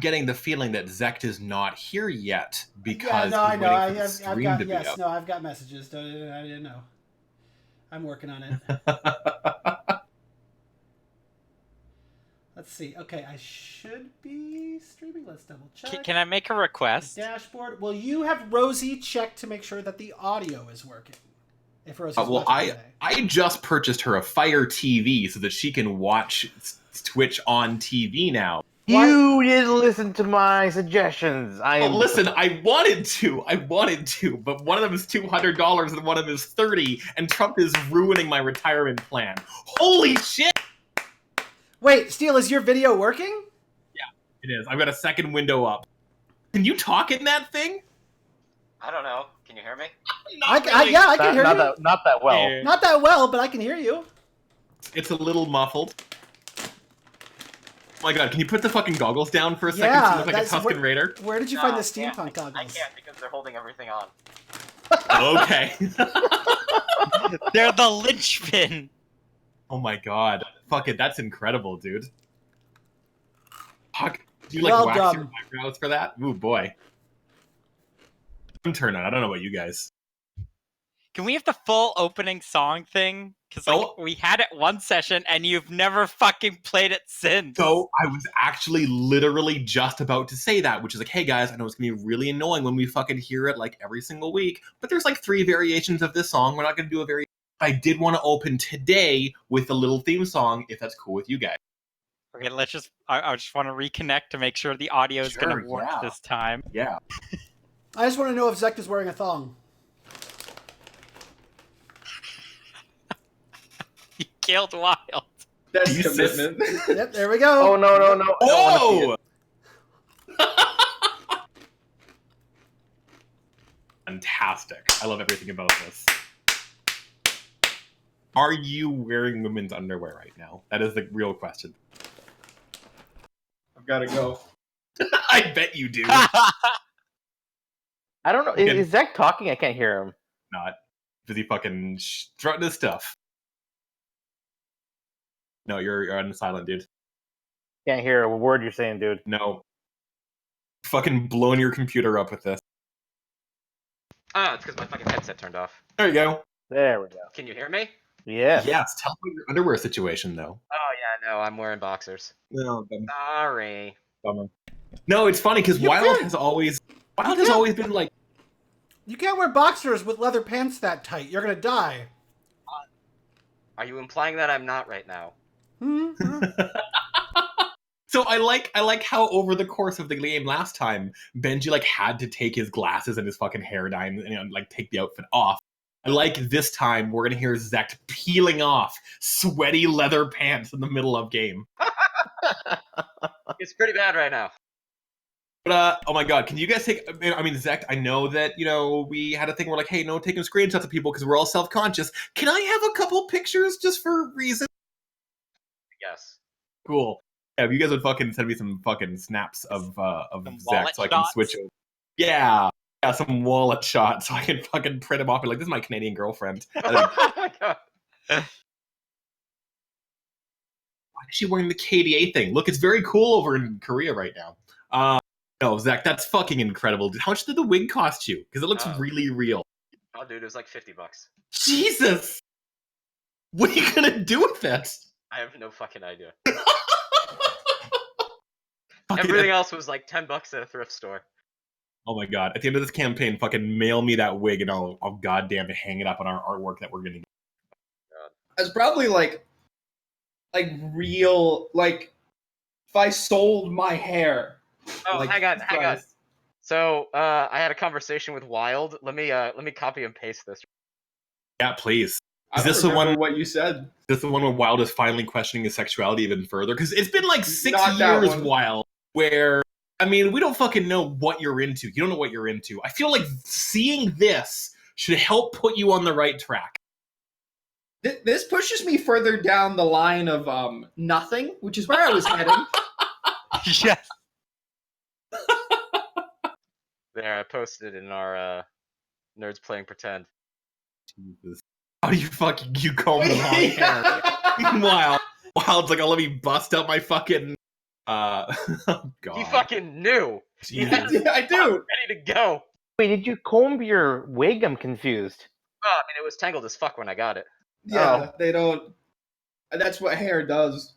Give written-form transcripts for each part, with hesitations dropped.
getting the feeling that Zect is not here yet because I he's know. waiting for the stream to be up. I've got messages. I didn't know. I'm working on it. Let's see. Okay, I should be streaming. Let's double check. Can I make a request? Dashboard. Will you have Rosie check to make sure that the audio is working? If Rosie's well, watching today. I just purchased her a Fire TV so that she can watch Twitch on TV now. You didn't listen to my suggestions. Listen, I wanted to, but one of them is $200 and one of them is $30, and Trump is ruining my retirement plan. Holy shit! Wait, Steele, is your video working? Yeah, it is. I've got a second window up. Can you talk in that thing? I don't know. Can you hear me? I can hear you. Not that well. Not that well, but I can hear you. It's a little muffled. Oh my god, can you put the fucking goggles down for a second to look like a Tusken Raider? Where did you find the steampunk goggles? I can't because they're holding everything on. Okay. They're the linchpin. Oh my god. Fuck it, that's incredible, dude. Fuck. Do you Well wax done. your eyebrows for that? Ooh, boy. I'm turning. I don't know about you guys. Can we have the full opening song thing? Because we had it one session and you've never fucking played it since. So I was actually literally just about to say that, which is like, hey guys, I know it's gonna be really annoying when we fucking hear it like every single week, but there's like 3 variations of this song. We're not gonna do a variation. I did want to open today with a little theme song, if that's cool with you guys. Okay, let's just. I just want to reconnect to make sure the audio is going to work this time. Yeah. I just want to know if Zect is wearing a thong. You killed Wild. That's commitment. Yep, there we go. Oh, no. Oh! Fantastic. I love everything about this. Are you wearing women's underwear right now? That is the real question. I've got to go. I bet you do. I don't know. Is Zach talking? I can't hear him. Not. Busy fucking strutting his stuff. No, you're on silent, dude. Can't hear a word you're saying, dude. No. Fucking blowing your computer up with this. Ah, it's because my fucking headset turned off. There you go. There we go. Can you hear me? Yeah. Yes, tell me your underwear situation, though. Oh, yeah, no, I'm wearing boxers. No, Sorry. bummer. No, it's funny, because Wild has always been like... You can't wear boxers with leather pants that tight. You're going to die. Are you implying that I'm not right now? So I like how over the course of the game last time, Benji like had to take his glasses and his fucking hair dye and like take the outfit off. I like this time we're gonna hear Zect peeling off sweaty leather pants in the middle of game. It's pretty bad right now. But oh my god, can you guys take? I mean, Zect, I know that we had a thing where like, hey, no taking screenshots of people because we're all self-conscious. Can I have a couple pictures just for reason? Yes. Cool. Yeah, if you guys would fucking send me some fucking snaps of Zach so I can switch over. Yeah, some wallet shots so I can fucking print them off and like, this is my Canadian girlfriend. Oh my god. Why is she wearing the KDA thing? Look, it's very cool over in Korea right now. No, Zach, that's fucking incredible. How much did the wig cost you? Because it looks really real. Oh, dude, it was like $50. Jesus! What are you gonna do with that? I have no fucking idea. Everything else was like $10 at a thrift store. Oh my god. At the end of this campaign, fucking mail me that wig and I'll goddamn hang it up on our artwork that we're gonna get. It's probably like real, like, if I sold my hair. Oh, like, hang on. So, I had a conversation with Wild. Let me copy and paste this. Yeah, please. I Is this the one? what you said? Is this the one where Wild is finally questioning his sexuality even further? Because it's been like 6 Not that years, one. Wild, where I mean, we don't fucking know what you're into. You don't know what you're into. I feel like seeing this should help put you on the right track. This pushes me further down the line of nothing, which is where I was heading. Yes. There, I posted it in our Nerds Playing Pretend. Jesus. How do you comb the long hair? Meanwhile, Wild's like, oh, let me bust out my fucking Oh God. He fucking knew. He Jesus. had his Yeah, I do. ready to go. Wait, did you comb your wig? I'm confused. Oh, I mean, it was tangled as fuck when I got it. Yeah, they don't. That's what hair does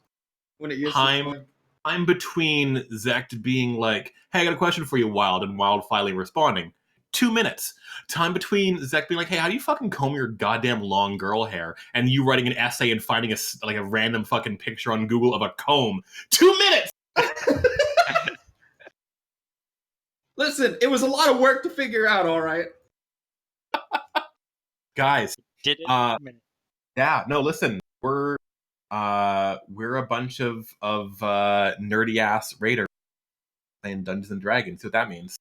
when it gets to I'm between Zect being like, hey, I got a question for you, Wild, and Wild finally responding. 2 minutes. Time between Zect being like, hey, how do you fucking comb your goddamn long girl hair? And you writing an essay and finding a random fucking picture on Google of a comb. 2 minutes! Listen, it was a lot of work to figure out, all right? Guys, Did it? yeah, no, listen, we're a bunch of nerdy ass raiders playing Dungeons and Dragons. See what that means?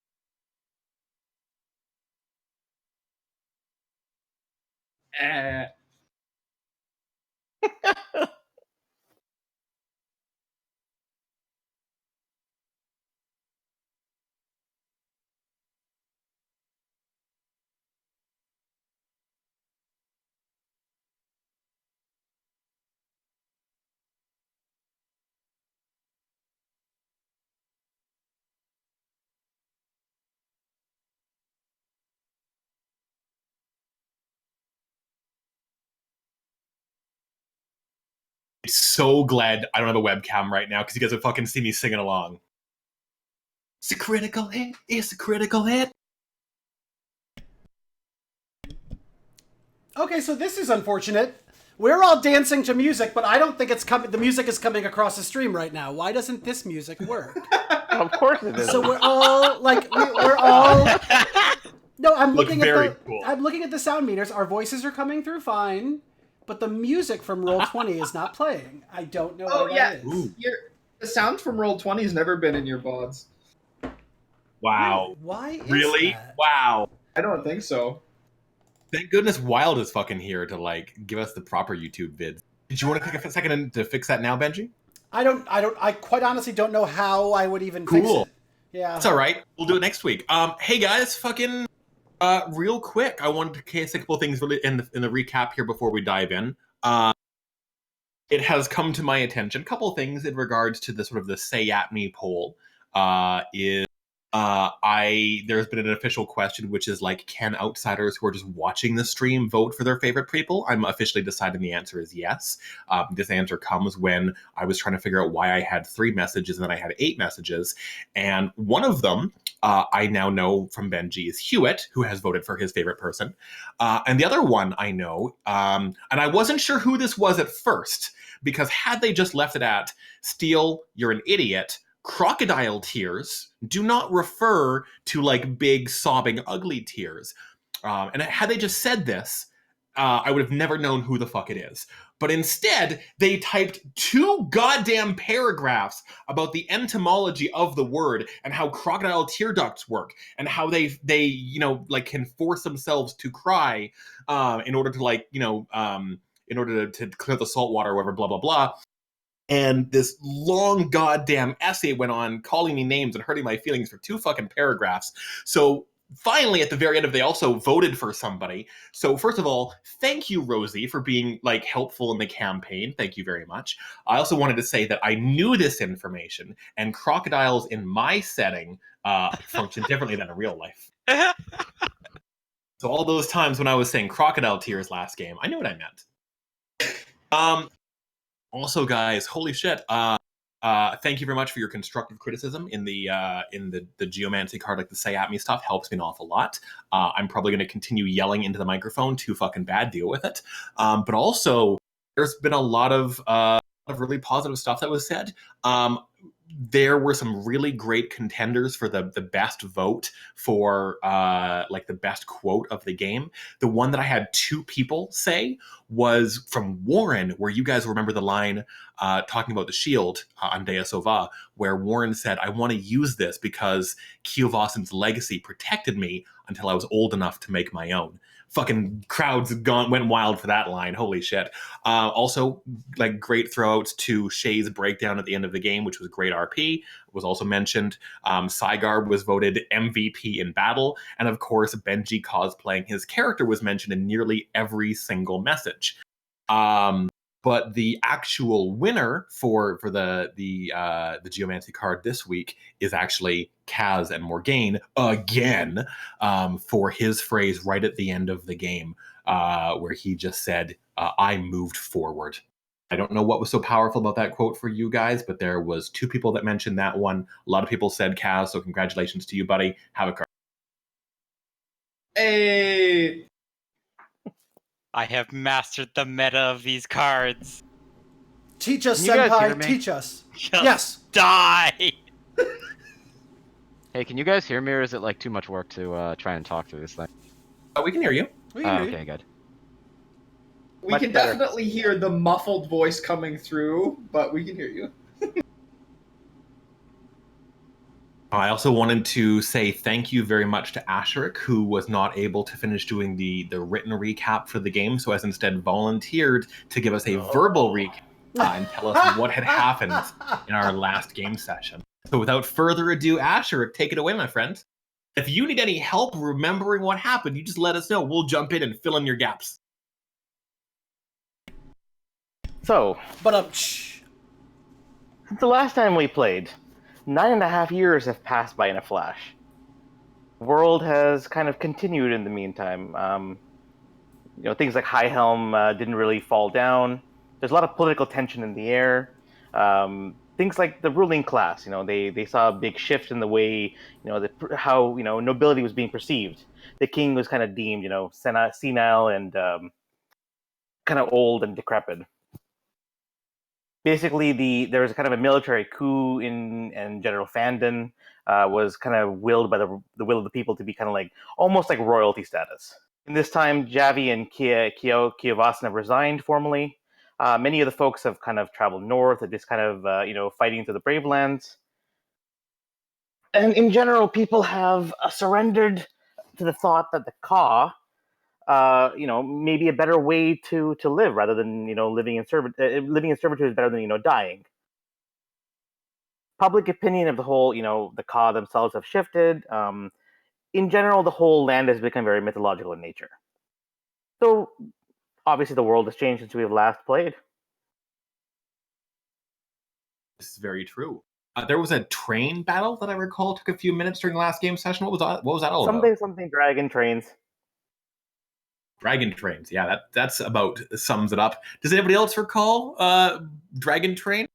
I'm so glad I don't have a webcam right now because you guys would fucking see me singing along. It's a critical hit. It's a critical hit. Okay, so this is unfortunate. We're all dancing to music, but I don't think it's coming. The music is coming across the stream right now. Why doesn't this music work? Of course it is. So we're all like, we're all. No, I'm Look looking at very the. cool. I'm looking at the sound meters. Our voices are coming through fine, but the music from Roll20 is not playing. I don't know Oh why yeah, that is. Ooh. the sound from Roll20 has never been in your VODs. Wow. Why is Really? that? Wow. I don't think so. Thank goodness Wild is fucking here to like give us the proper YouTube vids. Did you want to take a second to fix that now, Benji? I quite honestly don't know how I would even Cool. fix it. Yeah. That's all right. We'll do it next week. Hey guys, fucking real quick, I wanted to say a couple things really in the recap here before we dive in. It has come to my attention, a couple of things in regards to the sort of the Say At Me poll. There's been an official question, which is like, can outsiders who are just watching the stream vote for their favorite people? I'm officially deciding the answer is yes. This answer comes when I was trying to figure out why I had 3 messages and then I had 8 messages. And one of them, I now know from Benji, is Hewitt, who has voted for his favorite person. And the other one I know, and I wasn't sure who this was at first, because had they just left it at, Steele, you're an idiot, crocodile tears do not refer to like big sobbing ugly tears, and had they just said this, I would have never known who the fuck it is. But instead they typed 2 goddamn paragraphs about the etymology of the word and how crocodile tear ducts work and how they like can force themselves to cry in order to in order to clear the salt water or whatever, blah blah blah. And this long goddamn essay went on calling me names and hurting my feelings for 2 fucking paragraphs. So finally, at the very end of it, they also voted for somebody. So first of all, thank you, Rosie, for being like helpful in the campaign. Thank you very much. I also wanted to say that I knew this information, and crocodiles in my setting function differently than in real life. So all those times when I was saying crocodile tears last game, I knew what I meant. Also, guys, holy shit! Thank you very much for your constructive criticism in the geomancy card, like the Say At Me stuff helps me an awful lot. I'm probably going to continue yelling into the microphone. Too fucking bad. Deal with it. But also, there's been a lot of really positive stuff that was said. There were some really great contenders for the best vote for like the best quote of the game. The one that I had 2 people say was from Warren, where you guys remember the line talking about the shield on Deus Ova, where Warren said, I want to use this because Kiovasan's legacy protected me until I was old enough to make my own. Fucking crowds went wild for that line. Holy shit. Also, like great throwouts to Shay's breakdown at the end of the game, which was great RP. Was also mentioned. Saigar was voted MVP in battle. And of course, Benji cosplaying his character was mentioned in nearly every single message. But the actual winner for the Geomancy card this week is actually Kaz and Morgaine again, for his phrase right at the end of the game, where he just said, "I moved forward." I don't know what was so powerful about that quote for you guys, but there was 2 people that mentioned that one. A lot of people said Kaz, so congratulations to you, buddy. Have a card. Hey. I have mastered the meta of these cards. Teach us, Can you guys hear senpai. me? Teach us. Just Yes. die. Hey, can you guys hear me, or is it like too much work to try and talk through this thing? We can hear you. We can hear you. Okay, good. We Much can better. definitely hear the muffled voice coming through, but we can hear you. I also wanted to say thank you very much to Asherik, who was not able to finish doing the written recap for the game, so has instead volunteered to give us a verbal recap and tell us what had happened in our last game session. So without further ado, Asherik, take it away, my friend. If you need any help remembering what happened, you just let us know. We'll jump in and fill in your gaps. So, But since the last time we played, 9.5 years have passed by in a flash. The world has kind of continued in the meantime. Things like High Helm didn't really fall down. There's a lot of political tension in the air. Things like the ruling class, they saw a big shift in the way, how nobility was being perceived. The king was kind of deemed, senile and kind of old and decrepit. Basically, there was kind of a military coup and General Foundling was kind of willed by the will of the people to be kind of like almost like royalty status. In this time, Javi and Kiyovasan have resigned formally. Many of the folks have kind of traveled north and just kind of fighting through the Brave Lands. And in general, people have surrendered to the thought that the Ka maybe a better way to live rather than living in servitude is better than dying. Public opinion of the whole the Ka themselves have shifted. In general, the whole land has become very mythological in nature. So obviously, the world has changed since we've last played. This is very true. There was a train battle that I recall took a few minutes during the last game session. What was that all about? Something dragon trains. Dragon trains. Yeah, that's about sums it up. Does anybody else recall Dragon Train?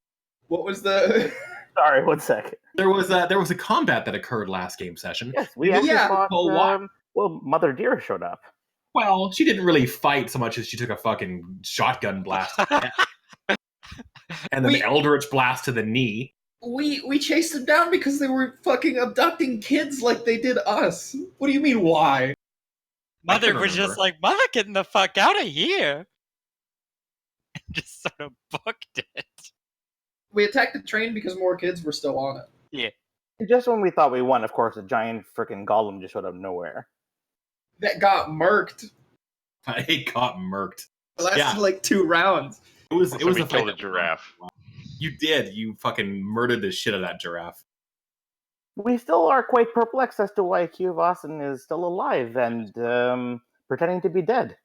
What was the... Sorry, 1 sec. There was a combat that occurred last game session. Yes, we actually fought. What? Well, Mother Deer showed up. Well, she didn't really fight so much as she took a fucking shotgun blast. And then Eldritch blast to the knee. We chased them down because they were fucking abducting kids like they did us. What do you mean, why? Mother was just like, Mother, getting the fuck out of here. And just sort of booked it. We attacked the train because more kids were still on it. Yeah. Just when we thought we won, of course, a giant freaking golem just showed up nowhere. That got murked. It got murked. It lasted like 2 rounds. It was we a killed fight. a giraffe. You did. You fucking murdered the shit out of that giraffe. We still are quite perplexed as to why Kiyovasan is still alive and pretending to be dead.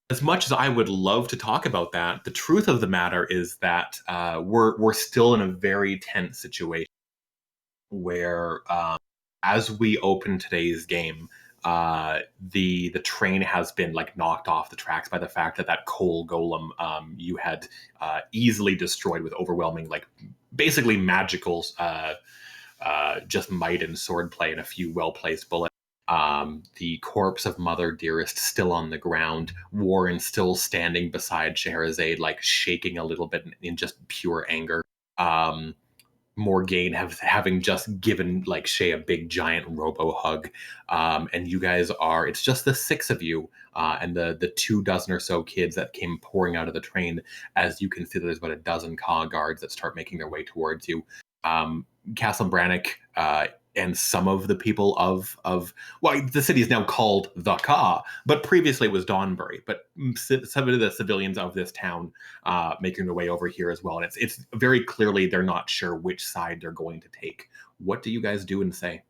As much as I would love to talk about that, the truth of the matter is that we're still in a very tense situation where, as we open today's game, the train has been like knocked off the tracks by the fact that coal golem you had easily destroyed with overwhelming, like basically magical just might and swordplay and a few well-placed bullets. The corpse of Mother Dearest still on the ground, Warren still standing beside Scheherazade, like shaking a little bit in just pure anger. Morgaine having just given like Shay a big giant robo hug, and you guys it's just the 6 of you and the 2 dozen or so kids that came pouring out of the train. As you can see, there's about a dozen Ka guards that start making their way towards you. Castle Brannock and some of the people of the city is now called the Ka, but previously it was Dawnbury. But some of the civilians of this town making their way over here as well, and it's very clearly they're not sure which side they're going to take. What do you guys do and say?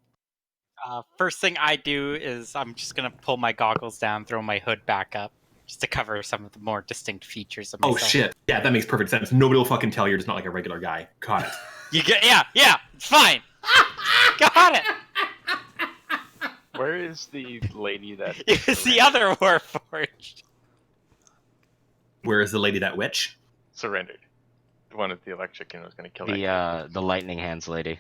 First thing I do is I'm just gonna pull my goggles down, throw my hood back up, just to cover some of the more distinct features of myself. Oh shit! Yeah, that makes perfect sense. Nobody will fucking tell you're just not like a regular guy. Got it. You get yeah, it's fine. Got it. Where is the lady that? It's the other Warforged. Where is the lady that witch? Surrendered. The one with the electric and was going to kill that. The lightning hands lady.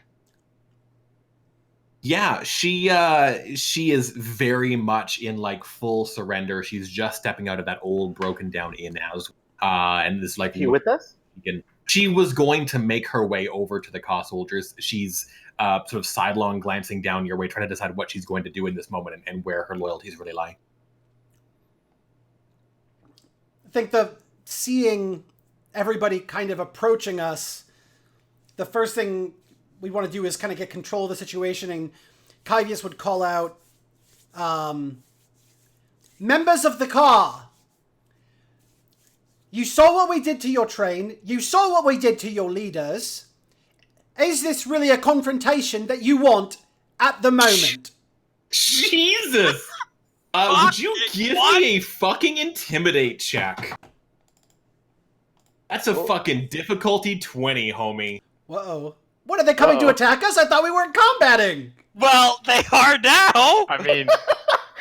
Yeah, she is very much in like full surrender. She's just stepping out of that old broken down inn as and this like You with us? she was going to make her way over to the Ka soldiers. She's sort of sidelong glancing down your way, trying to decide what she's going to do in this moment and where her loyalties really lie. I think seeing everybody kind of approaching us, the first thing we want to do is kind of get control of the situation, and Kyvius would call out, members of the Ka, you saw what we did to your train, you saw what we did to your leaders. Is this really a confrontation that you want at the moment? Jesus! Would you give me a fucking intimidate check? That's a fucking difficulty 20, homie. Whoa. What, are they coming to attack us? I thought we weren't combating. Well, they are now. I mean,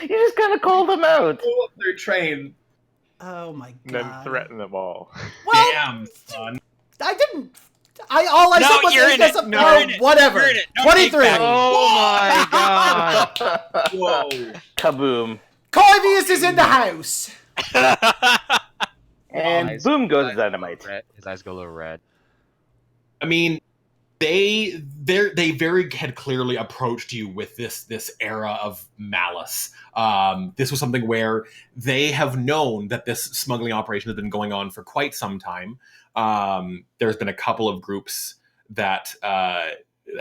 You just gotta call them out. Blow up their train. Oh my god. then threaten them all. Well, Damn, son. I didn't. All I No, said was you're in it. No, you're in it. whatever. You're in it. No, 23. take that. Oh my god! Whoa. Kaboom. Corvius is in the house. And Eyes- boom goes eyes- dynamite. His eyes go a little red. I mean, they very had clearly approached you with this era of malice. This was something where they have known that this smuggling operation has been going on for quite some time. There's been a couple of groups that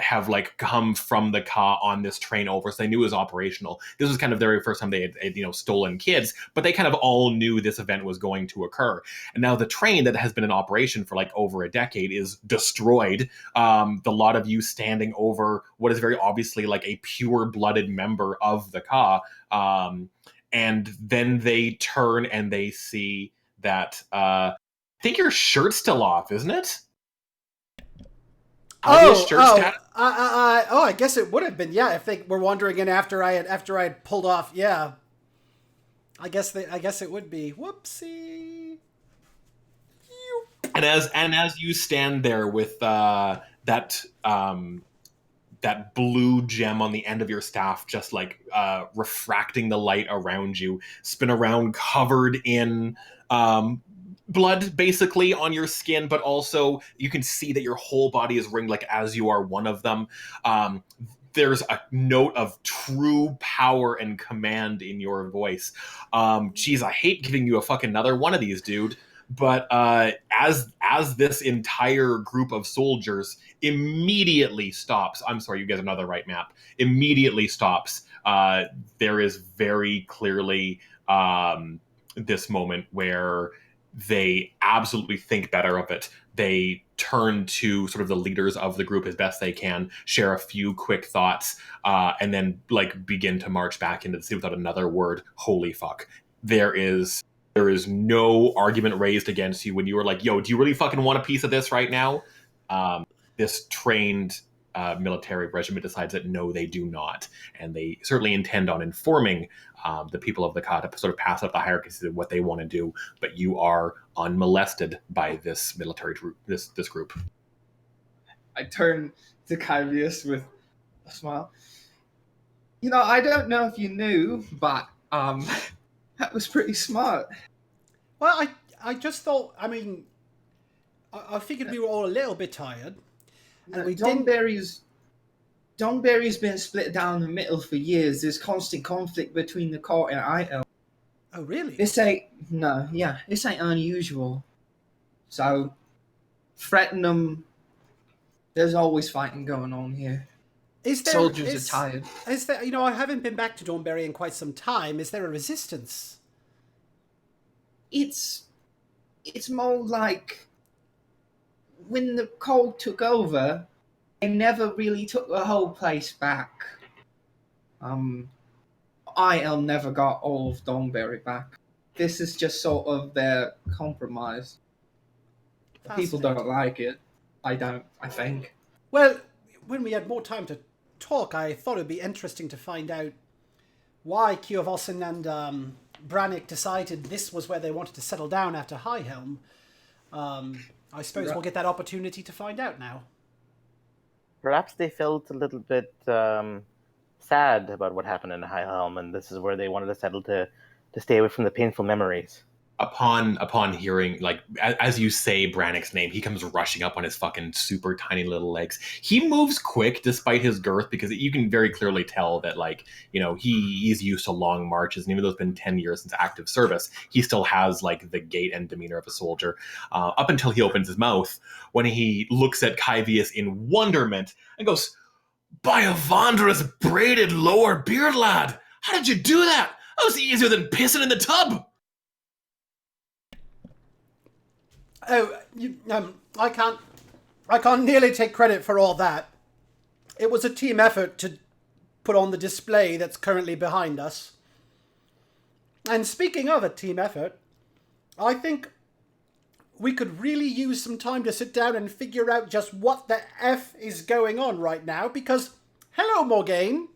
have like come from the Ka on this train over, so they knew it was operational. This was kind of the very first time they had stolen kids, but they kind of all knew this event was going to occur. And now the train that has been in operation for like over a decade is destroyed. The lot of you standing over what is very obviously like a pure-blooded member of the Ka, and then they turn and they see that I think your shirt's still off, isn't it? I guess it would have been, yeah, if they were wandering in after I had pulled off, yeah. I guess it would be. Whoopsie. And as you stand there with that blue gem on the end of your staff, just like refracting the light around you, spin around covered in blood basically on your skin, but also you can see that your whole body is ringed like as you are one of them. There's a note of true power and command in your voice. Geez, I hate giving you a fucking another one of these, dude. But as this entire group of soldiers immediately stops, I'm sorry, you guys are not the right map, immediately stops, there is very clearly this moment where they absolutely think better of it. They turn to sort of the leaders of the group as best they can, share a few quick thoughts, and then like begin to march back into the city without another word. Holy fuck. There is no argument raised against you when you were like, yo, do you really fucking want a piece of this right now? This trained military regiment decides that no, they do not. And they certainly intend on informing the people of the Ka to sort of pass up the hierarchies of what they want to do. But you are unmolested by this military group, this group. I turn to Kyvius with a smile. You know, I don't know if you knew, but that was pretty smart. Well, I just thought, I mean, I figured we were all a little bit tired. And we didn't... Dongberry's been split down the middle for years. There's constant conflict between the Ka and Ito. Oh, really? This ain't unusual. So, threaten them. There's always fighting going on here. Soldiers are tired. Is there, I haven't been back to Dornberry in quite some time. Is there a resistance? It's more like when the Ka took over, they never really took the whole place back. IL never got all of Dongberry back. This is just sort of their compromise. People don't like it. I don't, I think. Well, when we had more time to talk, I thought it'd be interesting to find out why Kiovossen and Brannick decided this was where they wanted to settle down after High Helm. I suppose we'll get that opportunity to find out now. Perhaps they felt a little bit sad about what happened in High Helm, and this is where they wanted to settle to stay away from the painful memories. Upon hearing, like, as you say Brannick's name, he comes rushing up on his fucking super tiny little legs. He moves quick despite his girth, because you can very clearly tell that, like, you know, he's used to long marches, and even though it's been 10 years since active service, he still has, like, the gait and demeanor of a soldier, up until he opens his mouth, when he looks at Kyvius in wonderment and goes, "By Avandра's braided lower beard, lad! How did you do that? That was easier than pissing in the tub!" Oh, I can't nearly take credit for all that. It was a team effort to put on the display that's currently behind us. And speaking of a team effort, I think we could really use some time to sit down and figure out just what the F is going on right now, because, hello, Morgaine.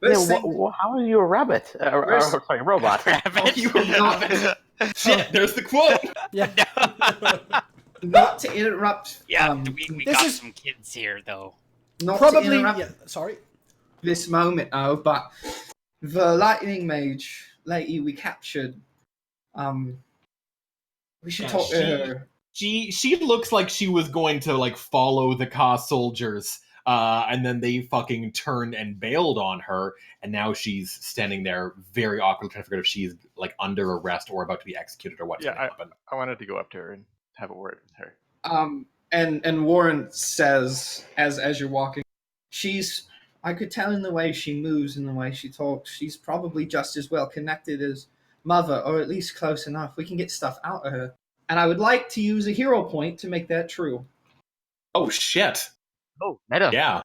How are you a rabbit? Sorry, robot. Rabbit. You were not. Shit, there's the quote. Yeah. Not to interrupt. Yeah, we this got is- some kids here, though. Not to Probably, interrupt yeah, sorry. this moment, though, but the lightning mage lady we captured, we should Yeah, talk to her. She looks like she was going to, like, follow the Ka soldiers, and then they fucking turned and bailed on her, and now she's standing there very awkwardly trying to figure out if she's, like, under arrest or about to be executed or what's going to happen. I wanted to go up to her and have a word with her. And Warren says, as you're walking, I could tell in the way she moves and the way she talks, she's probably just as well connected as Mother, or at least close enough. We can get stuff out of her. And I would like to use a hero point to make that true. Oh, shit. Oh, meta. Yeah.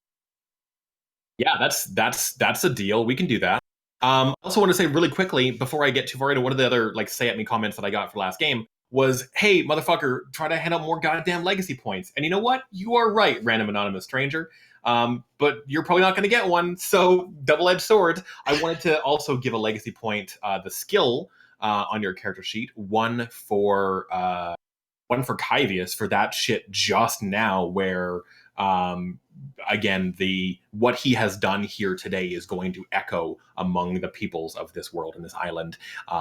Yeah, that's a deal. We can do that. I also want to say really quickly, before I get too far into one of the other, like, say at me comments that I got for last game, was, hey, motherfucker, try to hand out more goddamn legacy points. And you know what? You are right, random anonymous stranger. But you're probably not going to get one, so double-edged sword. I wanted to also give a legacy point, the skill on your character sheet, one for Kyvius for that shit just now, where again, what he has done here today is going to echo among the peoples of this world and this island,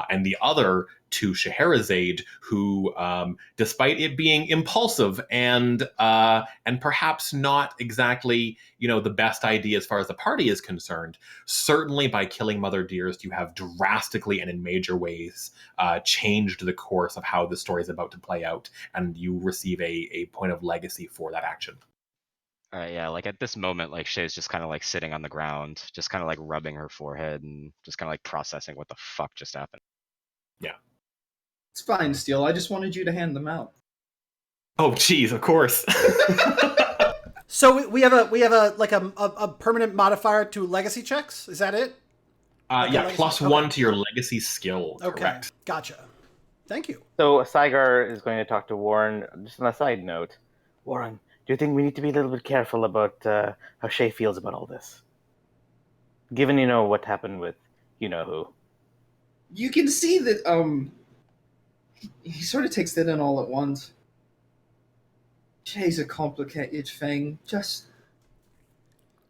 and the other to Scheherazade, who, despite it being impulsive and perhaps not exactly, you know, the best idea as far as the party is concerned, certainly by killing Mother Dearest, you have drastically and in major ways changed the course of how the story is about to play out, and you receive a point of legacy for that action. All right, yeah, like at this moment, like Shay's just kind of like sitting on the ground, just kind of like rubbing her forehead and just kind of like processing what the fuck just happened. Yeah. It's fine, Steel. I just wanted you to hand them out. Oh, geez, of course. So we have a permanent modifier to legacy checks. Is that it? Yeah, legacy- plus okay. one to your legacy skill. Okay, Correct. gotcha. Thank you. So Saigar is going to talk to Warren. Just on a side note, Warren, do you think we need to be a little bit careful about how Shay feels about all this? Given, you know, what happened with you-know-who. You can see that he sort of takes that in all at once. Shay's a complicated thing. Just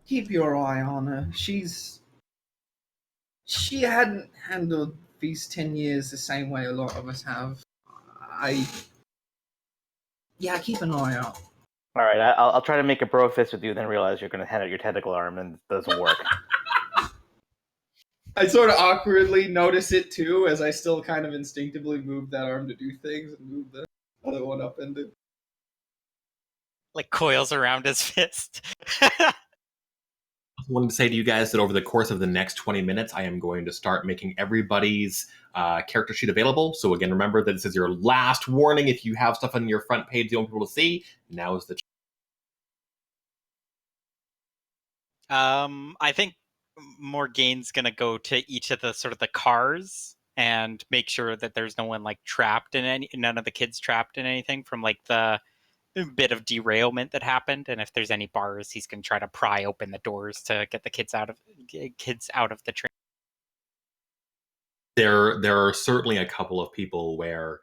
keep your eye on her. She hadn't handled these 10 years the same way a lot of us have. Keep an eye out. All right, I'll try to make a bro fist with you, then realize you're going to hand out your tentacle arm, and it doesn't work. I sort of awkwardly notice it too, as I still kind of instinctively move that arm to do things and move the other one up and do. Like coils around his fist. I wanted to say to you guys that over the course of the next 20 minutes, I am going to start making everybody's character sheet available. So again, remember that this is your last warning. If you have stuff on your front page you don't want people to see, now is the I think Morgane's gonna go to each of the sort of the cars and make sure that there's no one like trapped in none of the kids trapped in anything from like the bit of derailment that happened. And if there's any bars, he's gonna try to pry open the doors to get the kids out of the train. There are certainly a couple of people where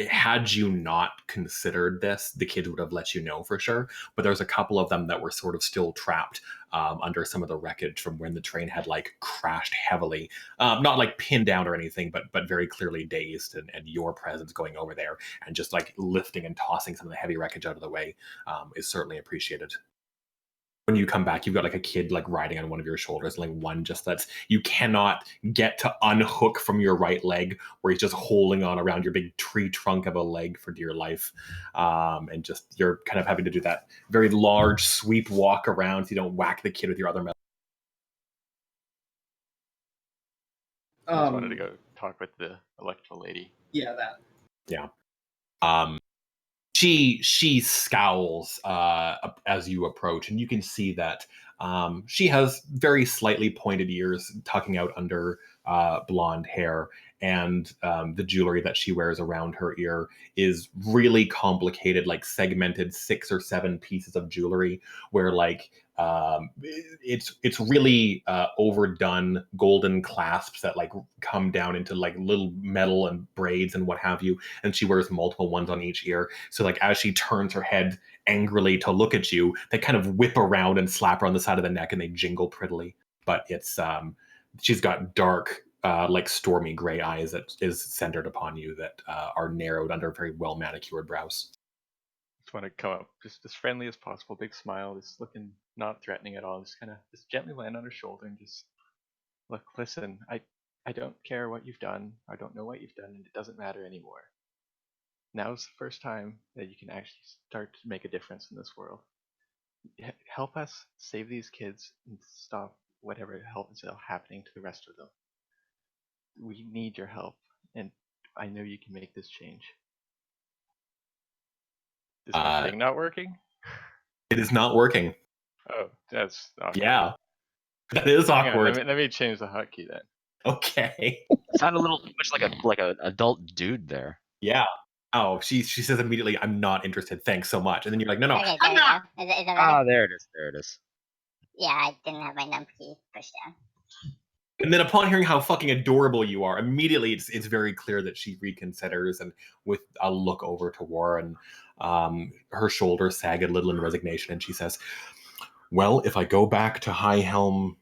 had you not considered this, the kids would have let you know for sure. But there's a couple of them that were sort of still trapped under some of the wreckage from when the train had like crashed heavily, not like pinned down or anything, but very clearly dazed. And your presence going over there and just like lifting and tossing some of the heavy wreckage out of the way is certainly appreciated. When you come back, you've got like a kid like riding on one of your shoulders, and like one just lets you cannot get to unhook from your right leg, where he's just holding on around your big tree trunk of a leg for dear life, and just you're kind of having to do that very large sweep walk around so you don't whack the kid with your other metal. I just wanted to go talk with the electrical lady. Yeah, that. Yeah. She scowls as you approach, and you can see that she has very slightly pointed ears tucking out under blonde hair, and the jewelry that she wears around her ear is really complicated, like segmented 6 or 7 pieces of jewelry, where like it's really overdone golden clasps that like come down into like little metal and braids and what have you, and she wears multiple ones on each ear. So like as she turns her head angrily to look at you, they kind of whip around and slap her on the side of the neck and they jingle prettily. But it's she's got dark like stormy gray eyes that is centered upon you that are narrowed under very well manicured brows. Just want to come up just as friendly as possible, big smile, just looking not threatening at all, just kind of just gently land on her shoulder and just look, listen, I don't care what you've done, I don't know what you've done, and it doesn't matter anymore. Now's the first time that you can actually start to make a difference in this world. Help us save these kids and stop whatever the hell is happening to the rest of them. We need your help, and I know you can make this change. Is my thing not working? It is not working. Oh, that's awkward. Yeah, that is awkward. Let me change the hotkey then. Okay. Sound a little too much like a adult dude there. Yeah. Oh, she says immediately, "I'm not interested. Thanks so much." And then you're like, "No, Okay, I'm not." is that better? There it is. There it is. Yeah, I didn't have my num key pushed down. And then upon hearing how fucking adorable you are, immediately it's very clear that she reconsiders, and with a look over to Warren, her shoulders sag a little in resignation, and she says, "Well, if I go back to High Helm,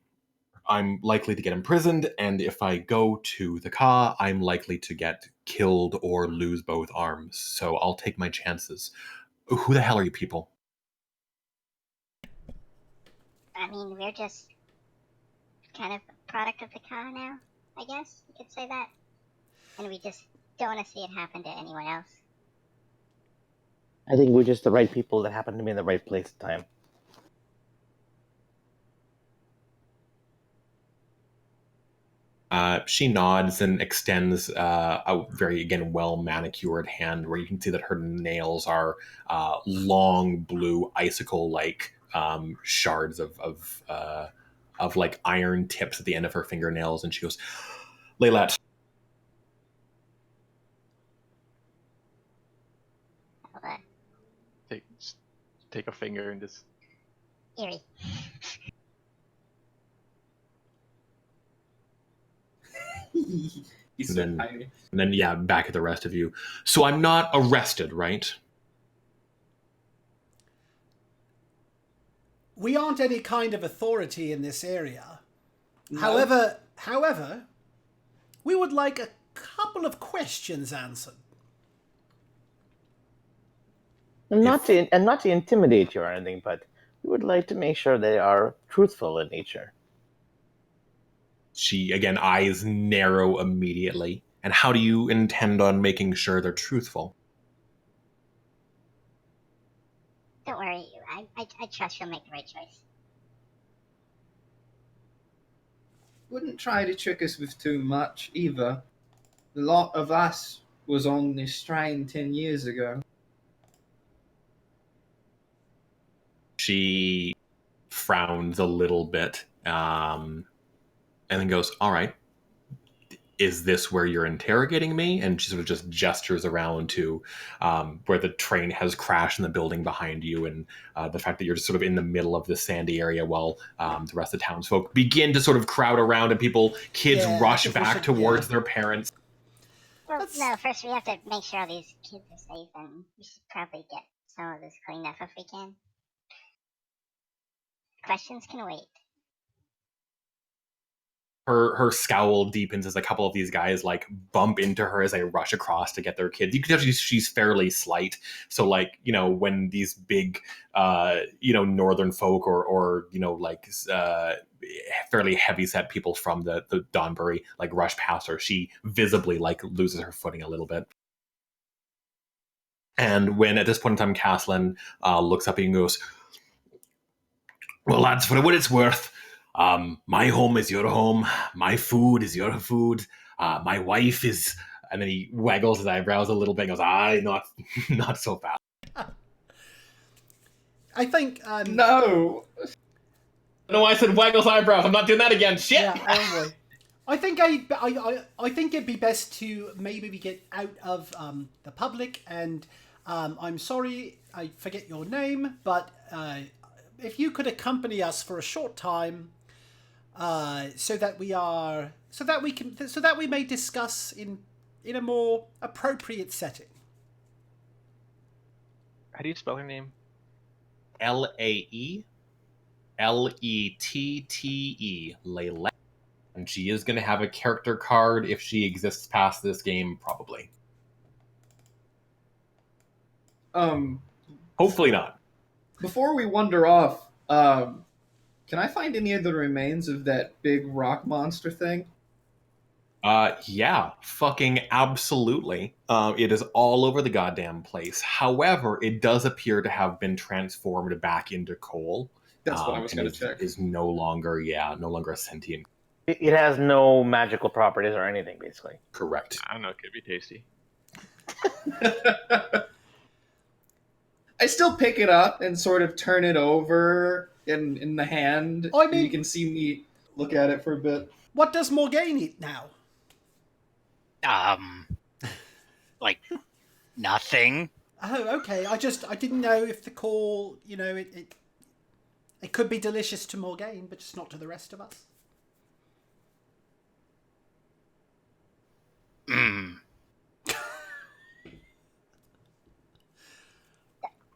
I'm likely to get imprisoned, and if I go to the Ka, I'm likely to get killed or lose both arms. So I'll take my chances. Who the hell are you people?" I mean, we're just kind of a product of the Ka now, I guess you could say that. And we just don't want to see it happen to anyone else. I think we're just the right people that happen to be in the right place at time. She nods and extends a very, again, well manicured hand where you can see that her nails are long blue icicle-like shards of like iron tips at the end of her fingernails. And she goes, "Laylat." Take a finger and just... Eerie. He's And so then- tiny. And then, yeah, back at the rest of you. "So I'm not arrested, right?" We aren't any kind of authority in this area. No. However, we would like a couple of questions answered. And not to intimidate you or anything, but we would like to make sure they are truthful in nature. She, again, eyes narrow immediately. "And how do you intend on making sure they're truthful?" Don't worry, I trust you'll make the right choice. Wouldn't try to trick us with too much either. The lot of us was on this train 10 years ago. She frowns a little bit, and then goes, "All right, is this where you're interrogating me?" And she sort of just gestures around to where the train has crashed in the building behind you, and the fact that you're just sort of in the middle of this sandy area while the rest of the townsfolk begin to sort of crowd around, and kids Yeah, I rush think we back should- towards yeah. their parents. Well, Let's- no, first we have to make sure all these kids are safe, and we should probably get some of this cleaned up if we can. Questions can wait. Her scowl deepens as a couple of these guys like bump into her as they rush across to get their kids. You can tell she's fairly slight, so like, you know, when these big you know, northern folk or you know, like fairly heavy set people from the Donbury like rush past her, she visibly like loses her footing a little bit. And when at this point in time Caslin looks up and goes, "Well, lads, for what it's worth, my home is your home. My food is your food. My wife is..." And then he waggles his eyebrows a little bit and goes, "Aye, not so fast." I think... No. No, I said waggles eyebrows. I'm not doing that again. Shit! Yeah, oh boy. I think it'd be best to maybe get out of the public, and I'm sorry I forget your name, but if you could accompany us for a short time, so that we may discuss in a more appropriate setting. How do you spell her name? Lae Lettete, Layla. And she is going to have a character card if she exists past this game, probably. Hopefully not. Before we wander off, can I find any of the remains of that big rock monster thing? Yeah, fucking absolutely. It is all over the goddamn place. However, it does appear to have been transformed back into coal. That's what I was and going to check. is no longer a sentient. It has no magical properties or anything, basically. Correct. I don't know. It could be tasty. I still pick it up and sort of turn it over in the hand. I mean- you can see me look at it for a bit. What does Morgaine eat now? Like nothing. Oh, okay. I didn't know if the call, you know, it could be delicious to Morgaine, but just not to the rest of us.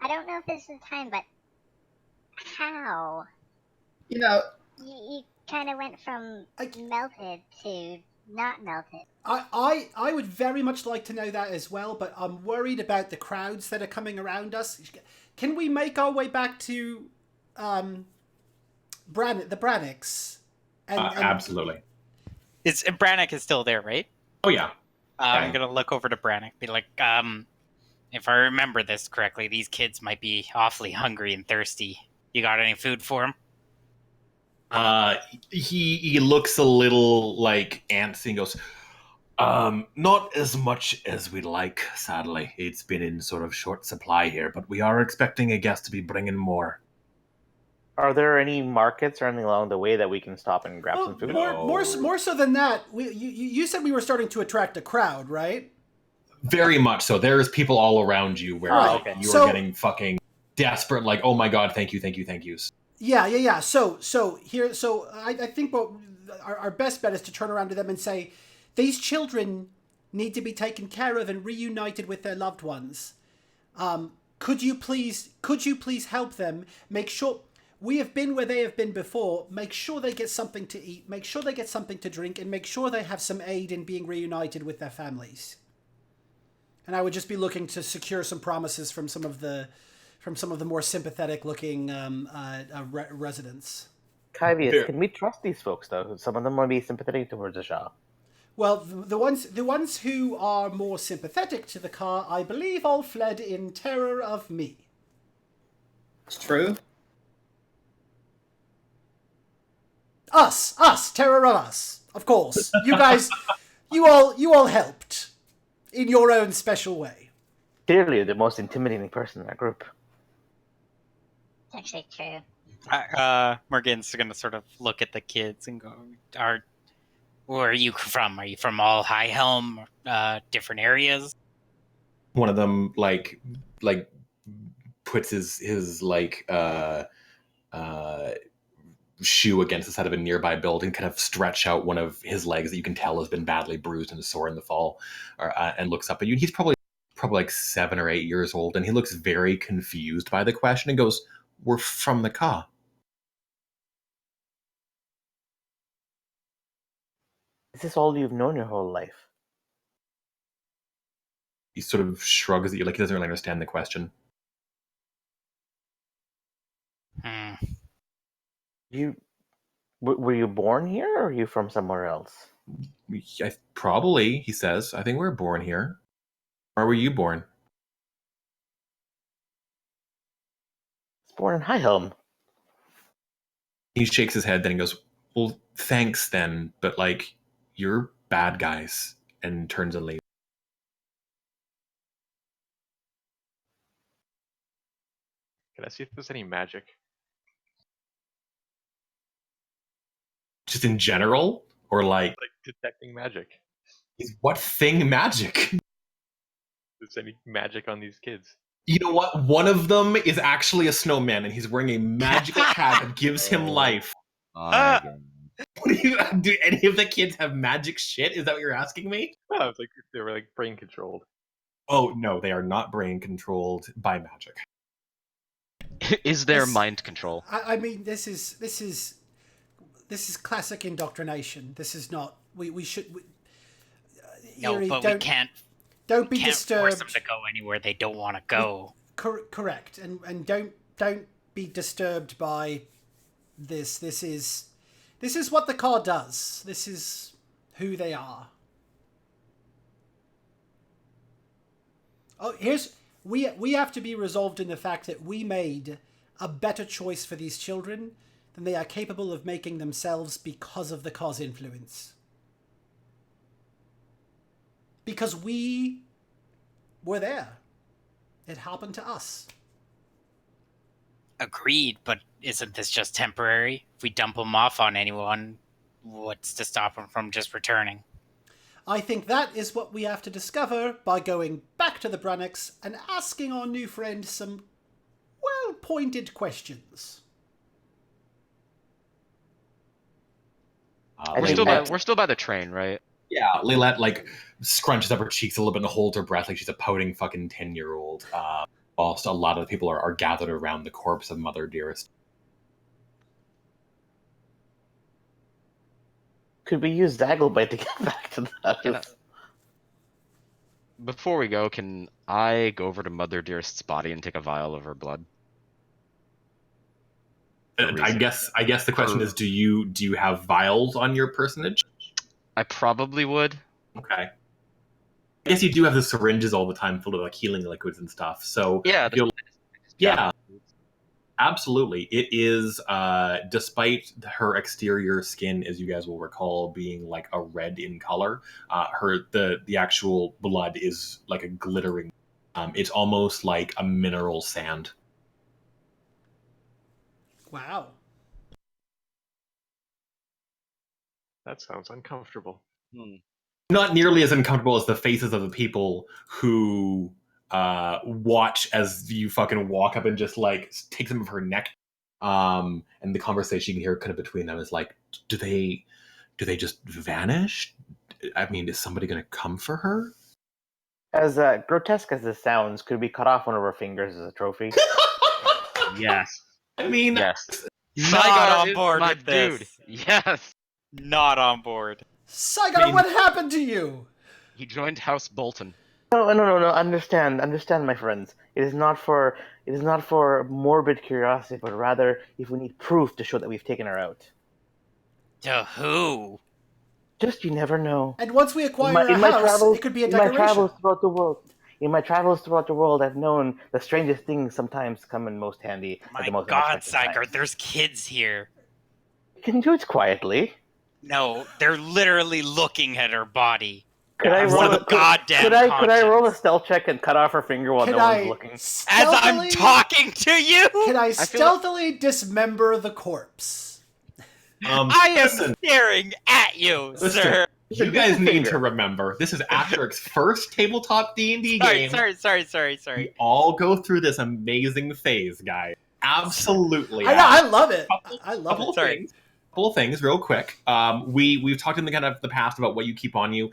I don't know if this is the time, but how? You know, You kind of went from I- melted to not melted. I would very much like to know that as well, but I'm worried about the crowds that are coming around us. Can we make our way back to the Brannocks? And Absolutely. Brannock is still there, right? Oh, yeah. I'm gonna look over to Brannock, be like, if I remember this correctly, these kids might be awfully hungry and thirsty. You got any food for them? He looks a little like antsy and goes, "Not as much as we'd like, sadly. It's been in sort of short supply here, but we are expecting a guest to be bringing more." Are there any markets or anything along the way that we can stop and grab some food? more so than that, you said we were starting to attract a crowd, right? Very much so. There's people all around you where Right. like, you So- are getting fucking desperate, like, "Oh my god, thank you. Yeah. So I think what our best bet is to turn around to them and say, these children need to be taken care of and reunited with their loved ones. Could you please help them? Make sure we have been where they have been before. Make sure they get something to eat. Make sure they get something to drink, and make sure they have some aid in being reunited with their families." And I would just be looking to secure some promises from some of the more sympathetic looking residents. Kyvius, Fair. can we trust these folks though? Some of them might be sympathetic towards the Shah. Well, the ones who are more sympathetic to the car, I believe, all fled in terror of me. it's true. Us, terror of us. Of course, you guys, you all helped in your own special way. Clearly the most intimidating person in that group. actually true. Morgan's gonna sort of look at the kids and go, where are you from? Are you from all High Helm, different areas? One of them like puts his shoe against the side of a nearby building, kind of stretch out one of his legs that you can tell has been badly bruised and sore in the fall, and looks up at you. He's probably like 7 or 8 years old, and he looks very confused by the question and goes, "We're from the Ka." Is this all you've known your whole life? He sort of shrugs at you like he doesn't really understand the question. Were you born here, or are you from somewhere else? Probably, he says. I think we were born here. Where were you born? I was born in High Helm. He shakes his head, then he goes, "Well, thanks then, but like, you're bad guys," and turns and leaves. Can I see if there's any magic? Just in general, or like detecting magic. What thing magic? Is any magic on these kids? You know what? One of them is actually a snowman, and he's wearing a magical hat that gives him life. My God. Do any of the kids have magic shit? Is that what you're asking me? Oh, I was like, they were like brain controlled. Oh no, they are not brain controlled by magic. Is there mind control? I mean, this is classic indoctrination. This is not. We should. No, Eerie, but we can't. Don't be Can't disturbed. force them to go anywhere they don't want to go. Correct, and don't be disturbed by this. This is what the car does. This is who they are. Oh, we have to be resolved in the fact that we made a better choice for these children than they are capable of making themselves because of the car's influence. Because we were there. It happened to us. Agreed, but isn't this just temporary? If we dump them off on anyone, what's to stop them from just returning? I think that is what we have to discover by going back to the Brannocks and asking our new friend some well-pointed questions. We're still by the train, right? Yeah, Lilette like scrunches up her cheeks a little bit and holds her breath like she's a pouting fucking 10-year-old. Whilst a lot of the people are gathered around the corpse of Mother Dearest. Could we use Daglebite to get back to that? Before we go, can I go over to Mother Dearest's body and take a vial of her blood? I guess the question is, do you have vials on your personage? I probably would. Okay. I guess you do have the syringes all the time full of like healing liquids and stuff. So yeah, absolutely. It is, despite her exterior skin, as you guys will recall, being like a red in color, the actual blood is like a glittering. It's almost like a mineral sand. Wow. That sounds uncomfortable. Not nearly as uncomfortable as the faces of the people who watch as you fucking walk up and just like take some of her neck. And the conversation you can hear kind of between them is like, do they just vanish? I mean, is somebody going to come for her? As grotesque as this sounds, could we cut off one of our fingers as a trophy? Yes. I mean, yes. Not on board my with this. dude. Yes. Not on board. Saigar, what happened to you? He joined House Bolton. No. Understand, my friends. It is not for morbid curiosity, but rather if we need proof to show that we've taken her out. To who? Just you never know. And once we acquire a house, it could be a decoration. In my travels throughout the world, I've known the strangest things sometimes come in most handy. My the most God, unexpected Saigar, times. there's kids here. You can do it quietly. No, they're literally looking at her body. Could I roll What a a goddamn Could I roll a conscience. stealth check and cut off her finger while Can no one's I looking? As I'm stealthily, talking to you, can I I feel like- stealthily dismember the corpse? I am Listen, staring at you, Listen. sir. you Just guys a need finger. to remember this is Asterix's first tabletop D&D game. Sorry. We all go through this amazing phase, guys. Absolutely. I know, I love it. I love Couple it. of Sorry. things. Couple of things, real quick. We've talked in the kind of the past about what you keep on you.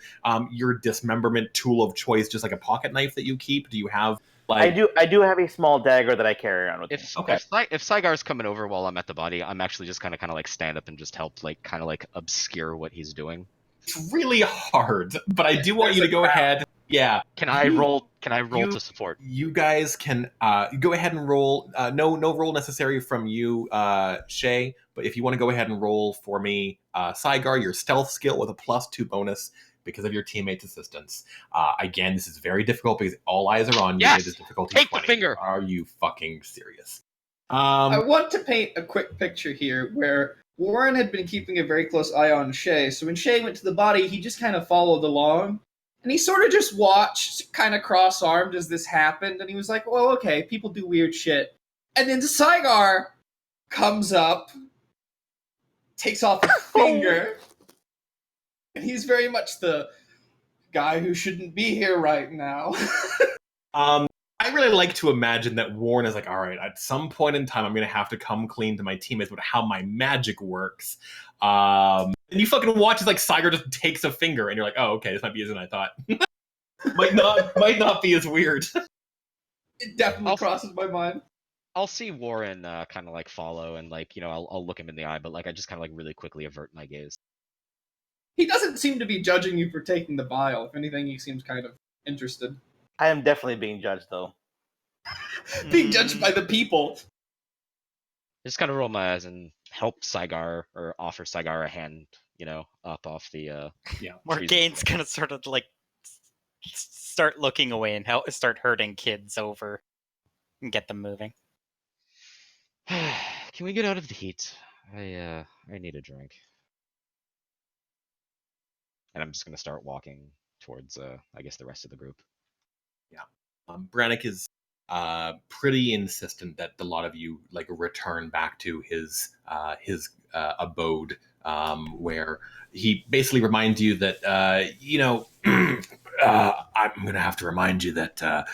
Your dismemberment tool of choice, just like a pocket knife that you keep. Do you have like? I do have a small dagger that I carry around with me. Okay. If Saigar's coming over while I'm at the body, I'm actually just kind of like stand up and just help like kind of like obscure what he's doing. It's really hard, but I do want There's you to a go crowd. ahead. Yeah. Can I roll? Can I roll you- to support? You guys can go ahead and roll. No roll necessary from you, Shay. But if you want to go ahead and roll for me, Saigar, your stealth skill with a +2 bonus because of your teammates' assistance. Again, this is very difficult because all eyes are on you. Yes! It is difficulty Take the 20. finger! Are you fucking serious? I want to paint a quick picture here where Warren had been keeping a very close eye on Shay. So when Shay went to the body, he just kind of followed along. And he sort of just watched, kind of cross-armed as this happened. And he was like, well, okay, people do weird shit. And then Saigar comes up, takes off a finger. And he's very much the guy who shouldn't be here right now. I really like to imagine that Warren is like, all right, at some point in time, I'm going to have to come clean to my teammates about how my magic works. And you fucking watch as like Saigar just takes a finger, and you're like, oh, okay, this might be easier than I thought. might not be as weird. It definitely I'll- crosses my mind. I'll see Warren kind of like follow and like I'll look him in the eye, but like I just kind of like really quickly avert my gaze. He doesn't seem to be judging you for taking the vial. If anything, he seems kind of interested. I am definitely being judged, though. Being judged by the people. Just kind of roll my eyes and help Saigar or offer Saigar a hand, up off the trees. Morgane's gonna sort of like start looking away and start herding kids over and get them moving. Can we get out of the heat? I need a drink. And I'm just gonna start walking towards I guess the rest of the group. Brannick is pretty insistent that a lot of you like return back to his abode, where he basically reminds you that I'm gonna have to remind you that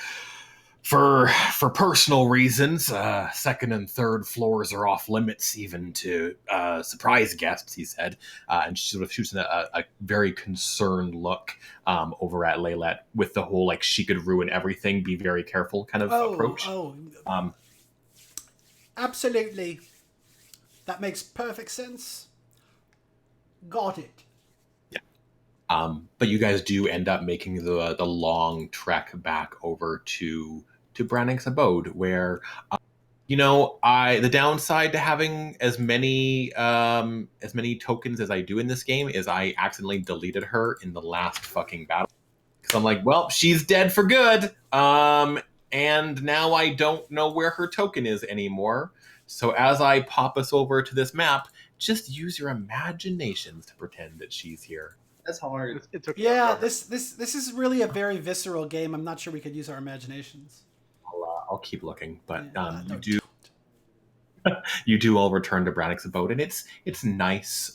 for personal reasons, second and third floors are off limits even to surprise guests, he said. And she sort of shoots a very concerned look over at Laylet with the whole, like, she could ruin everything, be very careful kind of approach. Absolutely. That makes perfect sense. Got it. But you guys do end up making the long trek back over to Brannick's abode, where the downside to having as many tokens as I do in this game is I accidentally deleted her in the last fucking battle. Because I'm like, well, she's dead for good. And now I don't know where her token is anymore. So as I pop us over to this map, just use your imaginations to pretend that she's here. That's hard. It's okay. Yeah, this is really a very visceral game. I'm not sure we could use our imaginations. I'll keep looking, but Yeah, you do all return to Brannick's abode, and it's nice.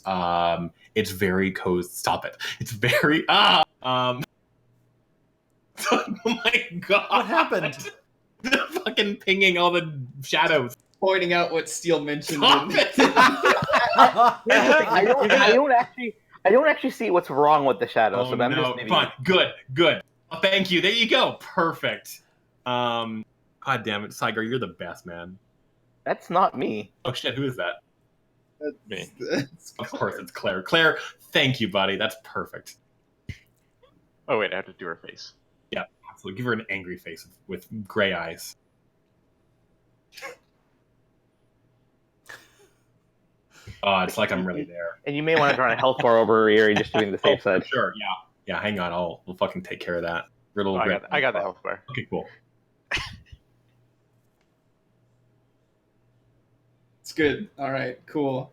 It's very cozy. Stop it! It's very oh my god! What happened? Fucking pinging all the shadows. Pointing out what Steele mentioned. Stop it! I don't actually see what's wrong with the shadow. Oh so I'm no! just maybe... Fine, good. Oh, thank you. There you go. Perfect. God damn it, Saigar, you're the best, man. That's not me. Oh shit, who is that? Me. Of course, it's Claire. Claire, thank you, buddy. That's perfect. Oh wait, I have to do her face. Yeah, absolutely. Give her an angry face with gray eyes. Oh, it's like I'm really there. And you may want to run a health bar over her ear just doing the safe For side. sure, yeah. Hang on, we'll fucking take care of that. Riddle. I got the health bar. Okay, cool. It's good. All right, cool.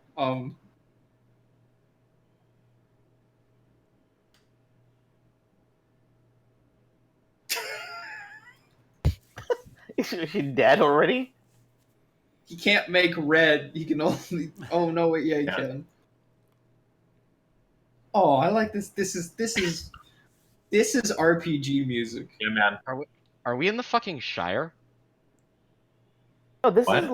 Is she dead already? He can't make red. He can only. Oh no! Wait, yeah, he can. Oh, I like this. This is RPG music. Yeah, man. Are we in the fucking Shire? No, this What? is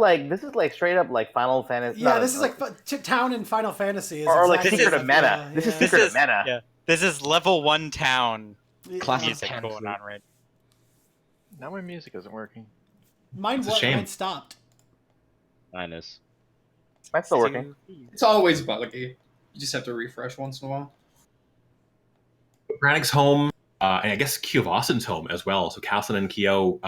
like straight up like Final Fantasy. Yeah, no, this is like town in Final Fantasy. Is or like exactly Secret of like- Mana. yeah, This is yeah. Secret of Mana. Yeah, this is level 1 town Classic music pan going flute. on right. Now my music isn't working. Mine It's a was shame. mine stopped. Mine is. That's still working. It's always buggy. You just have to refresh once in a while. Brannick's home, and I guess Kyo of Austin's home as well. So Castlin and Kyo,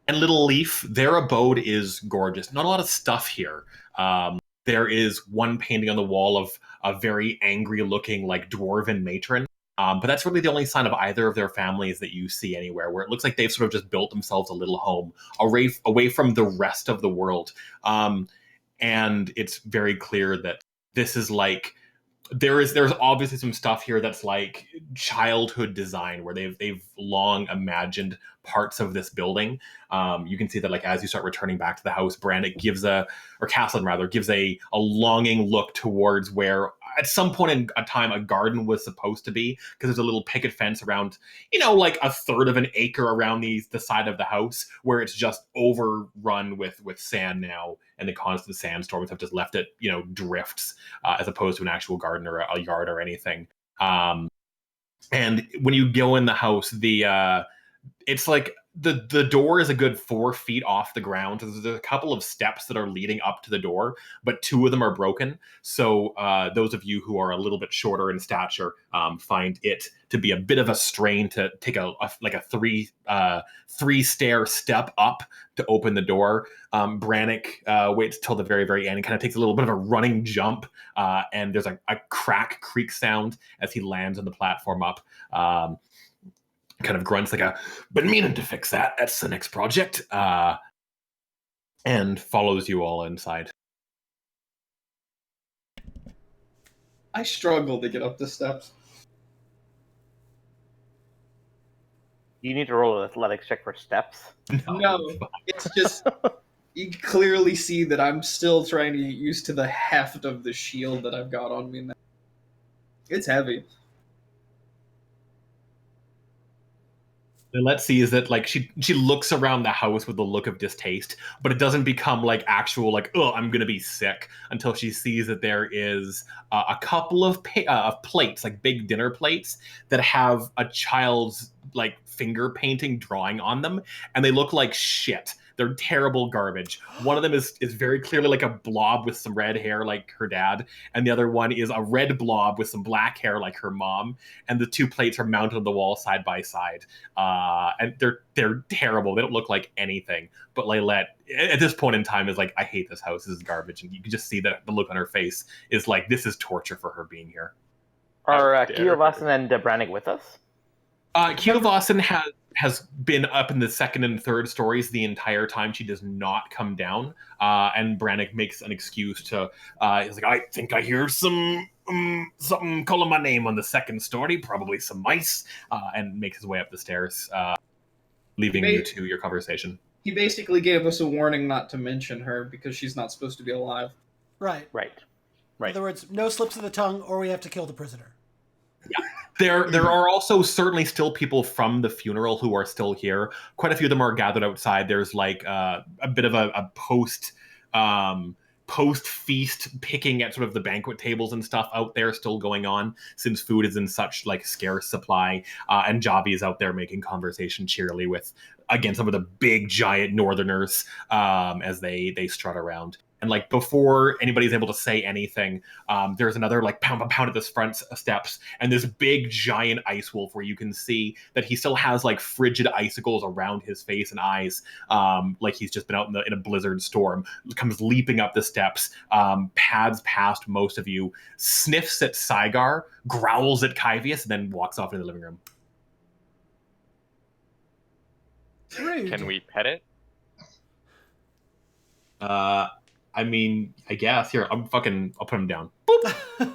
and Little Leaf, their abode is gorgeous. Not a lot of stuff here. There is one painting on the wall of a very angry-looking, like, dwarven matron. But that's really the only sign of either of their families that you see anywhere, where it looks like they've sort of just built themselves a little home away from the rest of the world. And it's very clear that this is like there's obviously some stuff here that's like childhood design where they've long imagined parts of this building. You can see that like as you start returning back to the house, Brandick Castlin rather gives a longing look towards where at some point in a time a garden was supposed to be, because there's a little picket fence around, like a third of an acre around the side of the house, where it's just overrun with sand now, and the constant sandstorms have just left it, drifts, as opposed to an actual garden or a yard or anything. And when you go in the house, it's like the door is a good 4 feet off the ground. There's a couple of steps that are leading up to the door, but 2 of them are broken. So those of you who are a little bit shorter in stature find it to be a bit of a strain to take a 3-stair step up to open the door. Brannick waits till the very, very end and kind of takes a little bit of a running jump, and there's a creak sound as he lands on the platform up. Kind of grunts like been meaning to fix that. That's the next project. And follows you all inside. I struggle to get up the steps. You need to roll an athletics check for steps. No, it's just you clearly see that I'm still trying to get used to the heft of the shield that I've got on me now. It's heavy. Let's see is that like she looks around the house with a look of distaste, but it doesn't become like actual like, oh, I'm gonna be sick, until she sees that there is a couple of plates, like big dinner plates, that have a child's like finger painting drawing on them, and they look like shit. They're terrible garbage. One of them is very clearly like a blob with some red hair like her dad, and the other one is a red blob with some black hair like her mom, and the 2 plates are mounted on the wall side by side. And they're terrible. They don't look like anything. But Laylette, at this point in time, is like, I hate this house. This is garbage. And you can just see that the look on her face is like, this is torture for her being here. Are Kiovasan and Brannick with us? Kiovasan has been up in the 2nd and 3rd stories the entire time. She does not come down. And Brannick makes an excuse to, he's like, I think I hear something calling my name on the 2nd story, probably some mice, and makes his way up the stairs, leaving you to your conversation. He basically gave us a warning not to mention her because she's not supposed to be alive. Right. Right. In other words, no slips of the tongue, or we have to kill the prisoner. Yeah. There are also certainly still people from the funeral who are still here. Quite a few of them are gathered outside. There's like a bit of a post feast picking at sort of the banquet tables and stuff out there still going on, since food is in such like scarce supply. And Javi is out there making conversation cheerily with, again, some of the big giant northerners as they strut around. And like before anybody's able to say anything, there's another like pound at this front steps, and this big giant ice wolf where you can see that he still has like frigid icicles around his face and eyes, like he's just been out in a blizzard storm. Comes leaping up the steps, pads past most of you, sniffs at Saigar, growls at Kyvius, and then walks off into the living room. Rude. Can we pet it? I mean, I guess. Here, I'll put him down. Boop.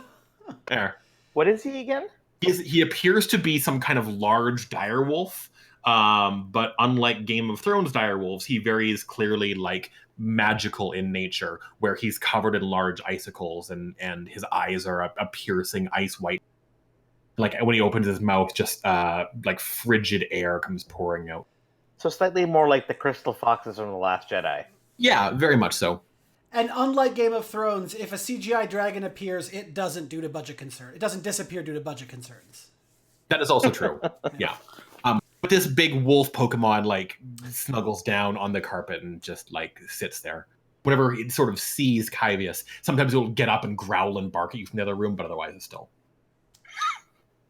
There. What is he again? He appears to be some kind of large direwolf. But unlike Game of Thrones direwolves, he varies clearly like magical in nature, where he's covered in large icicles and his eyes are a piercing ice white. Like when he opens his mouth, just like frigid air comes pouring out. So slightly more like the crystal foxes from The Last Jedi. Yeah, very much so. And unlike Game of Thrones, if a CGI dragon appears, it doesn't due to budget concern. It doesn't disappear due to budget concerns. That is also true. Yeah. But this big wolf Pokemon like snuggles down on the carpet and just like sits there. Whenever it sort of sees Kyvius, sometimes it'll get up and growl and bark at you from the other room, but otherwise it's still.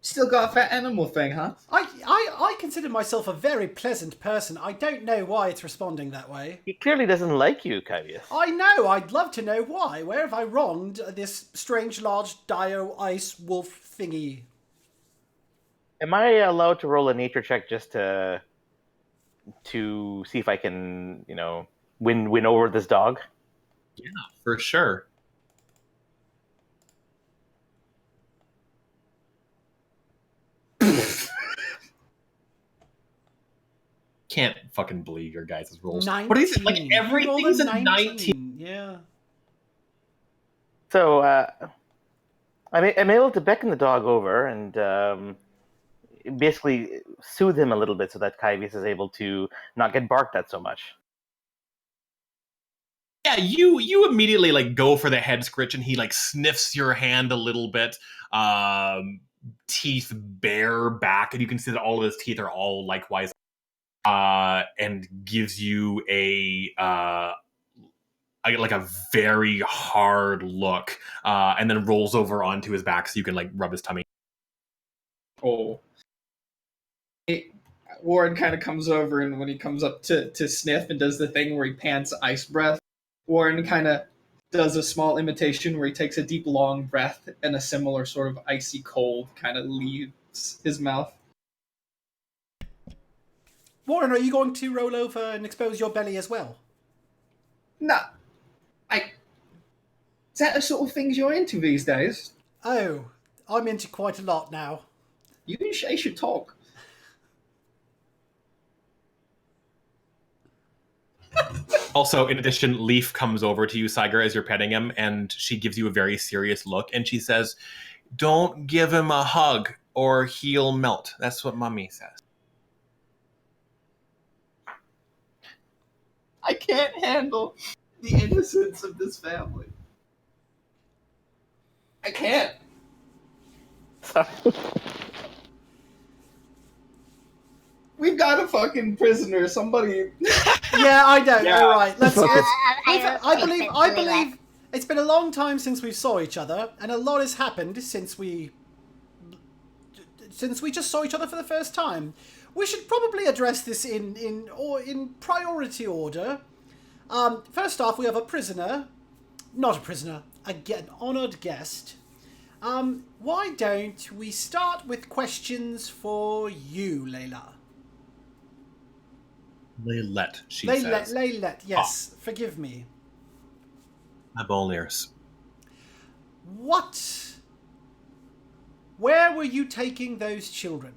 Still got a fat animal thing, huh? I consider myself a very pleasant person. I don't know why it's responding that way. He clearly doesn't like you, Kyvius. I know. I'd love to know why. Where have I wronged this strange, large, dio ice wolf thingy? Am I allowed to roll a nature check just to see if I can, win over this dog? Yeah, for sure. Can't fucking believe your guys' rolls. 19. What is it? Like everything's a 19. 19. Yeah. So I'm able to beckon the dog over and basically soothe him a little bit so that Kyvius is able to not get barked at so much. Yeah, you immediately like go for the head scritch and he like sniffs your hand a little bit. Teeth bare back, and you can see that all of his teeth are all likewise. And gives you a very hard look, and then rolls over onto his back so you can like rub his tummy. Oh. Warren kind of comes over, and when he comes up to sniff and does the thing where he pants ice breath, Warren kind of does a small imitation where he takes a deep, long breath, and a similar sort of icy cold kind of leaves his mouth. Warren, are you going to roll over and expose your belly as well? Nah. Is that the sort of things you're into these days? Oh, I'm into quite a lot now. You and Shay should talk. Also, in addition, Leaf comes over to you, Siger, as you're petting him, and she gives you a very serious look, and she says, "Don't give him a hug, or he'll melt." That's what Mummy says. I can't handle the innocence of this family. I can't. We've got a fucking prisoner. Somebody. Yeah, I know. Yeah. All right, let's. I I believe it's been a long time since we saw each other, and a lot has happened since we just saw each other for the first time. We should probably address this in priority order. First off, we have a prisoner, not a prisoner, an honoured guest. Why don't we start with questions for you, Layla? Laylet, she says. Laylet, yes. Forgive me. I'm all ears. Where were you taking those children?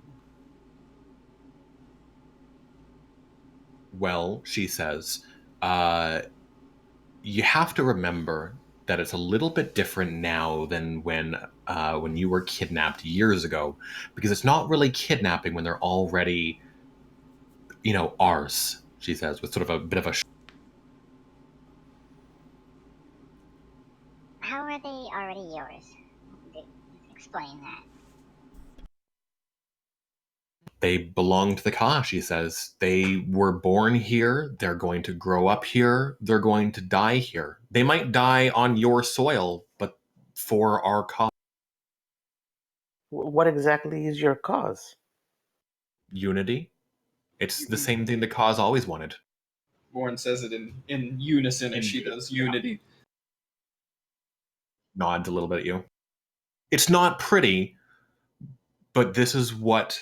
Well, she says, you have to remember that it's a little bit different now than when you were kidnapped years ago, because it's not really kidnapping when they're already, ours, she says, with sort of a bit of a... How are they already yours? Explain that. They belong to the Ka, she says. They were born here. They're going to grow up here. They're going to die here. They might die on your soil, but for our Ka. What exactly is your cause? Unity. It's the same thing the Ka's always wanted. Warren says it in unison as she does unity. Nods a little bit at you. It's not pretty, but this is what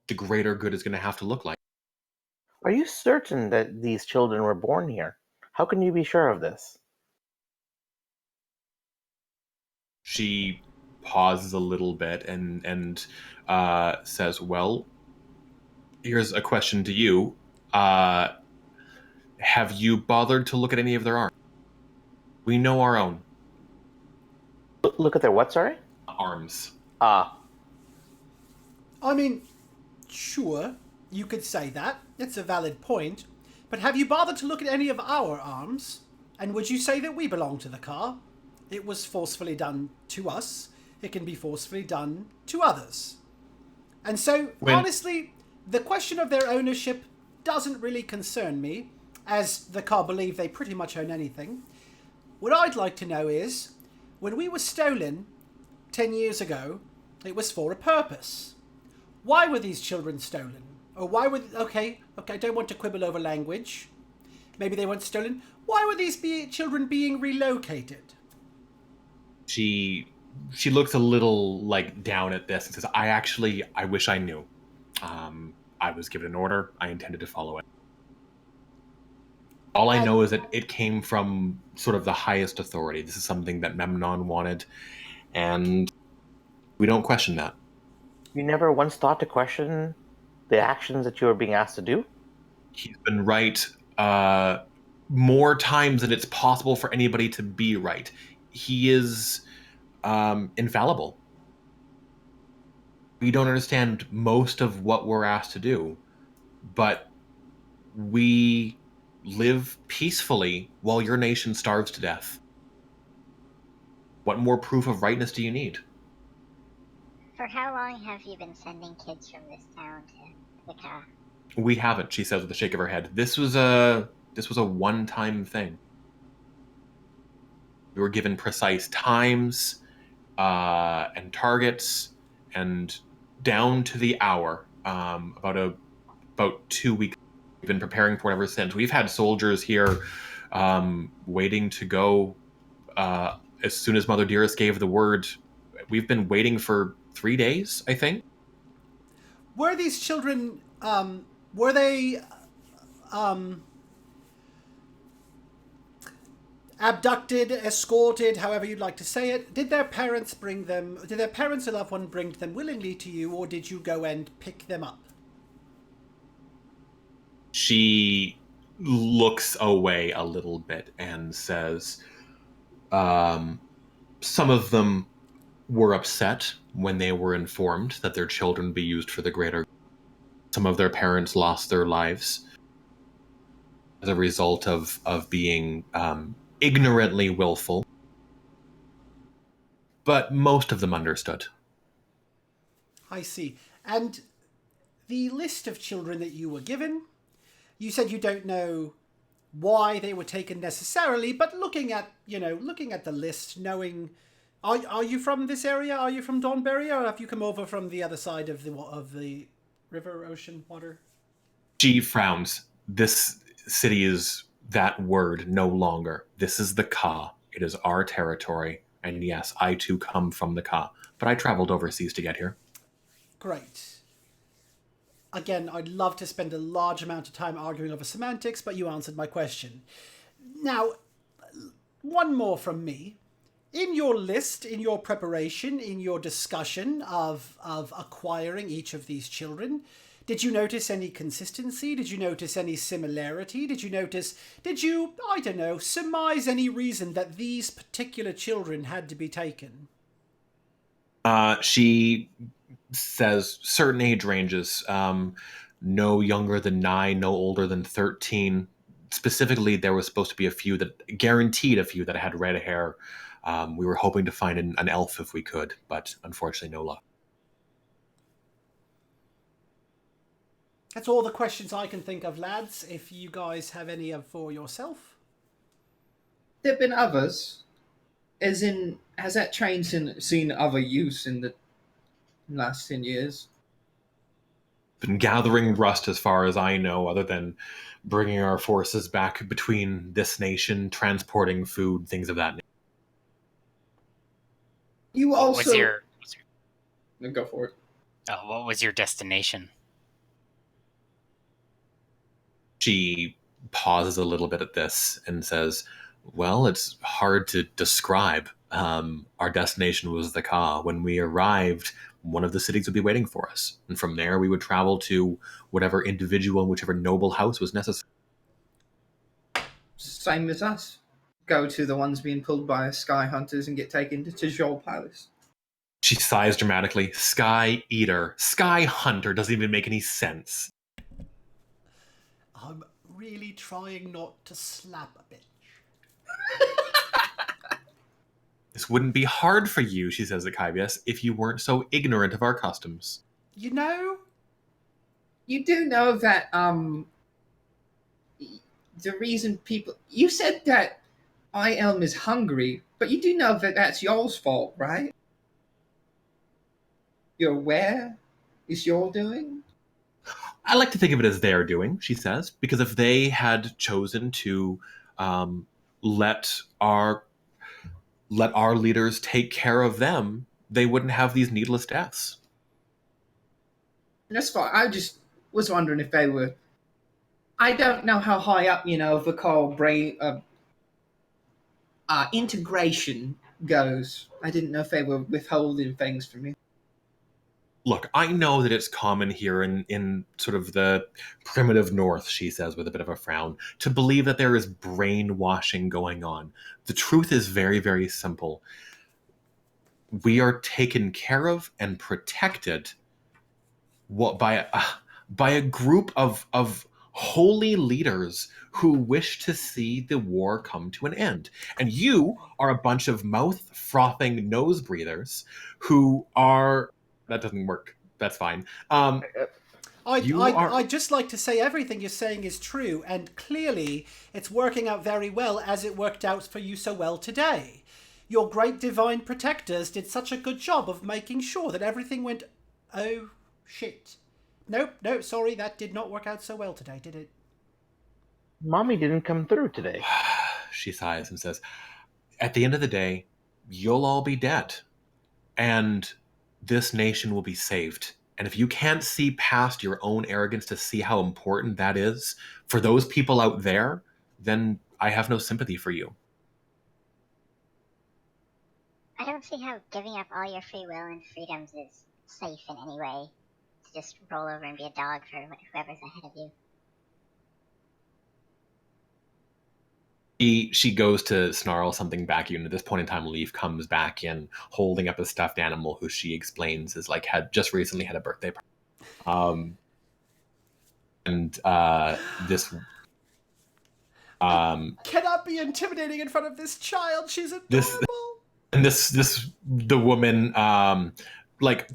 the greater good is going to have to look like. Are you certain that these children were born here? How can you be sure of this? She pauses a little bit and says, well, Here's a question to you. Have you bothered to look at any of their arms? We know our own Look at their what? Sorry. arms. Ah, I mean, sure, you could say that. It's a valid point. But have you bothered to look at any of our arms? And would you say that we belong to the car? It was forcefully done to us. It can be forcefully done to others. And so, honestly, the question of their ownership doesn't really concern me, as the car believe they pretty much own anything. What I'd like to know is, when we were stolen 10 years ago, it was for a purpose. Why were these children stolen? Or why were... Okay, I don't want to quibble over language. Maybe they weren't stolen. Why were these children being relocated? She looks a little like down at this and says, I wish I knew. I was given an order. I intended to follow it. All I know is that it came from sort of the highest authority. This is something that Memnon wanted, and we don't question that. you never once thought to question the actions that you were being asked to do? He's been right more times than it's possible for anybody to be right. He is infallible. We don't understand most of what we're asked to do, but we live peacefully while your nation starves to death. What more proof of rightness do you need? For how long have you been sending kids from this town to the car? We haven't, she says with a shake of her head. This was a one-time thing. We were given precise times and targets, and down to the hour. About 2 weeks. We've been preparing for it ever since. We've had soldiers here waiting to go as soon as Mother Dearest gave the word. We've been waiting for 3 days, I think. Were these children, were they abducted, escorted, however you'd like to say it? Did their parents or loved one bring them willingly to you, or did you go and pick them up? She looks away a little bit and says, some of them were upset when they were informed that their children be used for the greater good. Some of their parents lost their lives as a result of being ignorantly willful. But most of them understood. I see. And the list of children that you were given, you said you don't know why they were taken necessarily, but looking at the list, knowing, are you from this area? Are you from Donberry, or have you come over from the other side of the river, ocean, water? She frowns. This city is that word no longer. This is the Ka. It is our territory. And yes, I too come from the Ka. But I traveled overseas to get here. Great. Again, I'd love to spend a large amount of time arguing over semantics, but you answered my question. Now, one more from me. In your list, in your preparation, in your discussion of acquiring each of these children, did you notice any consistency? Did you notice any similarity? Did you, I don't know, surmise any reason that these particular children had to be taken? She says certain age ranges, no younger than 9, no older than 13. Specifically, there was supposed to be a few that had red hair. We were hoping to find an elf if we could, but unfortunately no luck. That's all the questions I can think of, lads. If you guys have any for yourself. There have been others. As in, has that train seen other use in the last 10 years? Been gathering rust as far as I know, other than bringing our forces back between this nation, transporting food, things of that nature. You also... Go for it. What was your destination? She pauses a little bit at this and says, well, it's hard to describe. Our destination was the Ka. When we arrived, one of the cities would be waiting for us. And from there, we would travel to whatever individual and whichever noble house was necessary. Same as us. Go to the ones being pulled by sky hunters and get taken to Tijol Palace. She sighs dramatically. Sky Eater. Sky Hunter doesn't even make any sense. I'm really trying not to slap a bitch. This wouldn't be hard for you, she says to Kyvius, if you weren't so ignorant of our customs. You know? You do know that, the reason people... You said that Elm is hungry, but you do know that that's y'all's fault, right? You're aware it's your doing? I like to think of it as their doing, she says, because if they had chosen to let our leaders take care of them, they wouldn't have these needless deaths. That's fine. I just was wondering if they were... I don't know how high up, the call brain integration goes. I didn't know if they were withholding things from you. Look, I know that it's common here in sort of the primitive north, she says with a bit of a frown, to believe that there is brainwashing going on. The truth is very, very simple. We are taken care of and protected by a group of holy leaders who wish to see the war come to an end. And you are a bunch of mouth-frothing nose breathers who are... That doesn't work. That's fine. I'd just like to say everything you're saying is true, and clearly it's working out very well as it worked out for you so well today. Your great divine protectors did such a good job of making sure that everything went... Oh, shit. Nope, sorry, that did not work out so well today, did it? Mommy didn't come through today. She sighs and says, at the end of the day, you'll all be dead. And this nation will be saved. And if you can't see past your own arrogance to see how important that is for those people out there, then I have no sympathy for you. I don't see how giving up all your free will and freedoms is safe in any way. To just roll over and be a dog for whoever's ahead of you. She goes to snarl something back at you, and at this point in time, Leaf comes back in, holding up a stuffed animal who she explains is had just recently had a birthday party. This cannot be intimidating in front of this child. She's adorable. The woman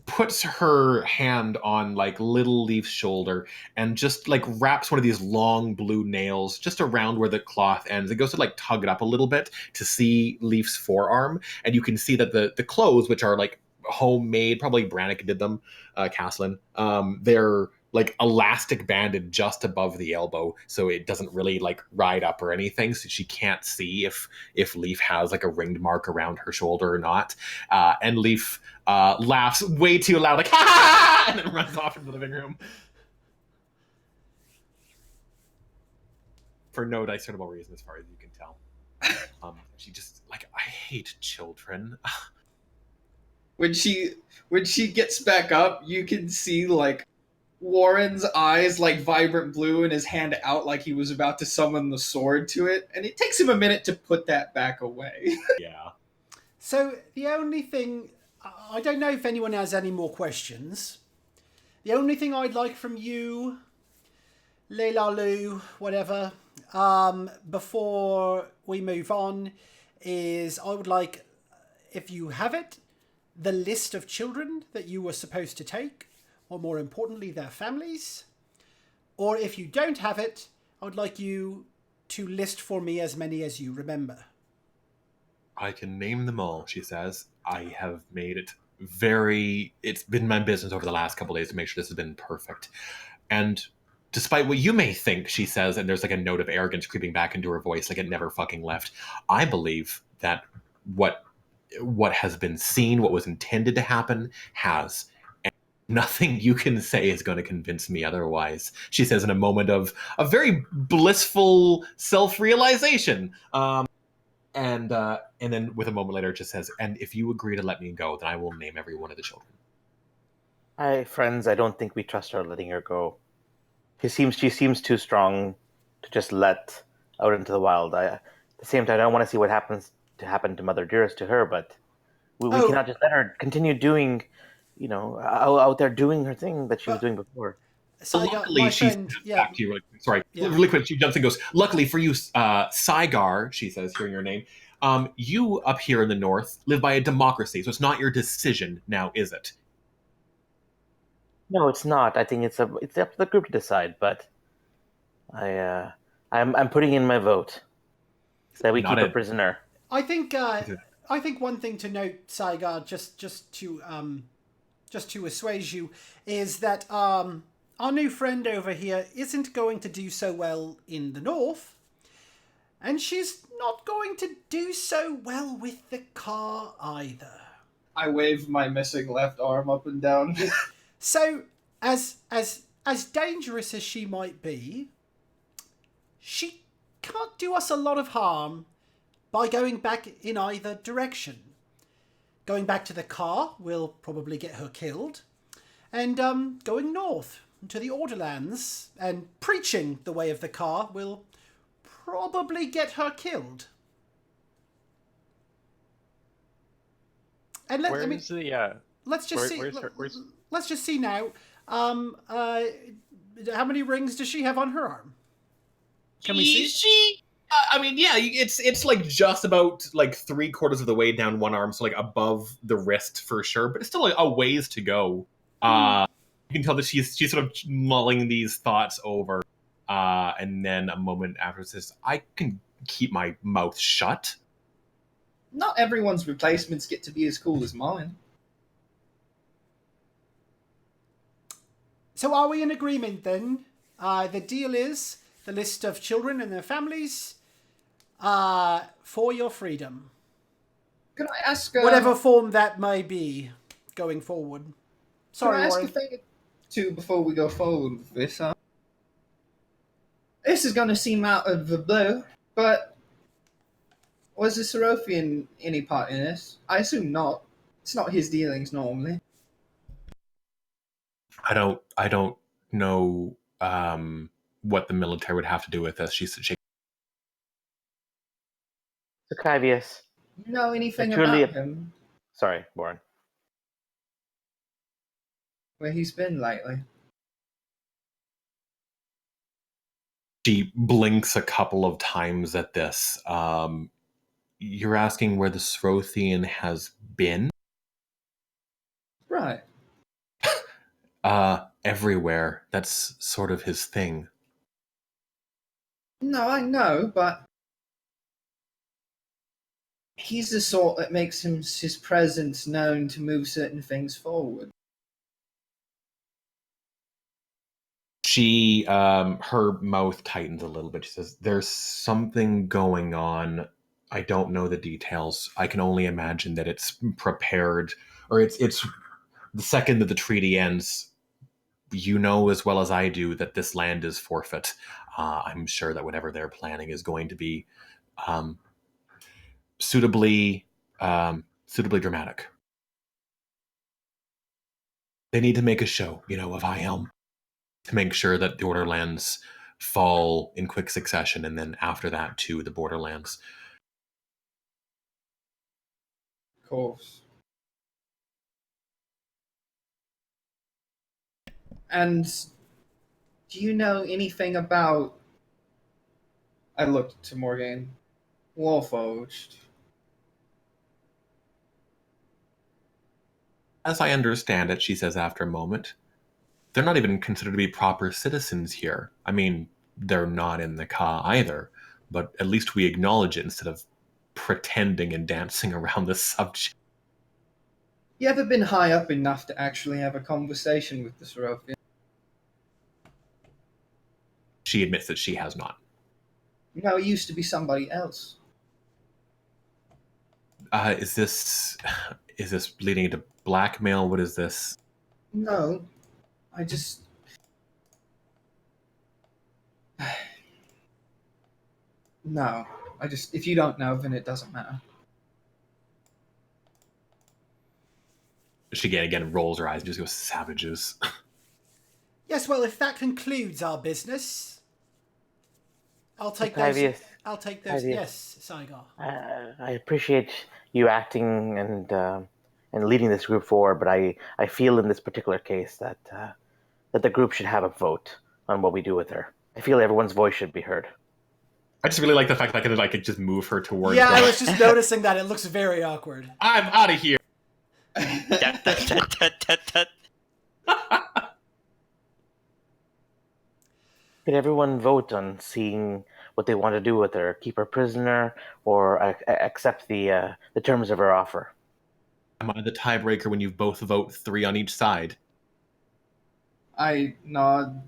puts her hand on little Leaf's shoulder and just wraps one of these long blue nails just around where the cloth ends. It goes to tug it up a little bit to see Leaf's forearm, and you can see that the clothes, which are homemade, probably Brannick did them, Caslin, they're elastic banded just above the elbow, so it doesn't really ride up or anything, so she can't see if Leaf has a ringed mark around her shoulder or not. And Leaf laughs way too loud, ha ha, and then runs off into the living room for no discernible reason, as far as you can tell. She just I hate children. When she gets back up, you can see Warren's eyes vibrant blue and his hand out like he was about to summon the sword to it, and it takes him a minute to put that back away. Yeah. So the only thing... I don't know if anyone has any more questions. The only thing I'd like from you, Leila Lu, whatever, before we move on, is I would like, if you have it, the list of children that you were supposed to take, or more importantly, their families. Or if you don't have it, I would like you to list for me as many as you remember. I can name them all, she says. I have made it it's been my business over the last couple of days to make sure this has been perfect. And despite what you may think, she says, and there's a note of arrogance creeping back into her voice, it never fucking left, I believe that what has been seen, what was intended to happen, has. And nothing you can say is going to convince me otherwise, she says in a moment of a very blissful self-realization. And then with a moment later, it just says, and if you agree to let me go, then I will name every one of the children. Friends, I don't think we trust her letting her go. She seems too strong to just let out into the wild. At the same time, I don't want to see what happen to Mother Dearest to her, but we cannot just let her continue doing, out there doing her thing that she was But doing before. Saigar, Luckily, my she friend, steps yeah, back to you. Sorry, yeah. really quick. She jumps and goes. Luckily for you, Saigar, she says, hearing your name. You up here in the north live by a democracy, so it's not your decision now, is it? No, it's not. I think it's up to the group to decide. But I'm putting in my vote that we Not keep a it. prisoner. I think one thing to note, Saigar, just to assuage you, is that our new friend over here isn't going to do so well in the north, and she's not going to do so well with the car either. I wave my missing left arm up and down. So, as dangerous as she might be, she can't do us a lot of harm by going back in either direction. Going back to the car will probably get her killed, and going north to the Orderlands and preaching the way of the car will probably get her killed. And Where's the let's just see. where's Let's just see now. How many rings does she have on her arm? Can we see? She. I mean, yeah, it's like just about like 3/4 of the way down one arm, so like above the wrist for sure, but it's still a ways to go. You can tell that she's sort of mulling these thoughts over, and then a moment after says, "I can keep my mouth shut." Not everyone's replacements get to be as cool as mine. So are we in agreement then? The deal is the list of children and their families for your freedom. Can I ask... whatever form that may be going forward. Sorry, can I ask Warren. a thing or two before we go forward with this? This is going to seem out of the blue, but was the Serothian any part in this? I assume not. It's not his dealings normally. I don't know what the military would have to do with this. She's Sucavius. You know anything Truly about him? Sorry, Warren. Where he's been lately? She blinks a couple of times at this. You're asking where the Srothian has been? Right. Everywhere. That's sort of his thing. No, I know, but he's the sort that makes his presence known to move certain things forward. She, her mouth tightens a little bit. She says, "There's something going on. I don't know the details. I can only imagine that it's prepared, or it's the second that the treaty ends. You know as well as I do that this land is forfeit. I'm sure that whatever they're planning is going to be suitably dramatic. They need to make a show, of High Helm to make sure that the Orderlands fall in quick succession, and then after that to the Borderlands." Of course. And do you know anything about... I looked to Morgan. Warforged. As I understand it, she says after a moment, they're not even considered to be proper citizens here. I mean, they're not in the Ka either, but at least we acknowledge it instead of pretending and dancing around the subject. You ever been high up enough to actually have a conversation with the Serothian? She admits that she has not. No, it used to be somebody else. Is this leading into blackmail? What is this? No, I just... No, I just... If you don't know, then it doesn't matter. She again rolls her eyes and just goes, savages. Yes, well, if that concludes our business, I'll take those. Octavius, I'll take those. Octavius. Yes, Saigar. I appreciate you acting and leading this group forward, but I feel in this particular case that the group should have a vote on what we do with her. I feel everyone's voice should be heard. I just really like the fact that I could just move her towards. Yeah, I was just noticing that it looks very awkward. I'm out of here. Could everyone vote on seeing what they want to do with her? Keep her prisoner, or accept the terms of her offer? I'm on the tiebreaker when you both vote 3 on each side. I nod.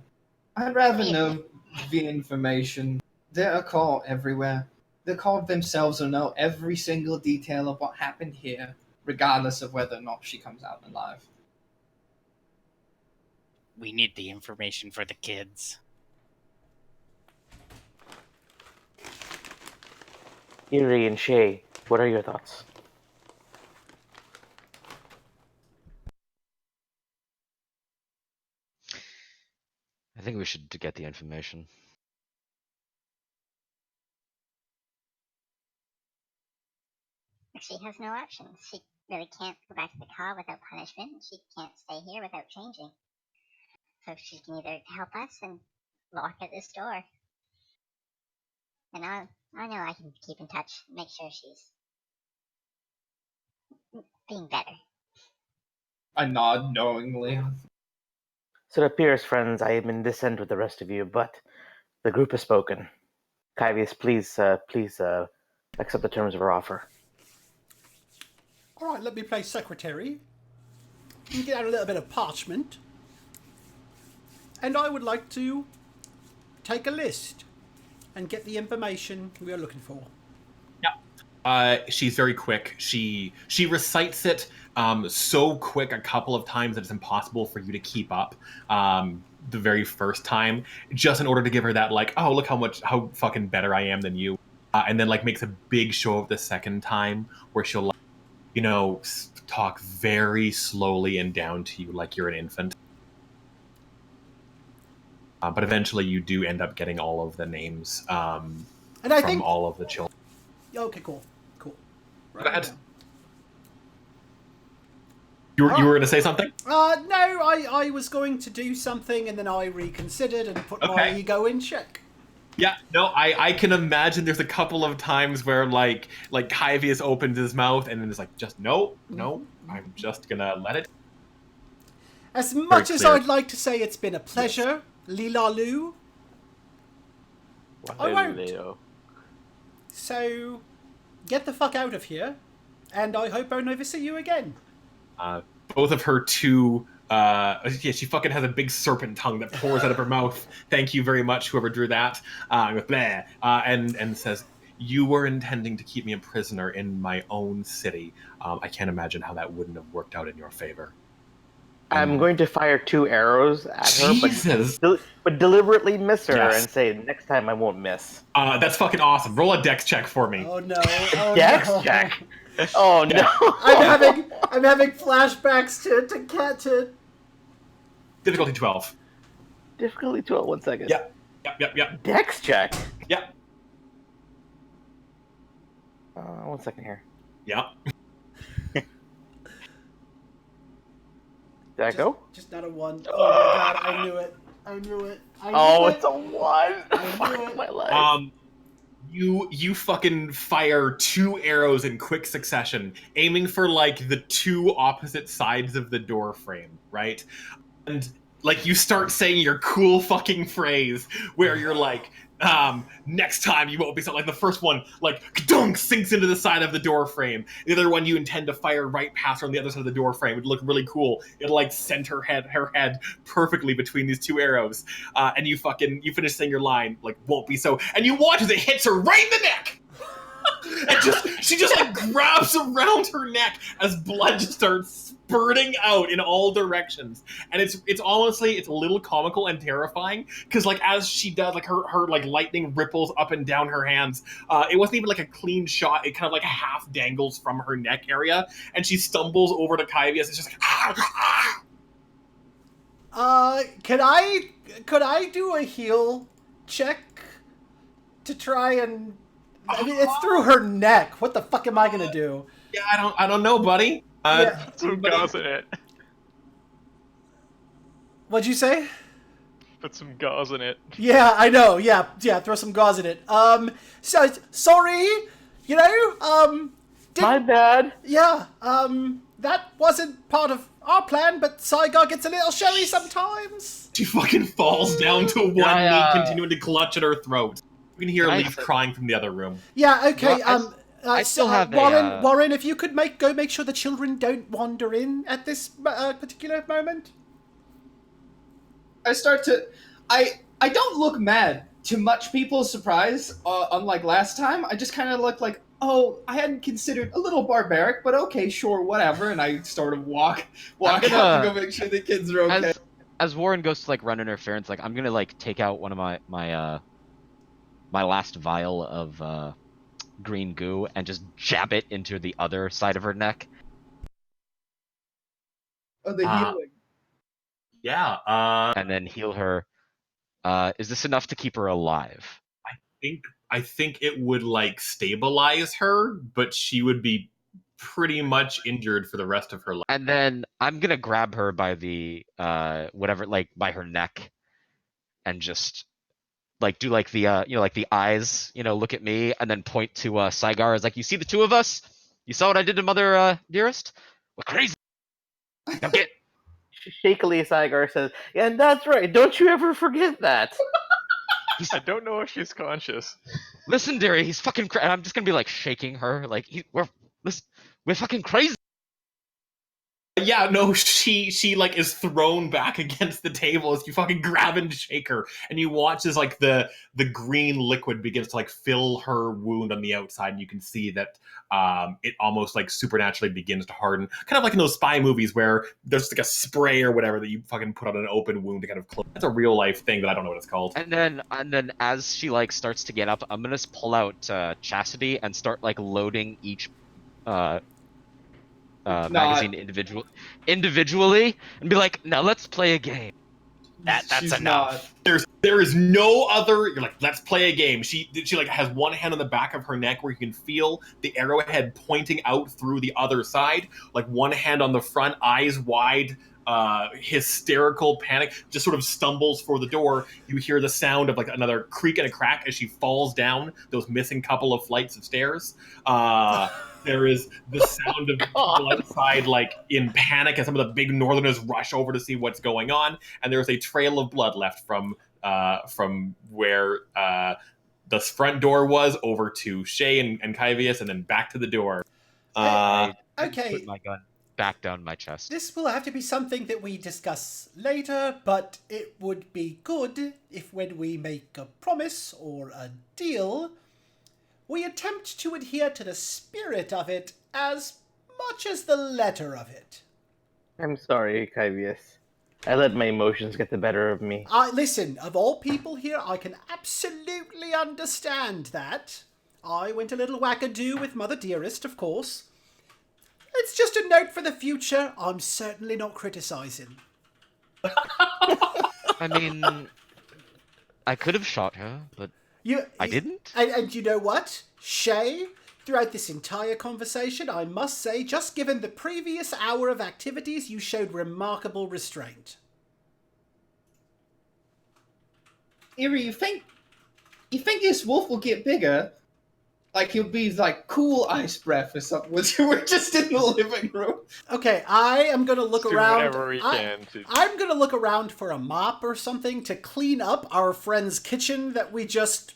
I'd rather know the information. There are call everywhere. The call themselves will know every single detail of what happened here, regardless of whether or not she comes out alive. We need the information for the kids. Erie and Shay, what are your thoughts? I think we should get the information. She has no options. She really can't go back to the car without punishment. She can't stay here without changing. So she can either help us and lock at this door. And I know I can keep in touch, make sure she's being better. I nod knowingly. So it appears, friends, I am in dissent with the rest of you, but the group has spoken. Kyvius, please accept the terms of her offer. All right, let me play secretary. And get out a little bit of parchment. And I would like to take a list and get the information we are looking for. She's very quick. She recites it so quick a couple of times that it's impossible for you to keep up the very first time, just in order to give her that, like, oh, look how fucking better I am than you. And then, like, makes a big show of the second time where she'll, like, talk very slowly and down to you like you're an infant. But eventually you do end up getting all of the names from all of the children. Okay, cool. Go ahead. You were going to say something? No, I was going to do something and then I reconsidered and put my ego in check. Yeah, no, I can imagine there's a couple of times where like Kyvius opens his mouth and then it's like, just no, I'm just gonna let it. As much as I'd like to say it's been a pleasure, Lila Lou, I won't. So, get the fuck out of here, and I hope I'll never see you again. Both of her two, she fucking has a big serpent tongue that pours out of her mouth. Thank you very much, whoever drew that. And says, you were intending to keep me a prisoner in my own city. I can't imagine how that wouldn't have worked out in your favor. I'm going to fire 2 arrows at Jesus. her, but deliberately miss her and say, next time I won't miss. That's fucking awesome. Roll a dex check for me. Oh no. Dex check? Oh no. I'm having flashbacks to Difficulty 12. Difficulty 12, 1 second. Yep. Dex check? Yep. 1 second here. Yep. Did I go? Just not a 1. Oh my god, I knew it. It's a 1. Fuck my life. You fucking fire 2 arrows in quick succession, aiming for like the 2 opposite sides of the door frame, right? And like you start saying your cool fucking phrase where you're like, next time you won't be so, like the first one, like dunk sinks into the side of the door frame. The other one you intend to fire right past her on the other side of the door frame. It'd look really cool. It'll like send her head perfectly between these 2 arrows. And you finish saying your line, like, won't be so, and you watch as it hits her right in the neck. And she just like grabs around her neck as blood just starts spurting out in all directions. And it's honestly, it's a little comical and terrifying because like as she does, like her like lightning ripples up and down her hands. It wasn't even like a clean shot. It kind of like half dangles from her neck area, and she stumbles over to Kyvius. It's just like could I do a heal check to try and? I mean, it's through her neck. What the fuck am I gonna do? Yeah, I don't know, buddy. Yeah. Some gauze in it. What'd you say? Put some gauze in it. Yeah, I know. Yeah, throw some gauze in it. So sorry. You know, My bad. yeah, that wasn't part of our plan, but Saigar gets a little showy sometimes. She fucking falls down to one knee, continuing to clutch at her throat. You can hear Can I Leaf crying from the other room. Yeah, okay, Well, I still have Warren, Warren, if you could make sure the children don't wander in at this particular moment. I start to. I don't look mad. To much people's surprise, unlike last time, I just kind of look like, oh, I hadn't considered a little barbaric, but okay, sure, whatever. And I sort of walk out to go make sure the kids are okay. As Warren goes to like run interference, like I'm gonna like take out one of my last vial of green goo and just jab it into the other side of her neck. Oh, the healing. Yeah, and then heal her. Is this enough to keep her alive? I think it would like stabilize her, but she would be pretty much injured for the rest of her life. And then I'm gonna grab her by the whatever, like by her neck, and just like do like the like the eyes, look at me, and then point to Saigar as like, you see the two of us? You saw what I did to Mother Dearest? We're crazy. Now get. Shakily, Saigar says, "Yeah, and that's right. Don't you ever forget that." I don't know if she's conscious. Listen, dearie, he's fucking and I'm just gonna be like shaking her, like we're fucking crazy. Yeah, no, she like is thrown back against the table as you fucking grab and shake her, and you watch as like the green liquid begins to like fill her wound on the outside, and you can see that it almost like supernaturally begins to harden, kind of like in those spy movies where there's like a spray or whatever that you fucking put on an open wound to kind of close. That's a real life thing that I don't know what it's called. And then as she like starts to get up, I'm gonna just pull out Chastity and start like loading each magazine individually and be like, now let's play a game. That's enough. There is no other. You're like, let's play a game. She like has one hand on the back of her neck where you can feel the arrowhead pointing out through the other side. Like one hand on the front, eyes wide, hysterical panic. Just sort of stumbles for the door. You hear the sound of like another creak and a crack as she falls down those missing couple of flights of stairs. There is the sound of people outside, like in panic, as some of the big northerners rush over to see what's going on. And there's a trail of blood left from where the front door was over to Shay and Kyvius, and then back to the door. Okay. Put my gun back down my chest. This will have to be something that we discuss later, but it would be good if when we make a promise or a deal, we attempt to adhere to the spirit of it as much as the letter of it. I'm sorry, Kyvius. I let my emotions get the better of me. Listen, of all people here, I can absolutely understand that. I went a little wackadoo with Mother Dearest, of course. It's just a note for the future. I'm certainly not criticizing. I mean, I could have shot her, but I didn't. And you know what? Shay, throughout this entire conversation, I must say, just given the previous hour of activities, you showed remarkable restraint. Eerie, you think this wolf will get bigger? Like he'll be like cool ice breath or something. We're just in the living room. Okay, I am gonna look around. Whatever we can. I'm gonna look around for a mop or something to clean up our friend's kitchen that we just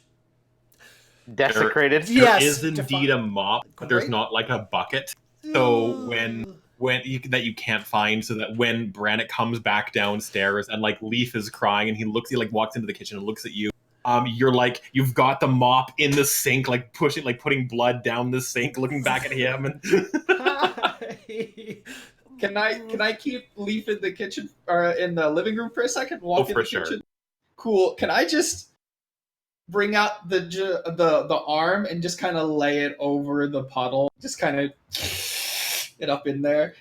desecrated. There is indeed a mop, but there's not like a bucket. So when you can't find, so that when Brannick comes back downstairs and like Leaf is crying and he like walks into the kitchen and looks at you, You're like, you've got the mop in the sink, like pushing, like putting blood down the sink, looking back at him. And Can I keep Leaf in the kitchen or in the living room for a second? Walk in for the sure. kitchen. Cool. Can I just bring out the arm and just kind of lay it over the puddle? Just kind of get up in there.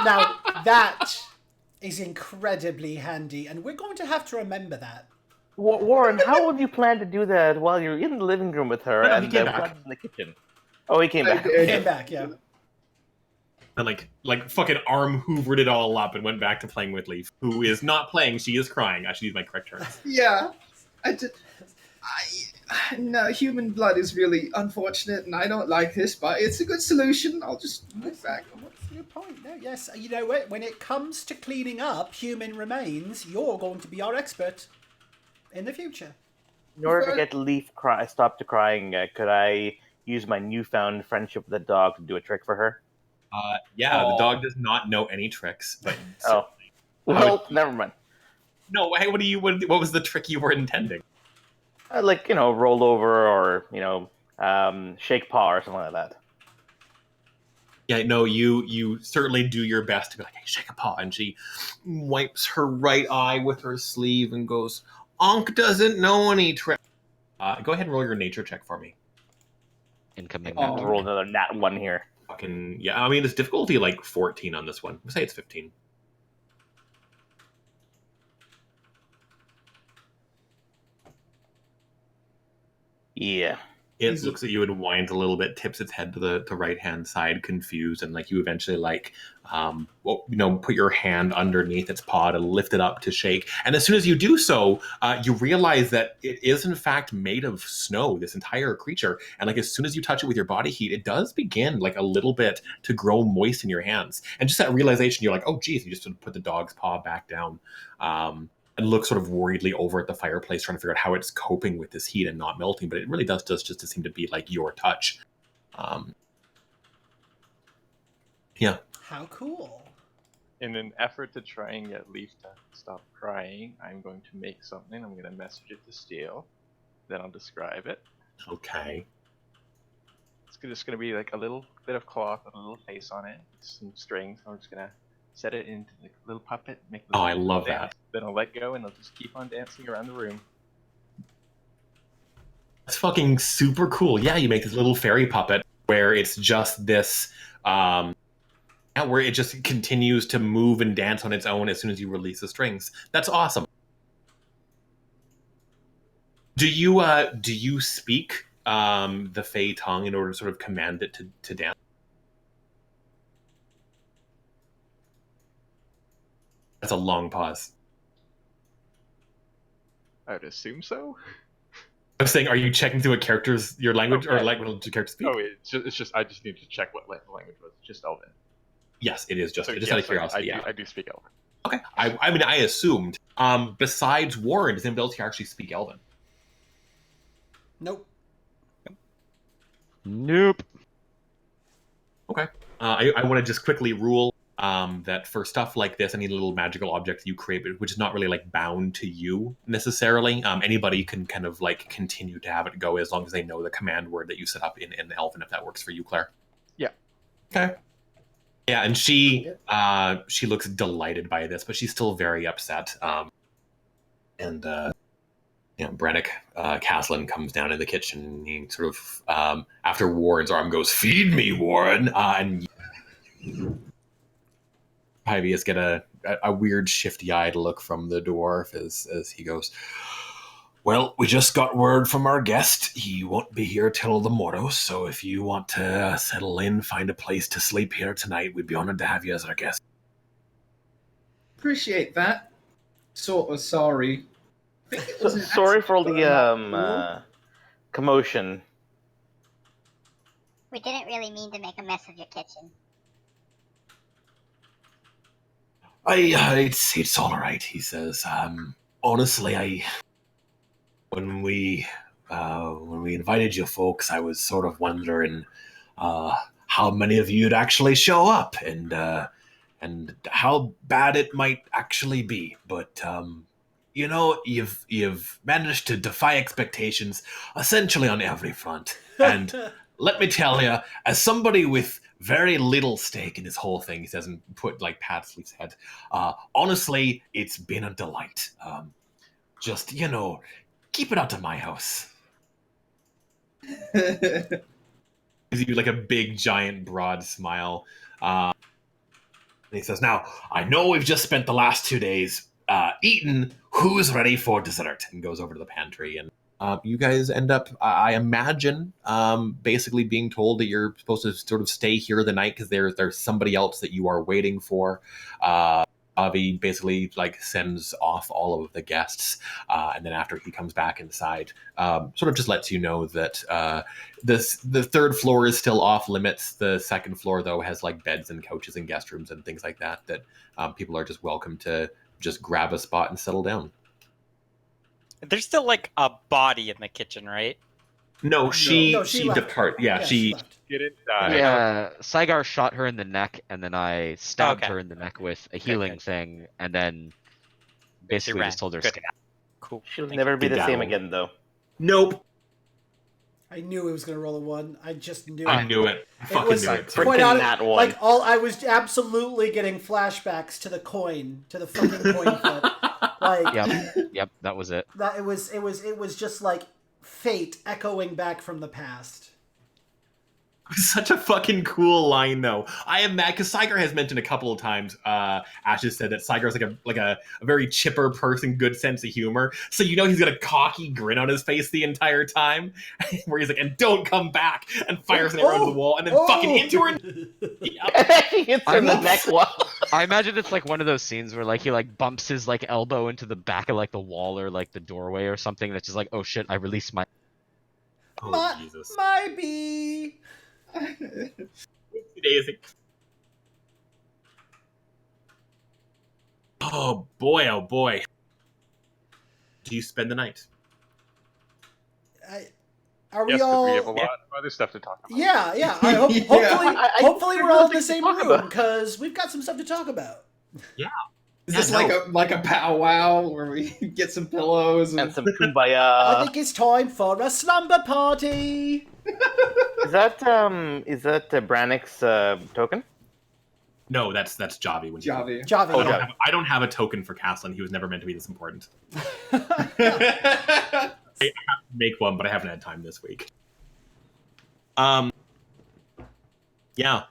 Now, that is incredibly handy, and we're going to have to remember that. Warren, how would you plan to do that while you're in the living room with her No, and he came back. Fred in the kitchen? Oh, he came back. Came back, yeah. And like fucking arm hoovered it all up and went back to playing with Leaf, who is not playing. She is crying. I should use my correct terms. Yeah. No, human blood is really unfortunate, and I don't like this, but it's a good solution. I'll just move back. What's your point? No, yes, you know what? When it comes to cleaning up human remains, you're going to be our expert in the future. In order to get Leaf stop to crying, could I use my newfound friendship with the dog to do a trick for her? Yeah, the dog does not know any tricks, but Well, never mind. No, hey, what was the trick you were intending? Like, roll over or, shake paw or something like that. Yeah, no, you certainly do your best to be like, hey, shake a paw. And she wipes her right eye with her sleeve and goes, Onk doesn't know any tricks. Go ahead and roll your nature check for me. Incoming. Roll another nat 1 here. Fucking, yeah, I mean, it's difficulty like 14 on this one. We'll say it's 15. Yeah. It looks at you and whines a little bit, tips its head to the right hand side, confused, and like you eventually put your hand underneath its paw to lift it up to shake. And as soon as you do so, you realize that it is in fact made of snow. This entire creature, and like as soon as you touch it with your body heat, it does begin like a little bit to grow moist in your hands. And just that realization, you're like, oh geez, you just sort of put the dog's paw back down. And look sort of worriedly over at the fireplace, trying to figure out how it's coping with this heat and not melting. But it really does just to seem to be like your touch. Yeah. How cool. In an effort to try and get Leaf to stop crying, I'm going to make something. I'm going to message it to Steel. Then I'll describe it. Okay. It's just going to be like a little bit of cloth with a little face on it, some strings. I'm just going to set it into like a little puppet. I love dance. that. Then I'll let go and it'll just keep on dancing around the room. That's fucking super cool. Yeah, you make this little fairy puppet where it's just this, where it just continues to move and dance on its own as soon as you release the strings. That's awesome. Do you speak the Fey tongue in order to sort of command it to dance? That's a long pause. I would assume so. I was saying, are you checking through your language, or like what do characters speak? Oh, it's just I just need to check what language was. Just Elven. Yes, it is just So, just yes, out of curiosity. I do speak Elven. Okay. I mean, I assumed. Besides Warren, does anybody else here actually speak Elven? Nope. Nope. Okay. I want to just quickly rule that for stuff like this, any little magical object you create, which is not really like bound to you necessarily, anybody can kind of like continue to have it go as long as they know the command word that you set up in Elven, if that works for you, Claire. Yeah. Okay. Yeah, and she looks delighted by this, but she's still very upset. Brennick Caslin comes down in the kitchen and he sort of, after Warren's arm goes, "Feed me, Warren," and Hyvius get a weird shifty-eyed look from the dwarf as he goes, "Well, we just got word from our guest. He won't be here till the morrow, so if you want to settle in, find a place to sleep here tonight, we'd be honored to have you as our guest." Appreciate that. Sort of sorry. I think it was an Sorry for all accident. the commotion. We didn't really mean to make a mess of your kitchen. It's all right, he says. Honestly, when we invited you folks, I was sort of wondering how many of you'd actually show up and how bad it might actually be. But you know, you've managed to defy expectations essentially on every front. And let me tell you, as somebody with very little stake in this whole thing, he doesn't put like pat Sleep's head. Honestly, it's been a delight. Just keep it out of my house. Gives you like a big, giant, broad smile. And he says, "Now I know we've just spent the last 2 days eating. Who's ready for dessert?" And goes over to the pantry and. You guys end up, I imagine, basically being told that you're supposed to sort of stay here the night because there's somebody else that you are waiting for. Avi basically like sends off all of the guests, and then after he comes back inside, sort of just lets you know that the third floor is still off limits. The second floor though has like beds and couches and guest rooms and things like that. That people are just welcome to just grab a spot and settle down. There's still like a body in the kitchen, right? No, she left. depart. Yeah, she left. Get inside. Yeah, Saigar shot her in the neck, and then I stabbed Okay. her in the neck with a healing good. thing, and then basically ran. just told her Good. skedaddle. Cool. She'll Thank never be the same Skedaddle. again, though. Nope. I knew it was going to roll a 1. I just knew I it. knew it. Fucking was knew it. quite Freaking honest, that one. like I was absolutely getting flashbacks to the coin, to the fucking coin flip. Like Yep, that was it. that, it was just like fate echoing back from the past. Such a fucking cool line, though. I am mad because Saigar has mentioned a couple of times. Ash has said that Saigar is like a very chipper person, good sense of humor. So he's got a cocky grin on his face the entire time, where he's like, "And don't come back," and fires an arrow into the wall, and then fucking into her. Yeah. He hits her in the neck wall. I imagine it's like one of those scenes where like he like bumps his like elbow into the back of like the wall or like the doorway or something that's just like, oh shit, I released my. Oh, Jesus. My bee. Daisy. Oh boy, oh boy. Do you spend the night? Are we Yes, but all? we have a lot of other stuff to talk about. Yeah. I hope, Yeah. hopefully we're all in the Things to same talk room about. because we've got some stuff to talk about. Is this like a powwow where we get some pillows And and some I kumbaya. think it's time for a slumber party. Is that Brannick's token? No, that's Javi. When Javi? Javi. Oh, yeah. Javi. I don't have a token for Caslin. He was never meant to be this important. Make one, but I haven't had time this week. Yeah.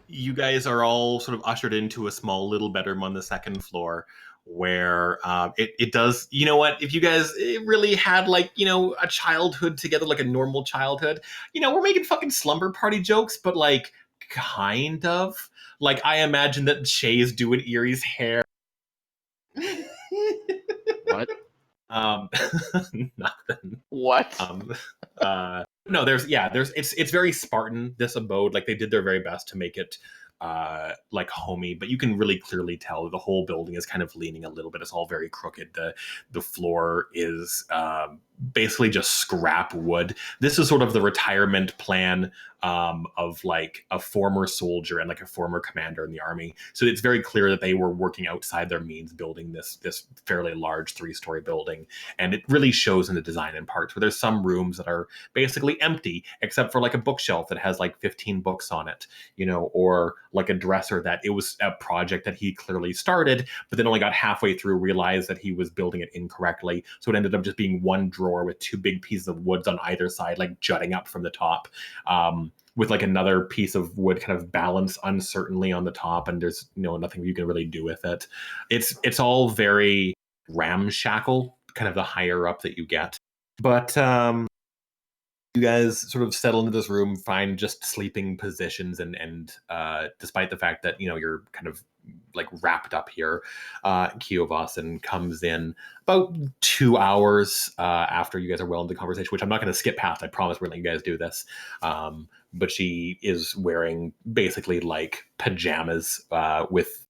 You guys are all sort of ushered into a small little bedroom on the second floor where it does, you know what, if you guys really had like, a childhood together, like a normal childhood, we're making fucking slumber party jokes, but like kind of. Like I imagine that Shay's doing Erie's hair. What? Nothing. What? No, it's very Spartan, this abode. Like they did their very best to make it like homey, but you can really clearly tell the whole building is kind of leaning a little bit. It's all very crooked. The floor is basically just scrap wood. This is sort of the retirement plan of like a former soldier and like a former commander in the army. So it's very clear that they were working outside their means building this fairly large 3-story building. And it really shows in the design in parts where there's some rooms that are basically empty, except for like a bookshelf that has like 15 books on it, or like a dresser that it was a project that he clearly started, but then only got halfway through, realized that he was building it incorrectly. So it ended up just being one drawer with 2 big pieces of wood on either side, like jutting up from the top. With like another piece of wood kind of balanced uncertainly on the top, and there's nothing you can really do with it. It's all very ramshackle, kind of the higher up that you get. But you guys sort of settle into this room, find just sleeping positions, and despite the fact that you're kind of like wrapped up here, Kiovasan comes in about 2 hours after you guys are well into the conversation, which I'm not going to skip past. I promise we're letting you guys do this. But she is wearing basically like pajamas with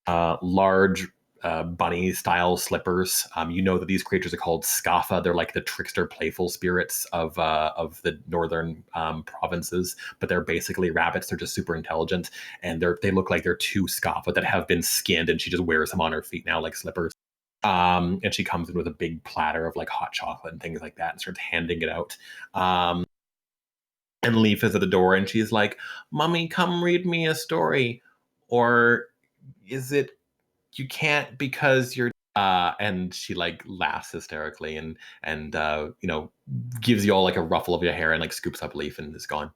large bunny style slippers. You know that these creatures are called Skafa. They're like the trickster playful spirits of the northern provinces, but they're basically rabbits. They're just super intelligent, and they look like they're 2 Skafa that have been skinned, and she just wears them on her feet now like slippers. And she comes in with a big platter of like hot chocolate and things like that and starts handing it out. And Leaf is at the door and she's like, Mommy, come read me a story. Or is it you can't because you're and she like laughs hysterically and gives you all like a ruffle of your hair and like scoops up Leaf and is gone.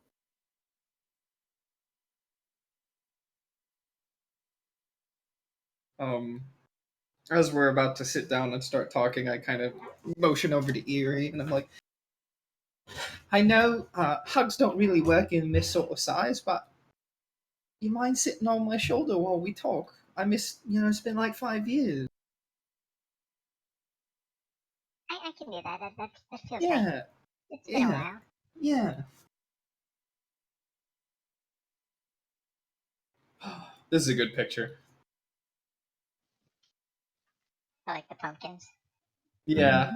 As we're about to sit down and start talking, I kind of motion over to Eerie, and I'm like, I know hugs don't really work in this sort of size, but you mind sitting on my shoulder while we talk? I miss, it's been like 5 years. I can do that. That feels right. Yeah, It's been a while. yeah. This is a good picture. I like the pumpkins. Yeah.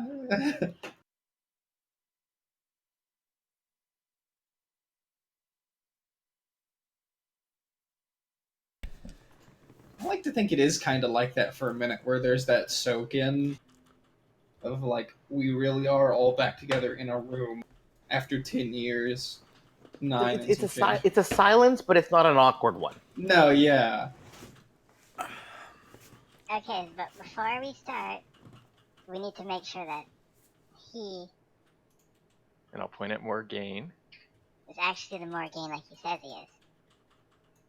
I like to think it is kind of like that for a minute, where there's that soak in of like, we really are all back together in a room after 10 years. It's a silence, but it's not an awkward one. No, yeah. Okay, but before we start, we need to make sure that he And I'll point at Morgaine. is actually the Morgaine like he says he is.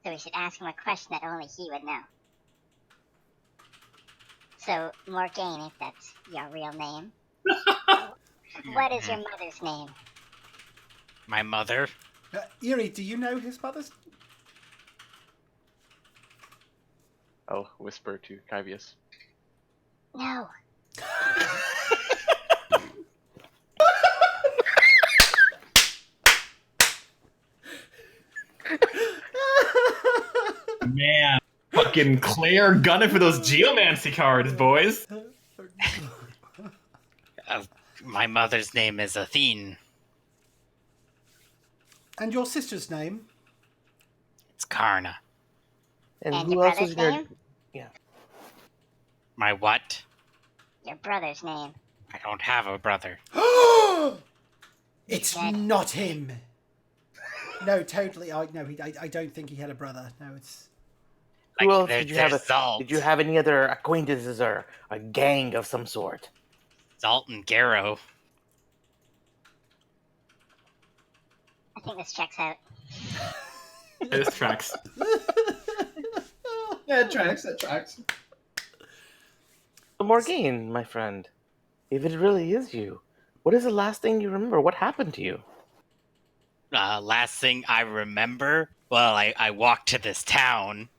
So we should ask him a question that only he would know. So, Morgaine, if that's your real name, what is your mother's name? My mother? Eerie, do you know his mother's? I'll whisper to Kyvius. No. Man, fucking Claire gunning for those geomancy cards, boys. My mother's name is Athene. And your sister's name? It's Karna. And who your else brother's is your? name? Yeah. My what? Your brother's name. I don't have a brother. It's Dead. not him. No, totally. I don't think he had a brother. No, it's. Who else did you have? Zalt. Did you have any other acquaintances or a gang of some sort? Zalt and Garrow. I think this checks out. This tracks. Yeah, it tracks. That tracks. So Morgaine, my friend, if it really is you, what is the last thing you remember? What happened to you? Last thing I remember, well, I walked to this town.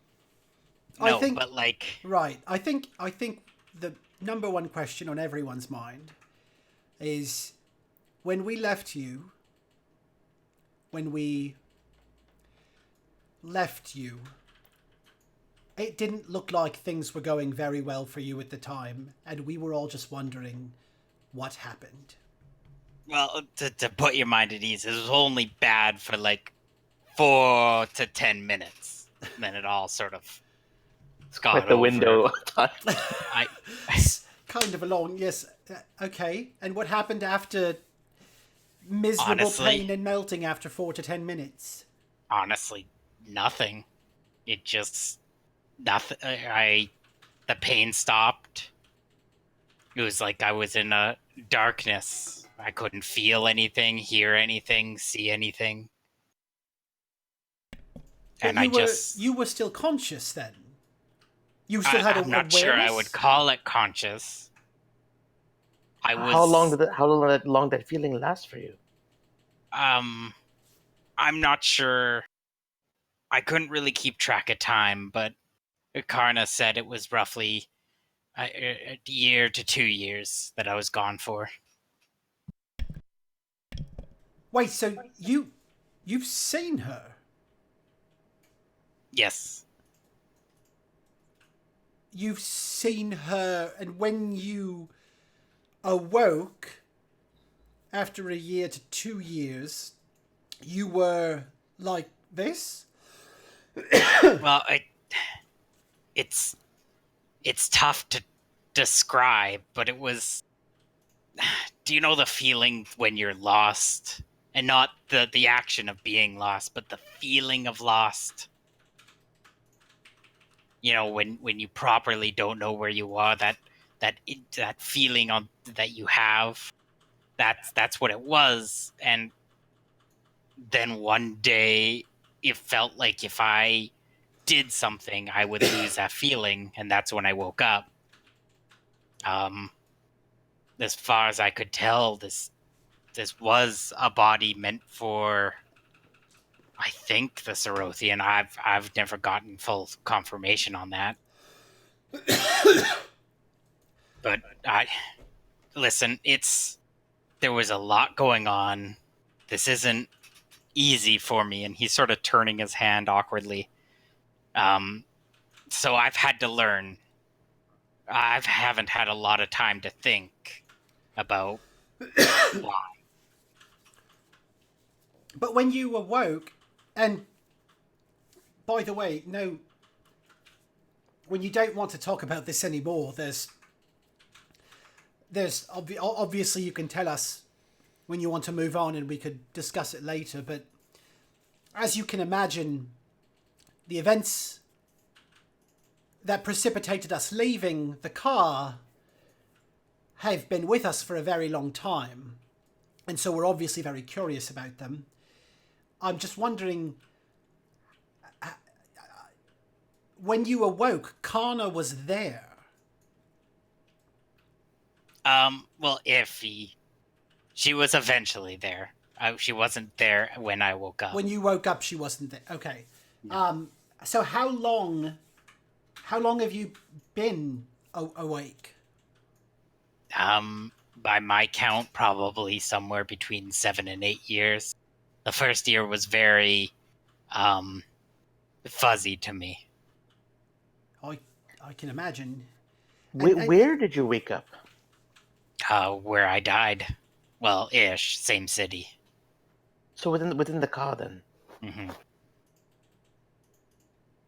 No, I think, but like... Right. I think the number one question on everyone's mind is when we left you, it didn't look like things were going very well for you at the time, and we were all just wondering what happened. Well, to put your mind at ease, it was only bad for like 4 to 10 minutes. Then it all sort of got Quite the over. window. Kind of a long, yes. Okay. And what happened after miserable pain and melting after 4 to 10 minutes? Honestly, nothing. It just... nothing. The pain stopped. It was like I was in a darkness. I couldn't feel anything, hear anything, see anything. But and you were still conscious then. You still had I'm not awareness? sure I would call it conscious. I was. How long did that feeling last for you? I'm not sure. I couldn't really keep track of time, but Karna said it was roughly a year to 2 years that I was gone for. Wait, so you've seen her? Yes. You've seen her, and when you awoke after a year to 2 years, you were like this? Well, it's tough to describe, but it was. Do you know the feeling when you're lost, and not the action of being lost, but the feeling of lost? You know, when you properly don't know where you are, that feeling that you have. That's what it was, and then one day it felt like if I did something, I would lose that feeling, and that's when I woke up. As far as I could tell, this was a body meant for, I think, the Cerothian. I've never gotten full confirmation on that. But listen, there was a lot going on. This isn't easy for me, and he's sort of turning his hand awkwardly. So I've had to learn. I haven't had a lot of time to think about why. But when you awoke, and by the way, no, when you don't want to talk about this anymore, obviously you can tell us when you want to move on, and we could discuss it later. But as you can imagine, the events that precipitated us leaving the car have been with us for a very long time, and so we're obviously very curious about them. I'm just wondering, when you awoke, Kana was there. Well, she was eventually there. She wasn't there when I woke up. When you woke up, she wasn't there. Okay. No. So how long have you been awake? By my count, probably somewhere between 7 and 8 years. The first year was very, fuzzy to me. I can imagine. Where did you wake up? Where I died. Well, ish, same city. So within the car then. Mm-hmm.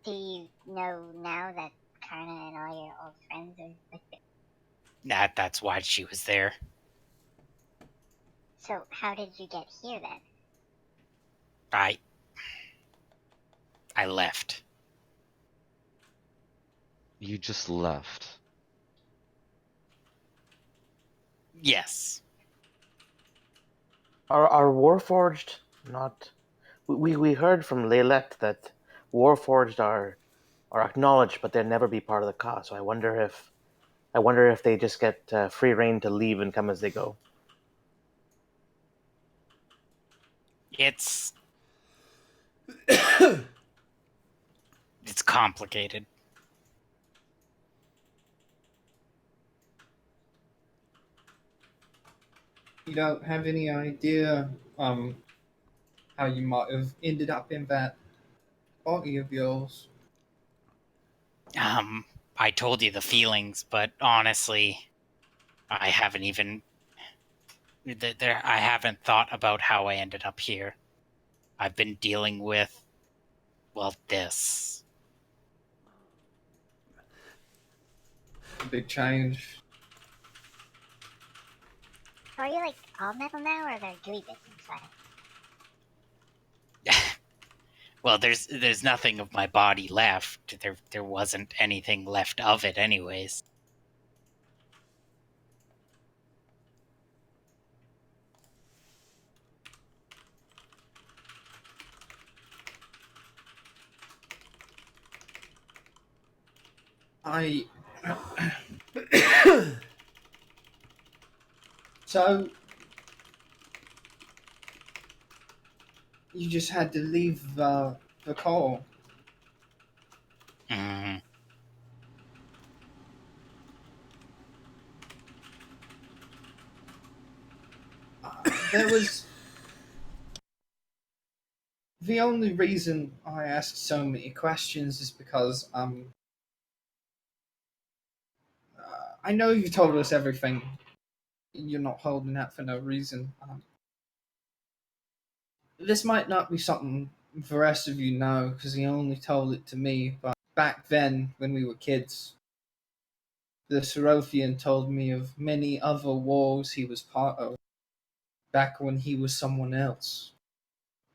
Do you know now that Karna and all your old friends are with you? That's why she was there. So how did you get here then? I left. You just left. Yes. Are Warforged not? We heard from Leylette that Warforged are acknowledged, but they'll never be part of the cause. So I wonder if they just get free reign to leave and come as they go. It's complicated. You don't have any idea how you might have ended up in that body of yours. I told you the feelings, but honestly, I haven't even. I haven't thought about how I ended up here. I've been dealing with, well, this. A big change. So are you like all metal now, or are there gooey bits inside? Well, there's nothing of my body left. There wasn't anything left of it, anyways. So you just had to leave the call. Mm. There was the only reason I asked so many questions is because I know you told us everything. You're not holding that for no reason. This might not be something the rest of you know because he only told it to me. But back then, when we were kids, The Serothian told me of many other wars he was part of, back when he was someone else,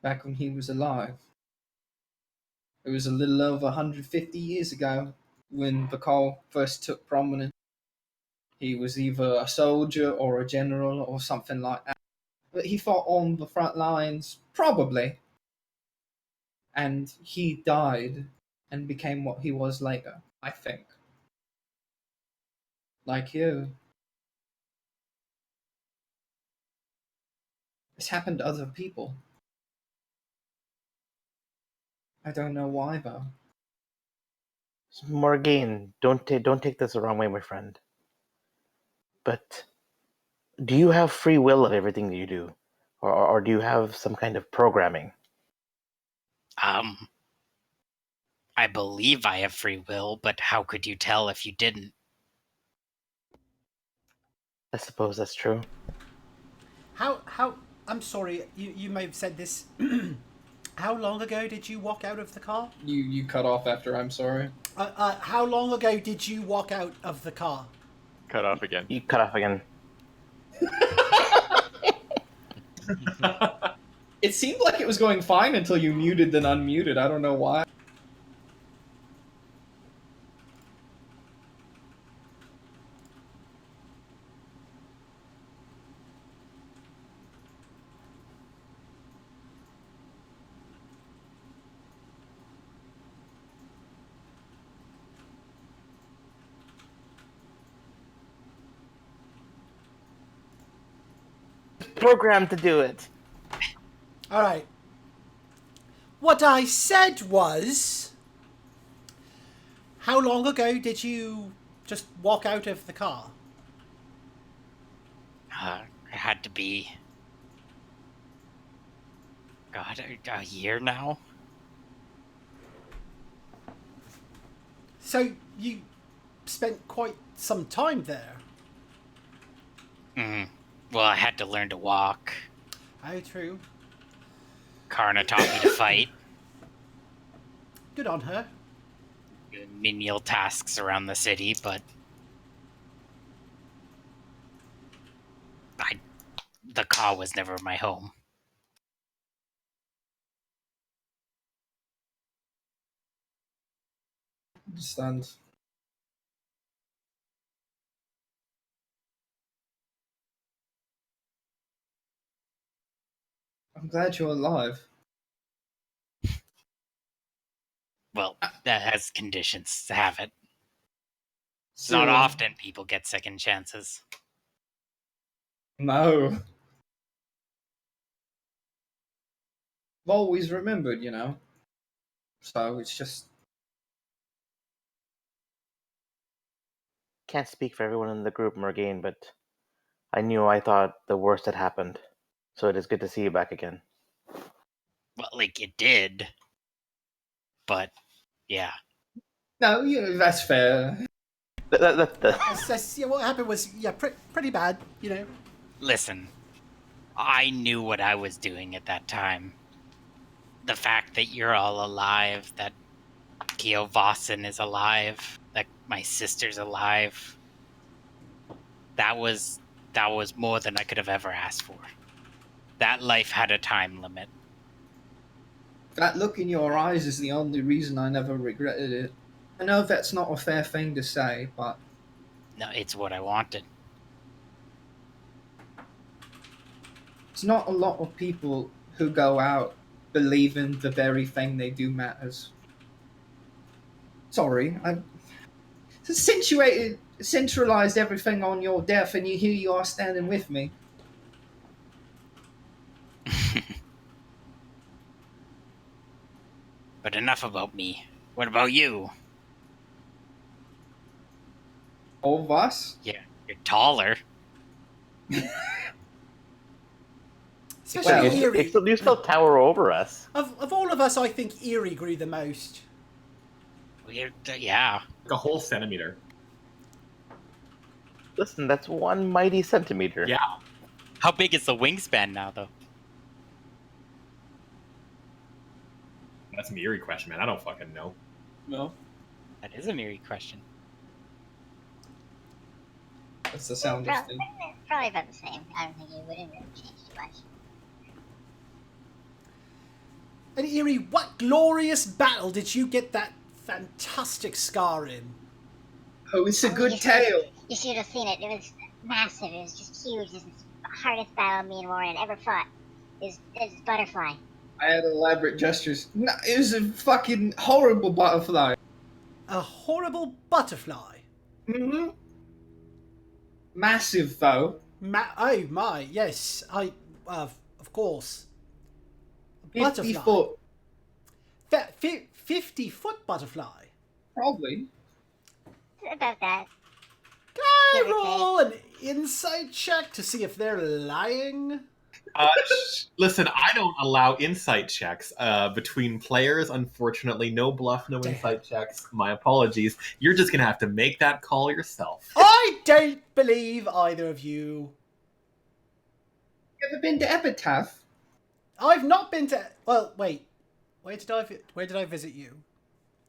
back when he was alive. It was a little over 150 years ago when Bakal first took prominence. He was either a soldier or a general or something like that. But he fought on the front lines, probably, and he died and became what he was later, I think. Like you. It's happened to other people. I don't know why, though. Morgaine, don't take this the wrong way, my friend. But do you have free will of everything that you do, or do you have some kind of programming? I believe I have free will, but how could you tell if you didn't? I suppose that's true. How I'm sorry, you may have said this. How long ago did you walk out of the car? You cut off after I'm sorry. How long ago did you walk out of the car? Cut off again. You cut off again. It seemed like it was going fine until you muted then unmuted. I don't know why. Programmed to do it. All right. What I said was, how long ago did you just walk out of the car? It had to be, God, a year now? So you spent quite some time there. Well, I had to learn to walk. Oh, true. Karna taught me to fight. Good on her. Menial tasks around the city, but the car was never my home. Understand. I'm glad you're alive. Well, that has conditions to have it. It's So, not often people get second chances. No. I've always remembered, you know. So it's just Can't speak for everyone in the group, Morgaine, but I thought the worst had happened. So it is good to see you back again. Well, like, it did. But, yeah. no, that's fair. Yeah, what happened was pretty bad, you know. Listen, I knew what I was doing at that time. The fact that you're all alive, that Keo Vossen is alive, that my sister's alive, that was more than I could have ever asked for. That life had a time limit. That look in your eyes is the only reason I never regretted it. I know that's not a fair thing to say, but No, it's what I wanted. it's not a lot of people who go out believing the very thing they do matters. Sorry, I centralized everything on your death, and here you are standing with me. But enough about me. What about you? All of us? Yeah, you're taller. Especially Wait, Eerie. you still tower over us. Of all of us, I think Eerie grew the most. Yeah. Like a whole centimeter. Listen, that's 1 mighty centimeter. Yeah. How big is the wingspan now, though? That's an eerie question, man. I don't fucking know. No. That is an eerie question. That's the sound of thing. Probably about the same. I don't think it wouldn't really change too much. And Eerie, what glorious battle did you get that fantastic scar in? Oh, it's a Oh, good you tale. You should have seen it. It was massive. It was just huge. It was the hardest battle me and Warren had ever fought. It was butterfly. I had elaborate gestures. No, it was a fucking horrible butterfly. A horrible butterfly. Mm-hmm. Massive, though. Oh my, yes, of course. A 50 foot. 50-foot butterfly. Probably. About that. Can I Give or roll an insight check to see if they're lying? Listen, I don't allow insight checks between players. Unfortunately, no bluff, no Damn. insight checks. My apologies. You're just gonna have to make that call yourself. I don't believe either of you. You ever been to Epitaph? I've not been to. Well, wait. Where did I visit you?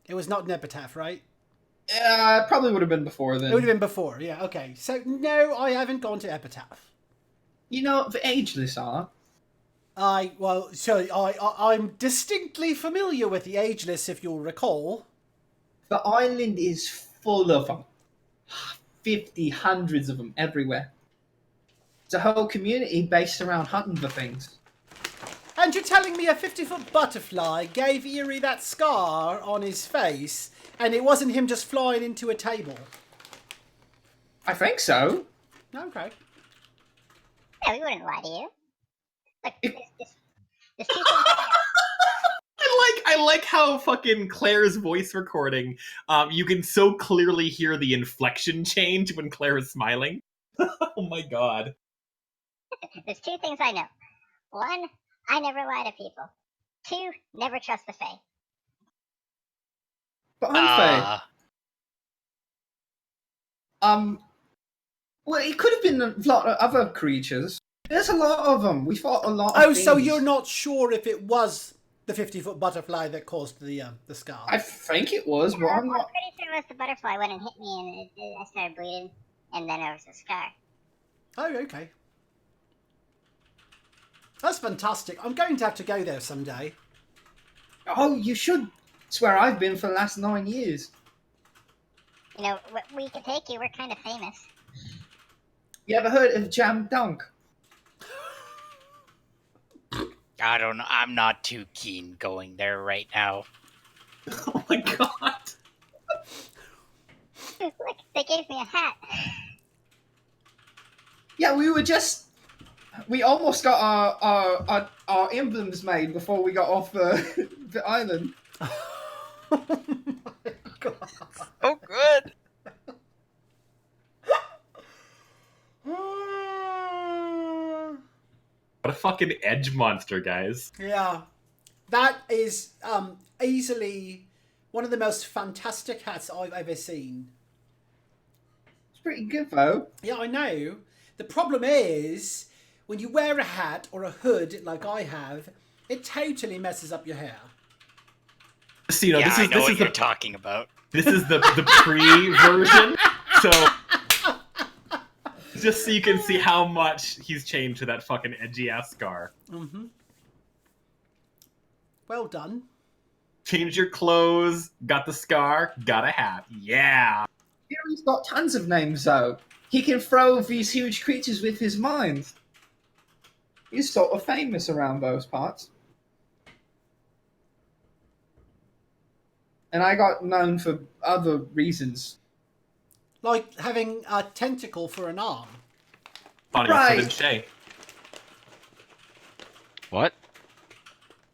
It was not an epitaph, right? Probably would have been before then. It would have been before. Yeah. Okay. So no, I haven't gone to epitaph. You know what the Ageless are? I'm distinctly familiar with the Ageless, if you'll recall. The island is full of them. 50, hundreds of them everywhere. It's a whole community based around hunting for things. And you're telling me a 50-foot butterfly gave Eerie that scar on his face, and it wasn't him just flying into a table? I think so. Okay. Yeah, we wouldn't lie to you. Look, If- there's two things I know. I like how fucking Claire's voice recording. You can so clearly hear the inflection change when Claire is smiling. Oh my god. There's two things I know. One, I never lie to people. Two, never trust the Fae. But I'm well, it could have been a lot of other creatures. There's a lot of them. We fought a lot of Oh, things. so you're not sure if it was the 50-foot butterfly that caused the scar? I think it was, but I'm I'm not... pretty sure it was the butterfly went and hit me, and I started bleeding, and then there was a scar. Oh, okay. That's fantastic. I'm going to have to go there someday. Oh, you should. It's where I've been for the last 9 years. You know, we could take you. We're kind of famous. You ever heard of Jam Dunk? I don't know. I'm not too keen going there right now. Oh my god. Look, they gave me a hat. Yeah, we almost got our emblems made before we got off the island. Oh my god. Oh, good. What a fucking edge monster, guys. Yeah. That is easily one of the most fantastic hats I've ever seen. It's pretty good, though. Yeah, I know. The problem is, when you wear a hat or a hood like I have, it totally messes up your hair. So, you know, Yeah, I know what is you're the talking about. this is the pre-version. So just so you can see how much he's changed to that fucking edgy ass scar. Mm-hmm. Well done. Changed your clothes, got the scar, got a hat. Yeah. He's got tons of names, though. He can throw these huge creatures with his mind. He's sort of famous around those parts. And I got known for other reasons. Like having a tentacle for an arm. Funny, Right. so did Shay. What?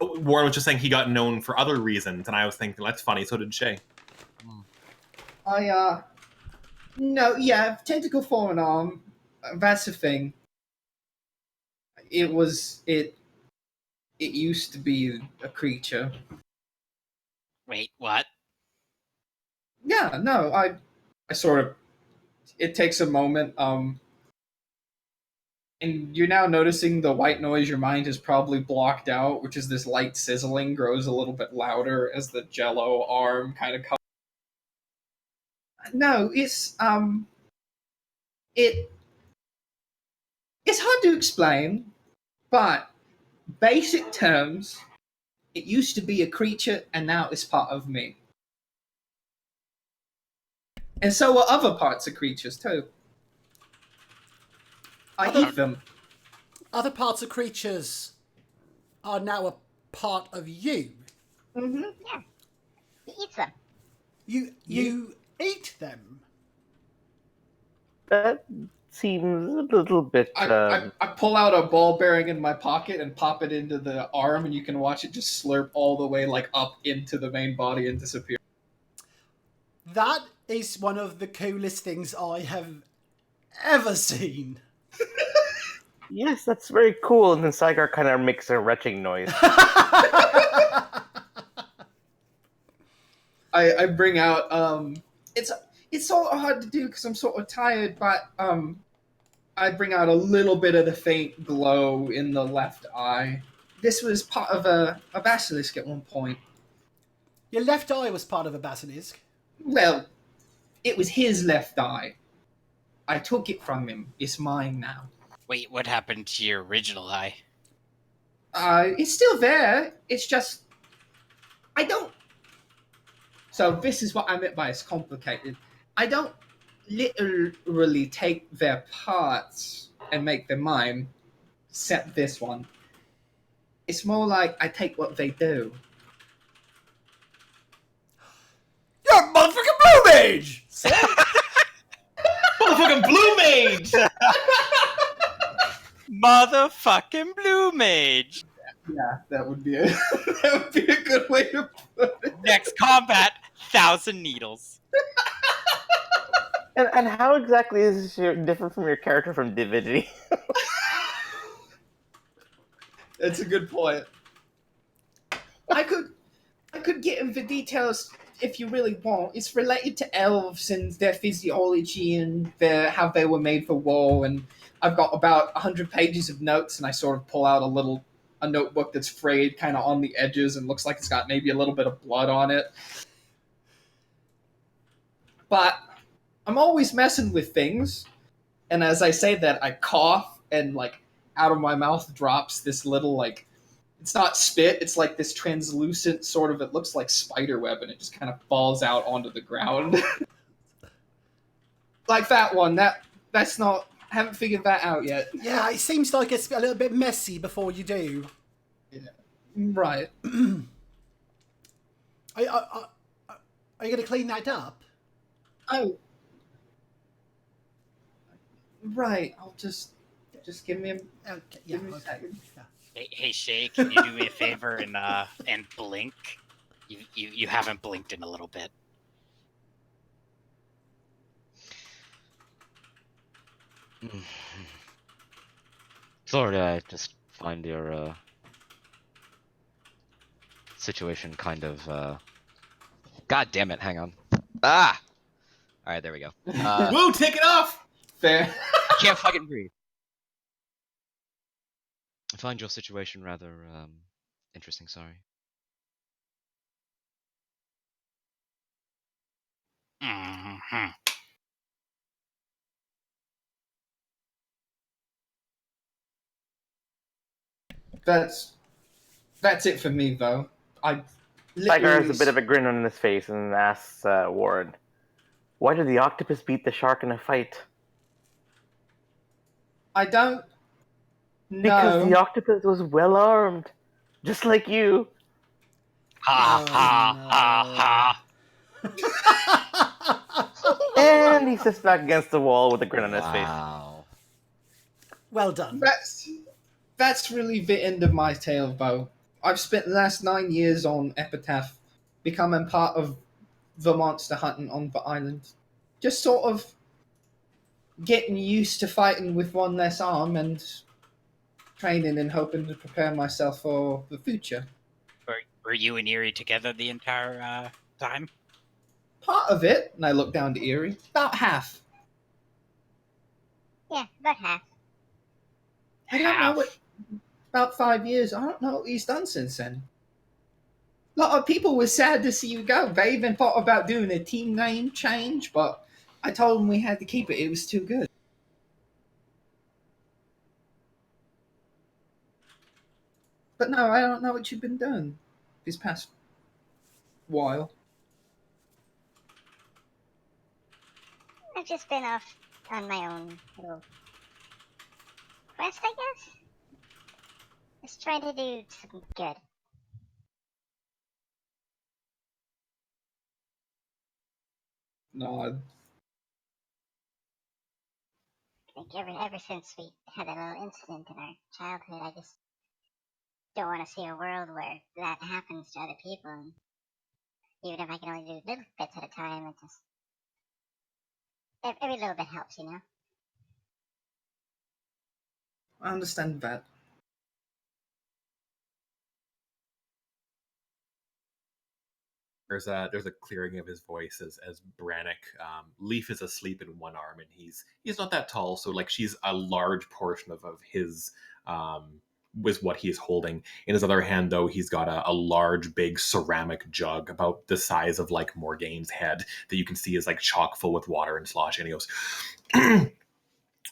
Warren was just saying he got known for other reasons, and I was thinking, that's funny, so did Shay. No, yeah, tentacle for an arm. That's a thing. It used to be a creature. Wait, what? Yeah, no, I sort of... It takes a moment, and you're now noticing the white noise your mind has probably blocked out, which is this light sizzling grows a little bit louder as the jello arm kind of comes. No, It's hard to explain, but basic terms, it used to be a creature and now it's part of me. And so are other parts of creatures too. I Other- eat them. Other parts of creatures are now a part of you. Mm-hmm. Yeah. He eats them. You eat them. That seems a little bit. I pull out a ball bearing in my pocket and pop it into the arm, and you can watch it just slurp all the way like up into the main body and disappear. That is one of the coolest things I have ever seen. Yes, that's very cool. And then Saigar kind of makes a retching noise. I bring out it's so hard to do because I'm sort of tired, but I bring out a little bit of the faint glow in the left eye. This was part of a basilisk at one point. Your left eye was part of a basilisk. Well, it was his left eye. I took it from him. It's mine now. Wait, what happened to your original eye? It's still there. It's just I don't. So this is what I meant by it's complicated. I don't literally take their parts and make them mine, except this one. It's more like I take what they do. You're a motherfucking blue mage! Motherfucking blue mage! Motherfucking blue mage! Yeah, that would be a good way to put it. Next combat, 1,000 needles. And how exactly is this different from your character from Divinity? That's a good point. I could get into the details if you really want. It's related to elves and their physiology and how they were made for war. And I've got about 100 pages of notes, and I sort of pull out a notebook that's frayed kind of on the edges and looks like it's got maybe a little bit of blood on it. But I'm always messing with things. And as I say that, I cough and like out of my mouth drops this little like, it's not spit, it's like this translucent sort of, it looks like spider web, and it just kind of falls out onto the ground. Like that one, that's not, haven't figured that out yet. Yeah, it seems like it's a little bit messy before you do. Yeah. Right. Are you going to clean that up? Oh. Right, I'll just give me a, Okay, yeah, give me a okay. second. Yeah. Hey Shay, can you do me a favor and blink? You haven't blinked in a little bit. Sorry, I just find your situation kind of. God damn it! Hang on. Ah. All right, there we go. Woo, take it off! Fair. I can't fucking breathe. I find your situation rather interesting. Sorry. Mm-hmm. That's it for me though. I Saigar has a bit of a grin on his face and asks Warren, "Why did the octopus beat the shark in a fight?" I don't know. Because the octopus was well armed, just like you. Ha Oh, ha no. ha ha! And he sits back against the wall with a grin on his face. Wow. Well done. That's really the end of my tale, Bo. I've spent the last 9 years on Epitaph, becoming part of the monster hunting on the island. Just sort of getting used to fighting with one less arm and training and hoping to prepare myself for the future. Were you and Erie together the entire time? Part of it, and I look down to Erie, about half. Yeah, about half. I don't know what. About 5 years. I don't know what he's done since then. A lot of people were sad to see you go. They even thought about doing a team name change, but I told them we had to keep it. It was too good. But no, I don't know what you've been doing this past while. I've just been off on my own little quest, I guess. Just trying to do some good. Nod. I think ever since we had that little incident in our childhood, I just don't want to see a world where that happens to other people. And even if I can only do little bits at a time, it just every little bit helps, you know. I understand that. There's a clearing of his voice as Brannick. Leaf is asleep in one arm, and he's not that tall, so like she's a large portion of his was what he's holding. In his other hand, though, he's got a large, big ceramic jug about the size of like Morgaine's head that you can see is like chock full with water and slosh. And he goes,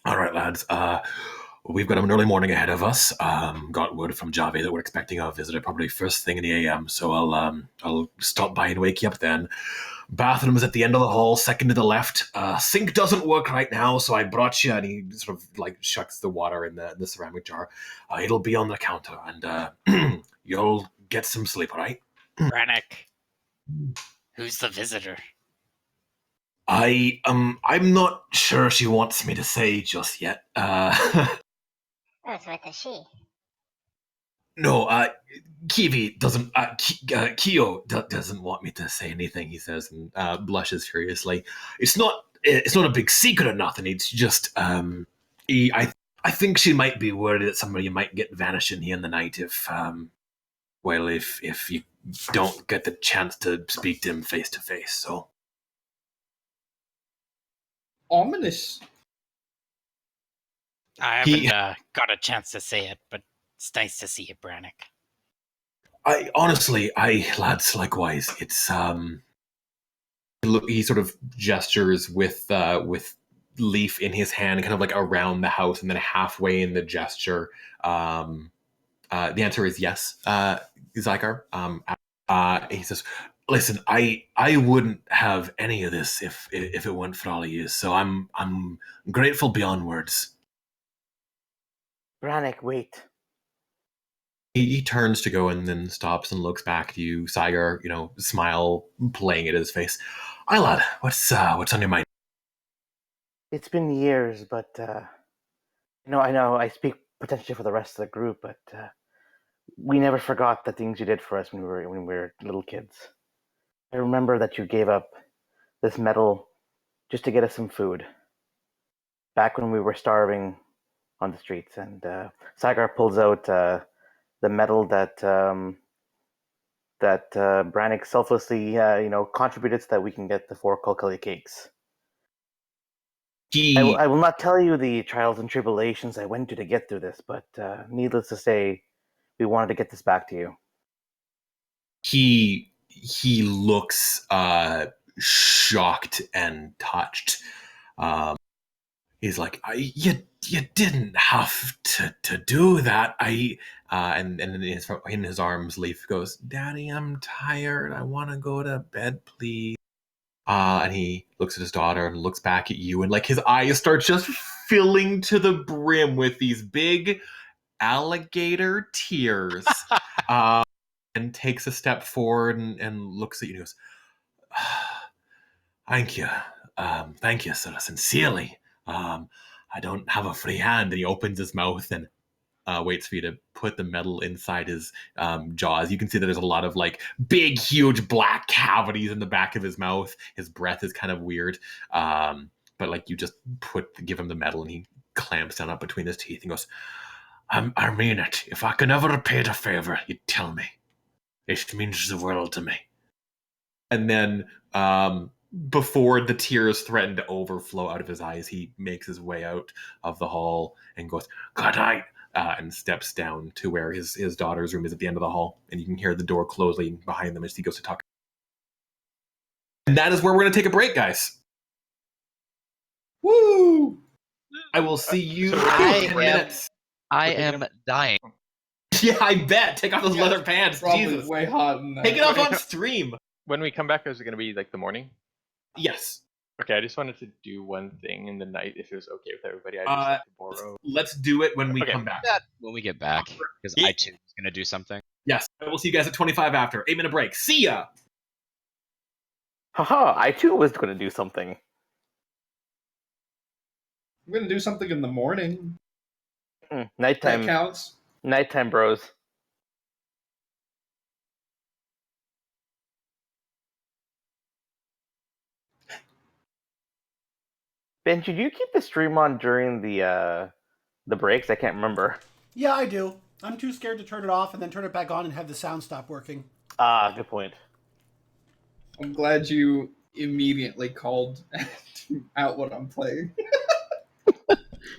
"All right, lads. We've got an early morning ahead of us. Got word from Javi that we're expecting our visitor probably first thing in the AM. So I'll stop by and wake you up then. Bathroom is at the end of the hall, second to the left. Sink doesn't work right now, so I brought you." And he sort of like shucks the water in the ceramic jar. It'll be on the counter, and you'll get some sleep, all right? Brannick, who's the visitor? I'm not sure she wants me to say just yet. Oh, so it's a she. No, Kiwi doesn't. Kyo doesn't want me to say anything. He says and blushes furiously. It's not. It's not a big secret or nothing. It's just. I think she might be worried that somebody might get vanishing here in the night if. Well, if you don't get the chance to speak to him face to face. So. Ominous. I haven't got a chance to say it, but it's nice to see you, Brannick. Lads, likewise. It's he sort of gestures with Leaf in his hand, kind of like around the house, and then halfway in the gesture, the answer is yes, Zygar. He says, "Listen, I wouldn't have any of this if it weren't for all of you. So I'm grateful beyond words." Brannick, wait. He turns to go and then stops and looks back at you, Zygar, smile playing at his face. "Aye, lad, what's on your mind?" It's been years, but I know I speak potentially for the rest of the group, but we never forgot the things you did for us when we were little kids. I remember that you gave up this medal just to get us some food back when we were starving on the streets. And Sagar pulls out the medal that Brannick selflessly contributed so that we can get the 4 Kolkali cakes. I will not tell you the trials and tribulations I went to get through this, but needless to say, we wanted to get this back to you. He looks shocked and touched. He's like, you didn't have to do that. And in his arms, Leaf goes, "Daddy, I'm tired. I want to go to bed, please." And he looks at his daughter and looks back at you, and like his eyes start just filling to the brim with these big alligator tears. And takes a step forward and looks at you and goes, "Thank you. Thank you, sir, sincerely. I don't have a free hand." And he opens his mouth and waits for you to put the metal inside his jaws. You can see that there's a lot of like big, huge black cavities in the back of his mouth. His breath is kind of weird. But like you just give him the metal and he clamps down up between his teeth and goes, I mean it. If I can ever repay a favor, you tell me. It means the world to me." And then before the tears threaten to overflow out of his eyes, he makes his way out of the hall and goes, "Good night," and steps down to where his daughter's room is at the end of the hall. And you can hear the door closing behind them as he goes to talk. And that is where we're going to take a break, guys. Woo! I will see you So in we're 10 minutes. I am dying. Yeah, I bet. Take off those Yeah, leather pants. Probably Jesus. way hot in there. Take it off When on you stream. When we come back, is it gonna be like the morning? Yes. Okay, I just wanted to do one thing in the night if it was okay with everybody. I just Uh, have to borrow. Let's do it when we Okay. come back. That when we get back, because Yeah. I too is gonna do something. Yes. We'll see you guys at 25 after. 8-minute break. See ya. Haha, I too was going to do something. I'm gonna do something in the morning. That Nighttime, counts. nighttime bros. Ben, should you keep the stream on during the breaks? I can't remember. Yeah, I do. I'm too scared to turn it off and then turn it back on and have the sound stop working. Ah, good point. I'm glad you immediately called out what I'm playing.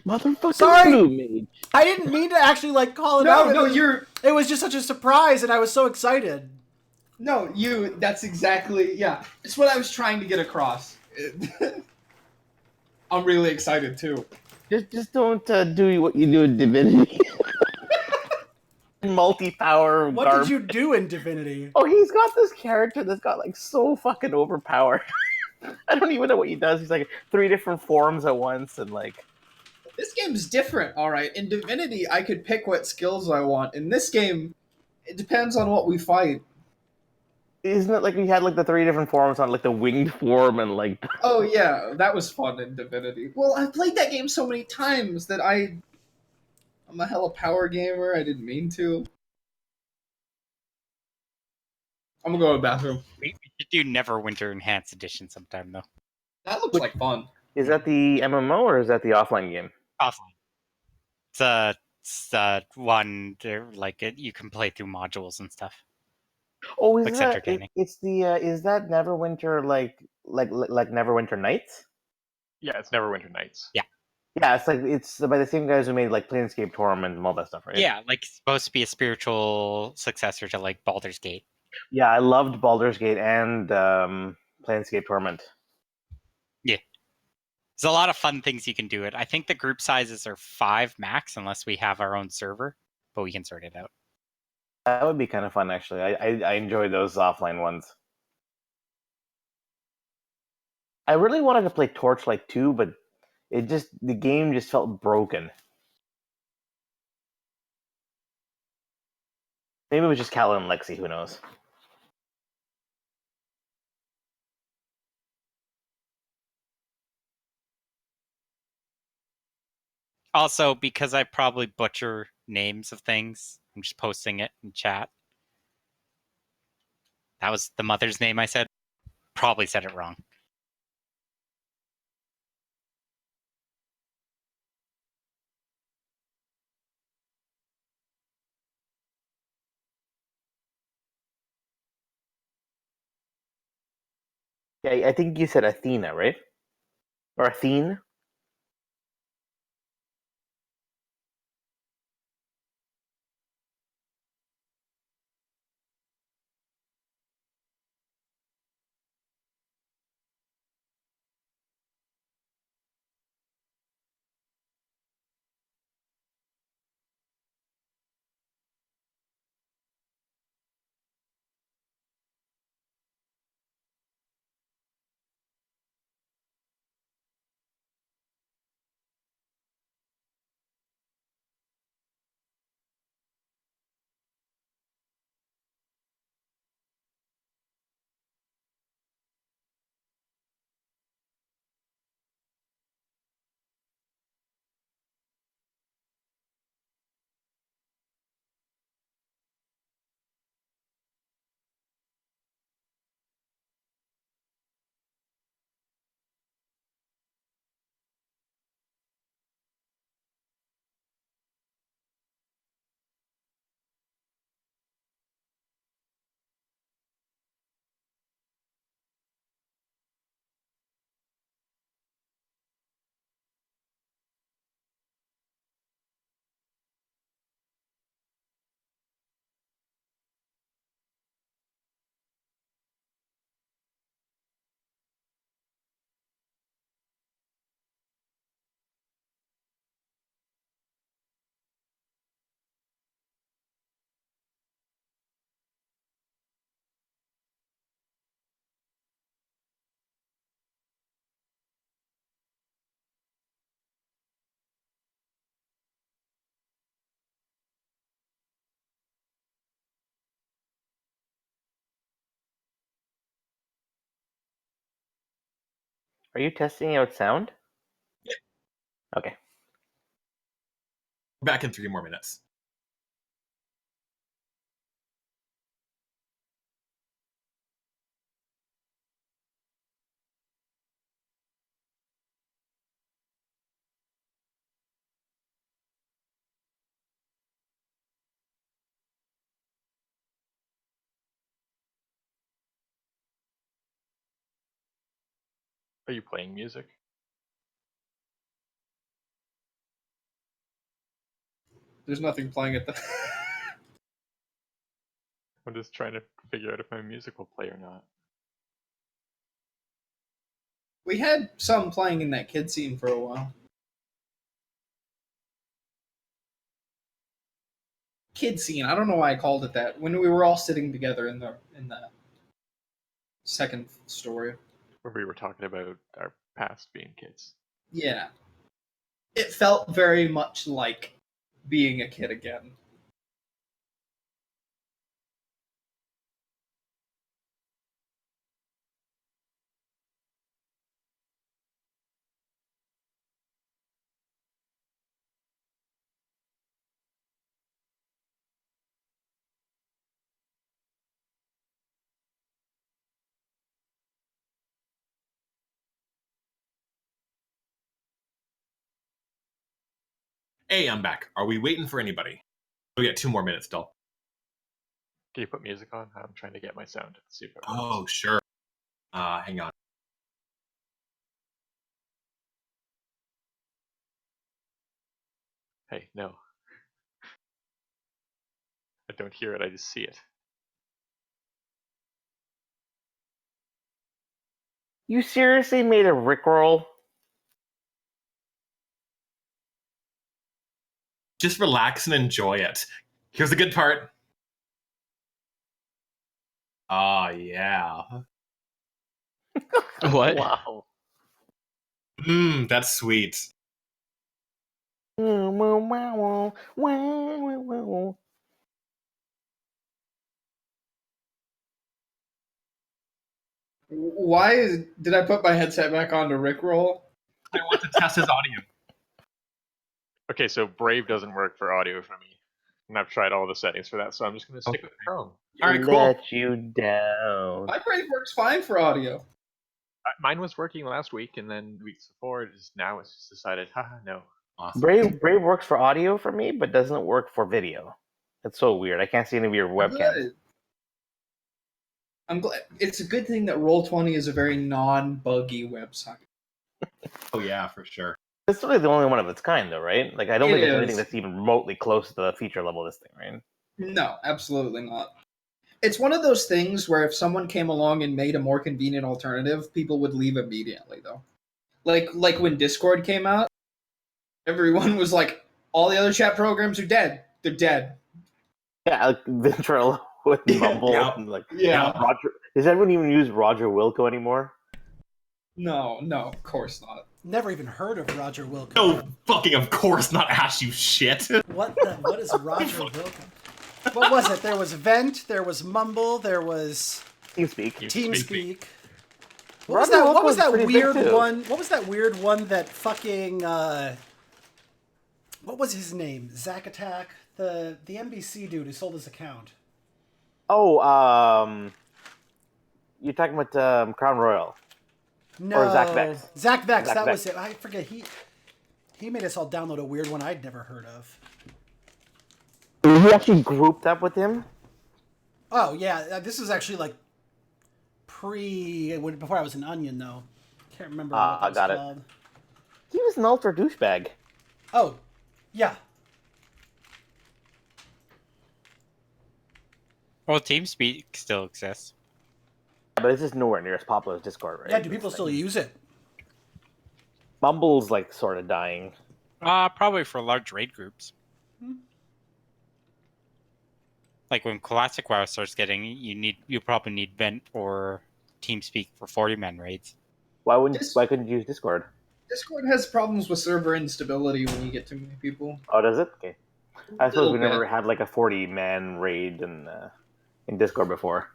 Motherfucking Sorry! blue mage. I didn't mean to actually call it out. It was just such a surprise, and I was so excited. That's exactly, yeah. It's what I was trying to get across. I'm really excited too. Just don't do what you do in Divinity. Multi-power. What did you do in Divinity? Oh, he's got this character that's got so fucking overpowered. I don't even know what he does. He's like 3 different forms at once, and This game's different, alright. In Divinity, I could pick what skills I want. In this game, it depends on what we fight. isn't it like we had the 3 different forms on the winged form and Oh yeah, that was fun in Divinity. Well, I've played that game so many times that I'm a hella power gamer. I didn't mean to. I'm gonna go to the bathroom. We should do Neverwinter Enhanced Edition sometime, though. That looks like fun. Is that the MMO or is that the offline game? Offline. It's one you can play through modules and stuff. Oh, is Looks that entertaining. it's the is that Neverwinter like Neverwinter Nights? Yeah, it's Neverwinter Nights. Yeah. Yeah, it's by the same guys who made Planescape Torment and all that stuff, right? Yeah, supposed to be a spiritual successor to Baldur's Gate. Yeah, I loved Baldur's Gate and Planescape Torment. Yeah. There's a lot of fun things you can do it. I think the group sizes are 5 max unless we have our own server, but we can sort it out. That would be kind of fun, actually. I enjoy those offline ones. I really wanted to play Torchlight 2, but the game just felt broken. Maybe it was just Calla and Lexi, who knows? Also, because I probably butcher names of things, I'm just posting it in chat. That was the mother's name I said. Probably said it wrong. Yeah, I think you said Athena, right? Or Athene? Are you testing out sound? Yeah. Okay. Back in 3 more minutes. Are you playing music? There's nothing playing at the. I'm just trying to figure out if my music will play or not. We had some playing in that kid scene for a while. Kid scene. I don't know why I called it that. When we were all sitting together in the second story. Where we were talking about our past being kids. Yeah. It felt very much like being a kid again. Hey, I'm back. Are we waiting for anybody? We got 2 more minutes still. Can you put music on? I'm trying to get my sound. Let's see if it works. Oh, sure. Hang on. Hey, no. I don't hear it, I just see it. You seriously made a Rickroll? Just relax and enjoy it. Here's the good part. Ah, yeah. What? Wow. That's sweet. Did I put my headset back on to Rickroll? I want to test his audio. Okay, so Brave doesn't work for audio for me. And I've tried all the settings for that, so I'm just going to stick with Chrome. All right, cool. Let you down. My Brave works fine for audio. Mine was working last week, and then weeks before, it's just decided, haha, no. Awesome. Brave works for audio for me, but doesn't work for video. It's so weird. I can't see any of your webcams. Good. I'm glad. It's a good thing that Roll20 is a very non-buggy website. Oh, yeah, for sure. It's really the only one of its kind, though, right? Like, I don't It think there's is. anything that's even remotely close to the feature level of this thing, right? No, absolutely not. It's one of those things where if someone came along and made a more convenient alternative, people would leave immediately, though. Like when Discord came out, everyone was like, all the other chat programs are dead. They're dead. Yeah, like Ventrilo with Mumble. Yeah. And like, Yeah. Roger. Does everyone even use Roger Wilco anymore? No, of course not. Never even heard of Roger Wilco. No, fucking of course not, Ash, you shit. What is Roger Wilco? What was it? There was Vent, there was Mumble, there was TeamSpeak. What was Roger that? What Wilco was that pretty big, weird too. one? What was that weird one that fucking what was his name? Zack Attack, the NBC dude who sold his account. Oh, you're talking about Crown Royal. No, Or Zach Vex. Zach Vex. Zach That Vex. was it. I forget. He made us all download a weird one I'd never heard of. You actually grouped up with him? Oh yeah, this is actually like before I was an Onion though. Can't remember what that was got it. called. He was an ultra douchebag. Oh, yeah. Well, TeamSpeak still exists. But it's just nowhere near as popular as Discord, right? Yeah, do people still use it? Mumble's like sort of dying. Probably for large raid groups. Like when Classic WoW starts getting, you probably need Vent or TeamSpeak for 40-man raids. Why couldn't you use Discord? Discord has problems with server instability when you get too many people. Oh, does it? Okay. I suppose we Little never bit. had like a 40-man raid in Discord before.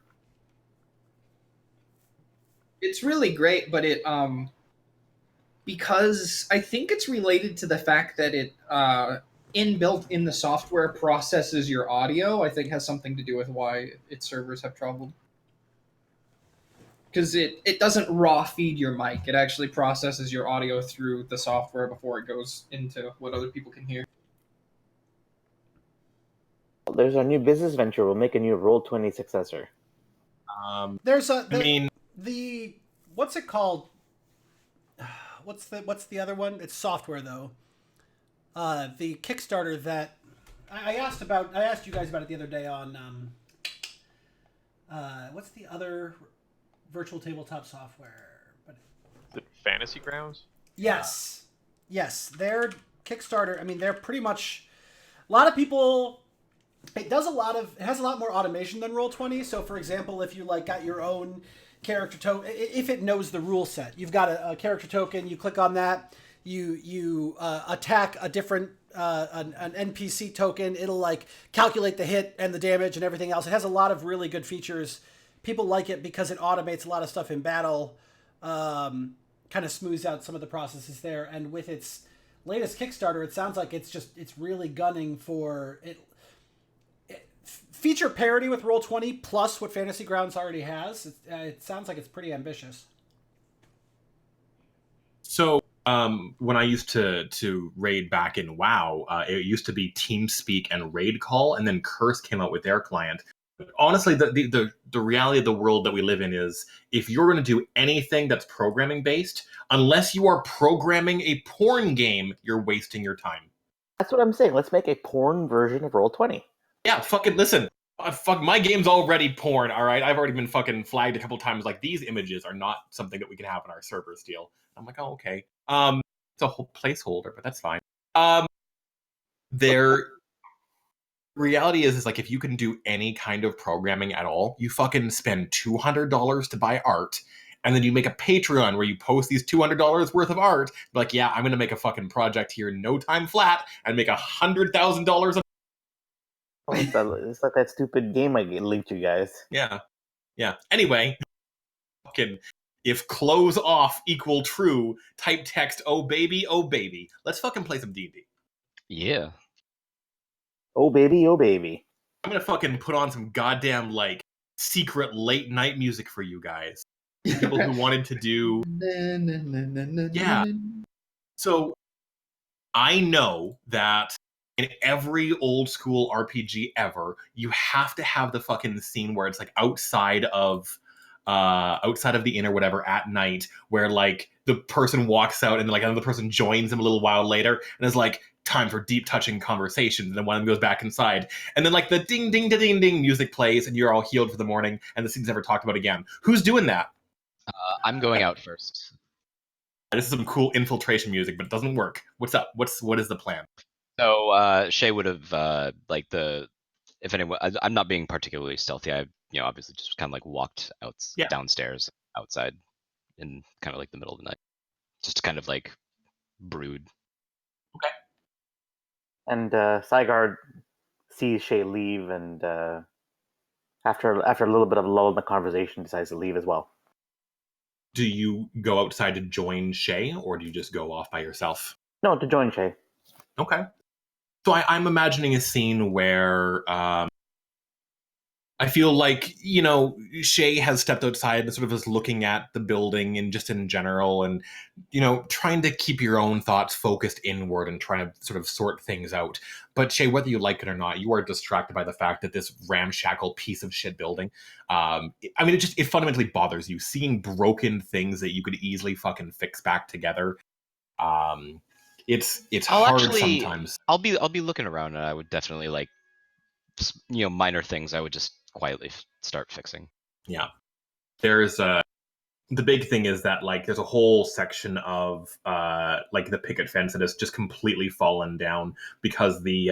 It's really great, but because I think it's related to the fact that it inbuilt in the software processes your audio. I think has something to do with why its servers have trouble. Because it doesn't raw feed your mic. It actually processes your audio through the software before it goes into what other people can hear. There's our new business venture. We'll make a new Roll20 successor. There's a. I mean, the what's it called? What's the other one? It's software though. The Kickstarter that I asked you guys about it the other day on. What's the other virtual tabletop software? But The Fantasy Grounds? yes, their Kickstarter. I mean, they're pretty much a lot of people. It has a lot more automation than Roll20. So, for example, if you like got your own character token, if it knows the rule set, you've got a character token. You click on that, you attack a different an NPC token. It'll like calculate the hit and the damage and everything else. It has a lot of really good features. People like it because it automates a lot of stuff in battle, kind of smooths out some of the processes there. And with its latest Kickstarter, it sounds like it's really gunning for it. Feature parity with Roll20 plus what Fantasy Grounds already has. It sounds like it's pretty ambitious. So when I used to raid back in WoW, it used to be TeamSpeak and Raid Call, and then Curse came out with their client. But honestly, the reality of the world that we live in is if you're going to do anything that's programming based, unless you are programming a porn game, you're wasting your time. That's what I'm saying. Let's make a porn version of Roll20. Yeah, fucking listen. Fuck, my game's already porn, all right? I've already been fucking flagged a couple times like these images are not something that we can have on our servers deal. I'm like, oh, okay. It's a whole placeholder, but that's fine. Their reality is like if you can do any kind of programming at all, you fucking spend $200 to buy art, and then you make a Patreon where you post these $200 worth of art. Like, yeah, I'm gonna make a fucking project here, no time flat, and make $100,000 a It's like that stupid game I linked you guys. Yeah. Anyway, fucking if close off equal true, type text, oh baby, oh baby. Let's fucking play some D&D. Yeah. Oh baby, oh baby. I'm gonna fucking put on some goddamn, like, secret late night music for you guys. People who wanted to do... Yeah. So, I know that in every old school RPG ever, you have to have the fucking scene where it's like outside of the inn or whatever at night, where like the person walks out and like another person joins them a little while later and is like, time for deep touching conversations, and then one of them goes back inside, and then like the ding ding ding ding music plays and you're all healed for the morning and the scene's never talked about again. Who's doing that? I'm going out first. This is some cool infiltration music, but it doesn't work. What's up? What is the plan? So Shay would have if anyone, I'm not being particularly stealthy. I obviously just kind of like walked out downstairs outside in kind of like the middle of the night, just to kind of like brood. Okay. And Sygard sees Shay leave, and after a little bit of a lull in the conversation, decides to leave as well. Do you go outside to join Shay, or do you just go off by yourself? No, to join Shay. Okay. So I'm imagining a scene where I feel like, Shay has stepped outside and sort of is looking at the building and just in general and, trying to keep your own thoughts focused inward and trying to sort of sort things out. But Shay, whether you like it or not, you are distracted by the fact that this ramshackle piece of shit building, it fundamentally bothers you. Seeing broken things that you could easily fucking fix back together. It's hard sometimes. I'll be looking around, and I would definitely like, minor things I would just quietly start fixing. Yeah. There's the big thing is that like there's a whole section of like the picket fence that has just completely fallen down because the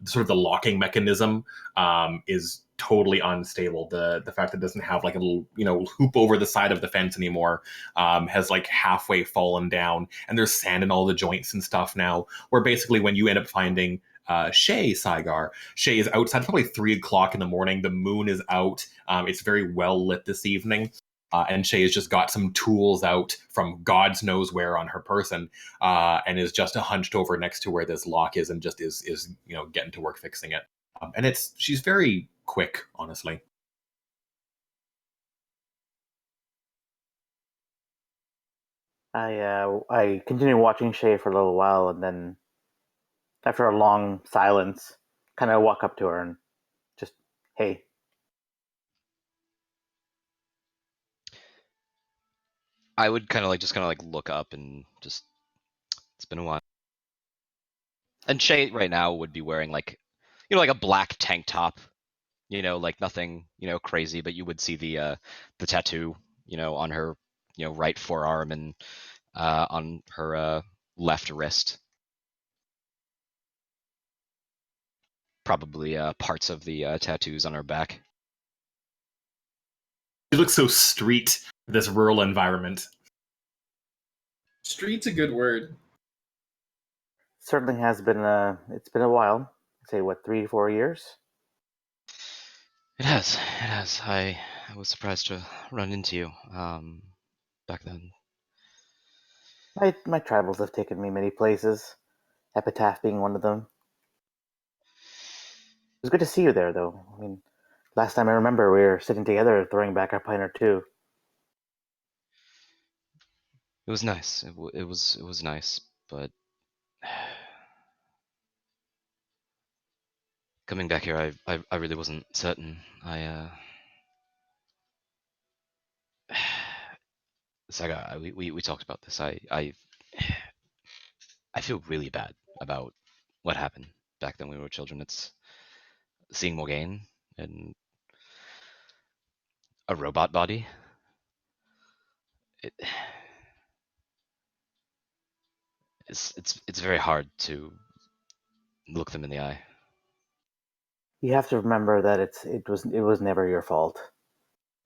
sort of the locking mechanism is totally unstable. The fact that it doesn't have like a little hoop over the side of the fence anymore has like halfway fallen down, and there's sand in all the joints and stuff now, where basically when you end up finding Shay is outside. It's probably 3 o'clock in the morning. The moon is out. It's very well lit this evening. And Shay has just got some tools out from God's knows where on her person, and is just hunched over next to where this lock is, and just is getting to work fixing it. And she's very quick, honestly. I continue watching Shay for a little while, and then after a long silence, kind of walk up to her and just, hey. I would kind of look up and just, it's been a while. And Shay right now would be wearing like a black tank top, like nothing, crazy, but you would see the tattoo, on her, right forearm and on her left wrist. Probably parts of the tattoos on her back. She looks so street for this rural environment. Street's a good word. Certainly has been it's been a while. I'd say what, 3-4 years? It has. I was surprised to run into you back then. My travels have taken me many places, Epitaph being one of them. It was good to see you there, though. I mean, last time I remember, we were sitting together throwing back a pint or two. It was nice. It was nice, but coming back here, I really wasn't certain. Saga, we talked about this. I feel really bad about what happened back then when we were children. It's seeing Morgaine and a robot body. It's very hard to look them in the eye. You have to remember that it was never your fault.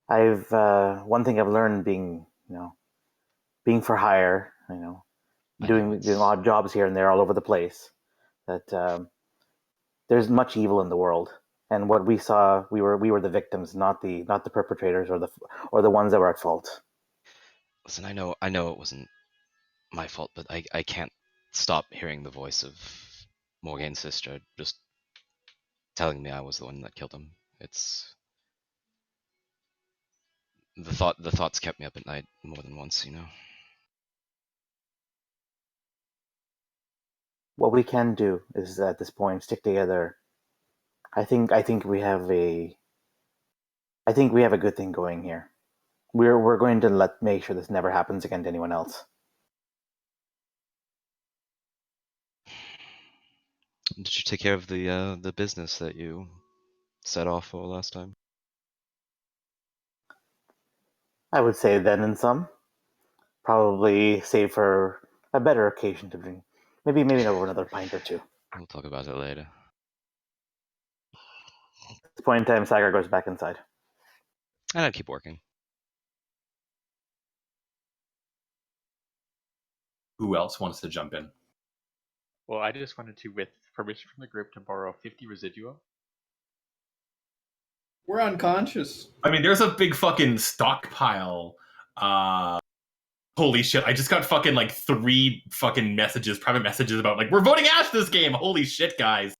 I've one thing I've learned being for hire, doing odd jobs here and there all over the place, that there's much evil in the world, and what we saw, we were the victims, not the perpetrators or the ones that were at fault. Listen, I know it wasn't my fault, but I can't stop hearing the voice of Morgaine's sister just telling me I was the one that killed him. It's the thoughts kept me up at night more than once. What we can do is at this point stick together. I think we have a good thing going here. We're going to make sure this never happens again to anyone else. Did you take care of the business that you set off for last time? I would say then and some. Probably save for a better occasion to drink. Maybe over another pint or two. We'll talk about it later. At this point in time, Sagar goes back inside. And I'd keep working. Who else wants to jump in? Well, I just wanted to, with permission from the group, to borrow 50 residuum. We're unconscious. I mean, there's a big fucking stockpile. Holy shit, I just got fucking like 3 fucking private messages about like, we're voting Ash this game. Holy shit, guys.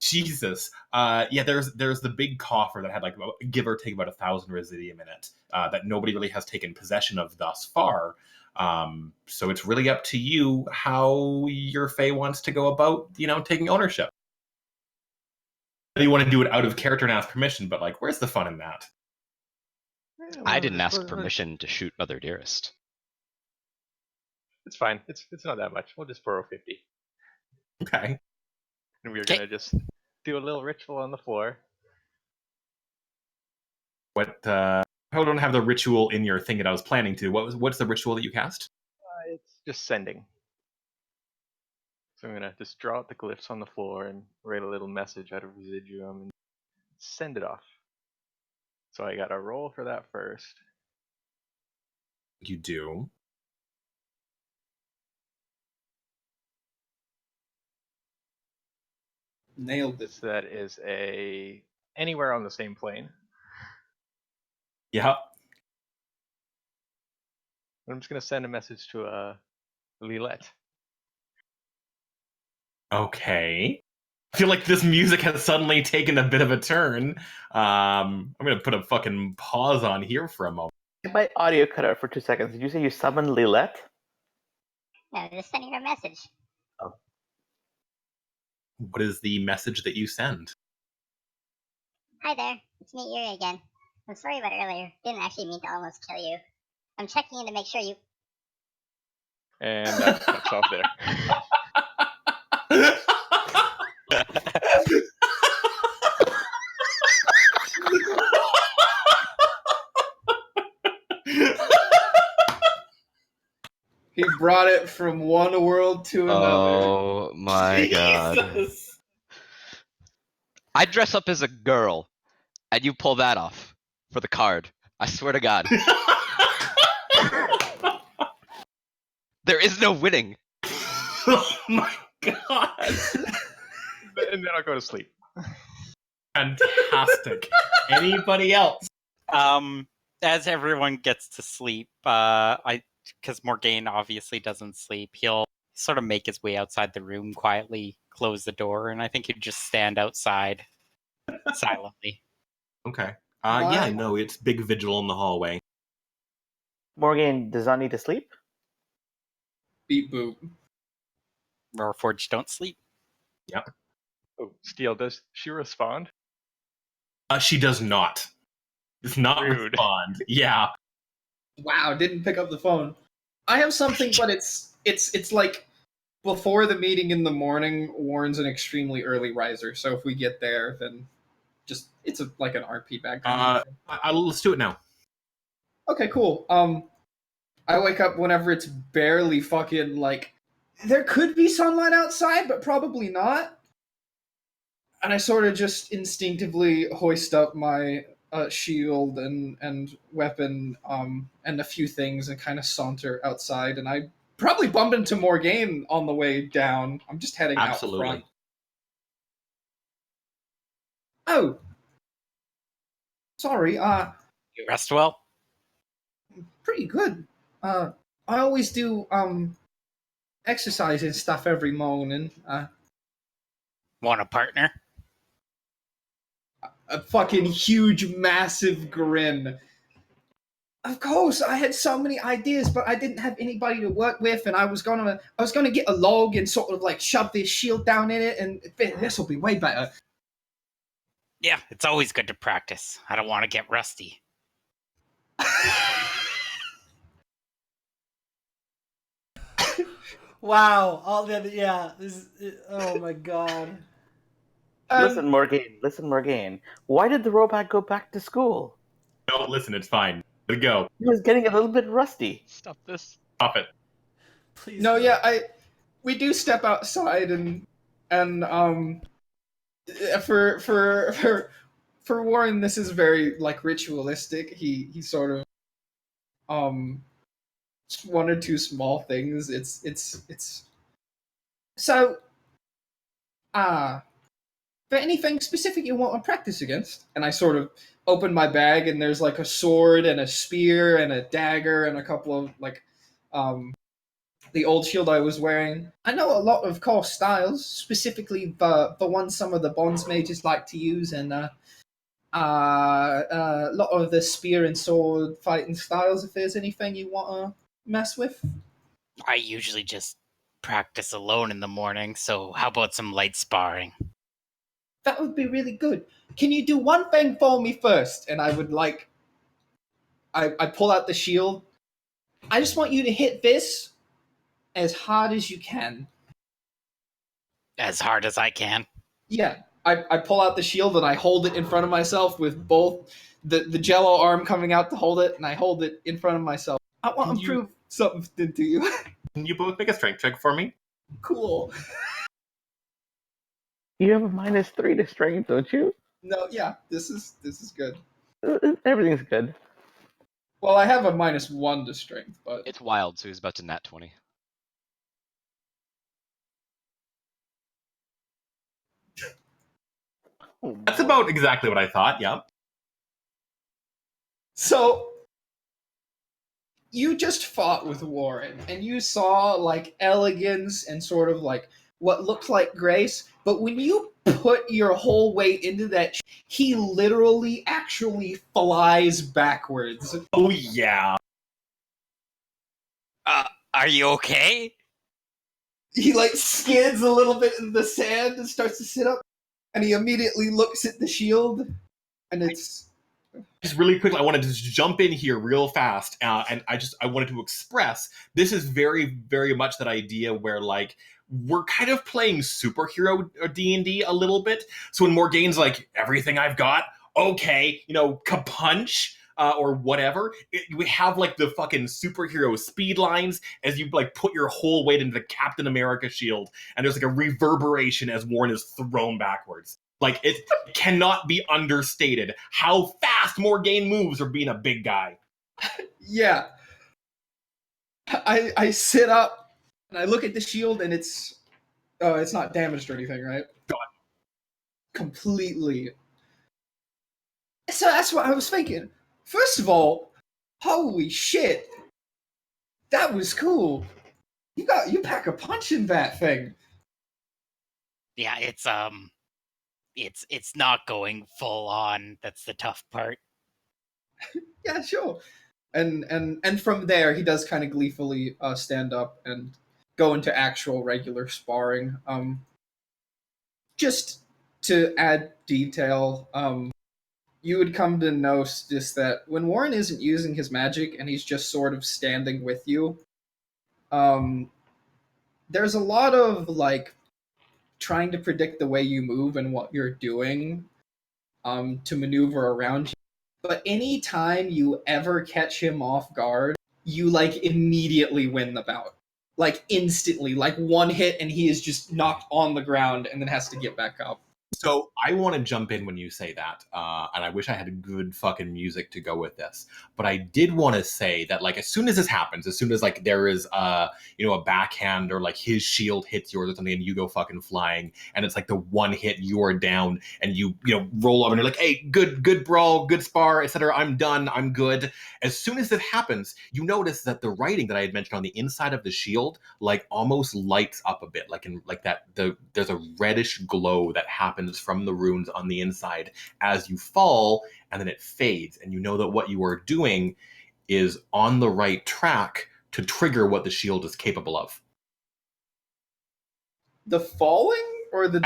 Jesus. Yeah, there's the big coffer that had like give or take about 1,000 residium in it, that nobody really has taken possession of thus far. So it's really up to you how your Fae wants to go about, taking ownership. You want to do it out of character and ask permission, but like, where's the fun in that? I didn't ask permission to shoot Mother Dearest. It's fine. It's not that much. We'll just borrow 50. Okay. And we're gonna just do a little ritual on the floor. What? I don't have the ritual in your thing that I was planning to. What's the ritual that you cast? It's just sending. So I'm gonna just draw out the glyphs on the floor and write a little message out of residuum and send it off. So I got a roll for that first. You do. Nailed it. So that is anywhere on the same plane. Yeah. I'm just gonna send a message to Lilette. Okay. I feel like this music has suddenly taken a bit of a turn. I'm gonna put a fucking pause on here for a moment. My audio cut out for 2 seconds. Did you say you summoned Lilette? No, just sending her a message. What is the message that you send? Hi there, it's me, Yuri again. I'm sorry about earlier. Didn't actually mean to almost kill you. I'm checking in to make sure you. And that cuts off there. He brought it from one world to another. Oh my god. Jesus. I dress up as a girl, and you pull that off for the card. I swear to God. There is no winning. Oh my god. And then I'll go to sleep. Fantastic. Anybody else? As everyone gets to sleep, because Morgaine obviously doesn't sleep, he'll sort of make his way outside the room quietly, close the door, and I think he'd just stand outside silently. Okay. My- Yeah, no, it's big vigil in the hallway. Morgan does not need to sleep. Beep boop. Roarforge don't sleep. Oh, Steel, does she respond? She does not. Does not Rude. respond. Yeah. Wow, didn't pick up the phone. I have something, but it's like before the meeting in the morning. Warren's an extremely early riser, so if we get there, then just it's like an RP bag kind of thing. Let's do it now. Okay, cool. I wake up whenever it's barely fucking like there could be sunlight outside, but probably not. And I sort of just instinctively hoist up my shield and weapon and a few things and kind of saunter outside. And I probably bump into Morgaine on the way down. I'm just heading out Absolutely. front. Oh, sorry. You rest well? Pretty good. I always do exercise and stuff every morning. Want a partner? A fucking huge, massive grin. Of course, I had so many ideas, but I didn't have anybody to work with, and I was gonna get a log and sort of like shove this shield down in it, and this will be way better. Yeah, it's always good to practice. I don't want to get rusty. Wow. All the yeah. Oh my god. Listen, Morgaine. Why did the robot go back to school? No, listen, it's fine. Let it go. He was getting a little bit rusty. Stop this. Stop it. Please. No, don't. yeah, we do step outside and for Warren, this is very like ritualistic. He sort of one or two small things. It's so for anything specific you want to practice against, and I sort of open my bag and there's like a sword and a spear and a dagger and a couple of like the old shield I was wearing. I know a lot of core styles, specifically the ones some of the bonds mages like to use, and a lot of the spear and sword fighting styles. If there's anything you want to mess with, I usually just practice alone in the morning, so how about some light sparring? that would be really good. Can you do one thing for me first? And I would like, I pull out the shield. I just want you to hit this as hard as you can. As hard as I can. Yeah, I pull out the shield and I hold it in front of myself with both the jello arm coming out to hold it, and I hold it in front of myself. I want to prove something to you. Can you both make a strength check for me? Cool. You have a -3 to strength, don't you? No, yeah, this is good. Everything's good. Well, I have a -1 to strength, but It's wild, so he's about to nat 20. That's about exactly what I thought, yeah. so you just fought with Warren, and you saw like elegance and sort of like what looked like grace, but when you put your whole weight into that, he literally actually flies backwards. Oh yeah. Are you okay? He like skids a little bit in the sand and starts to sit up, and he immediately looks at the shield, and it's Just really quickly, I wanted to just jump in here real fast, and I wanted to express this is very, very much that idea where like we're kind of playing superhero D&D a little bit. So when Morgane's like everything I've got, okay, kapunch. Or whatever, we have like the fucking superhero speed lines as you like put your whole weight into the Captain America shield, and there's like a reverberation as Warren is thrown backwards. Like, it cannot be understated how fast Morgane moves for being a big guy. yeah. I sit up and I look at the shield, and it's not damaged or anything, right? God. Completely. So that's what I was thinking. First of all, holy shit, that was cool. You pack a punch in that thing. Yeah, it's not going full on. That's the tough part. Yeah, sure. And from there, he does kind of gleefully stand up and go into actual regular sparring. Just to add detail, you would come to know just that when Warren isn't using his magic and he's just sort of standing with you, there's a lot of like trying to predict the way you move and what you're doing, to maneuver around you. But anytime you ever catch him off guard, you like immediately win the bout. Like instantly, like one hit and he is just knocked on the ground and then has to get back up. So I want to jump in when you say that, and I wish I had good fucking music to go with this. But I did want to say that, like, as soon as this happens, as soon as like there is a backhand or like his shield hits yours or something, and you go fucking flying, and it's like the one hit you're down, and you roll up and you're like, hey, good brawl, good spar, etc. I'm done, I'm good. As soon as it happens, you notice that the writing that I had mentioned on the inside of the shield, like, almost lights up a bit, like in like that. There's a reddish glow that happens from the runes on the inside as you fall, and then it fades, and you know that what you are doing is on the right track to trigger what the shield is capable of. The falling or the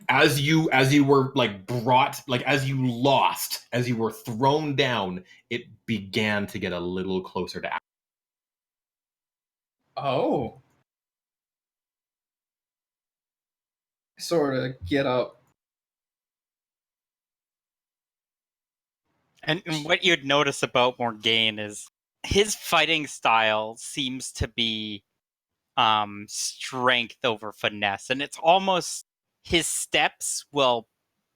as you were like brought, like as you lost, as you were thrown down, it began to get a little closer to action. Oh. Sort of get up. And what you'd notice about Morgane is his fighting style seems to be strength over finesse, and it's almost his steps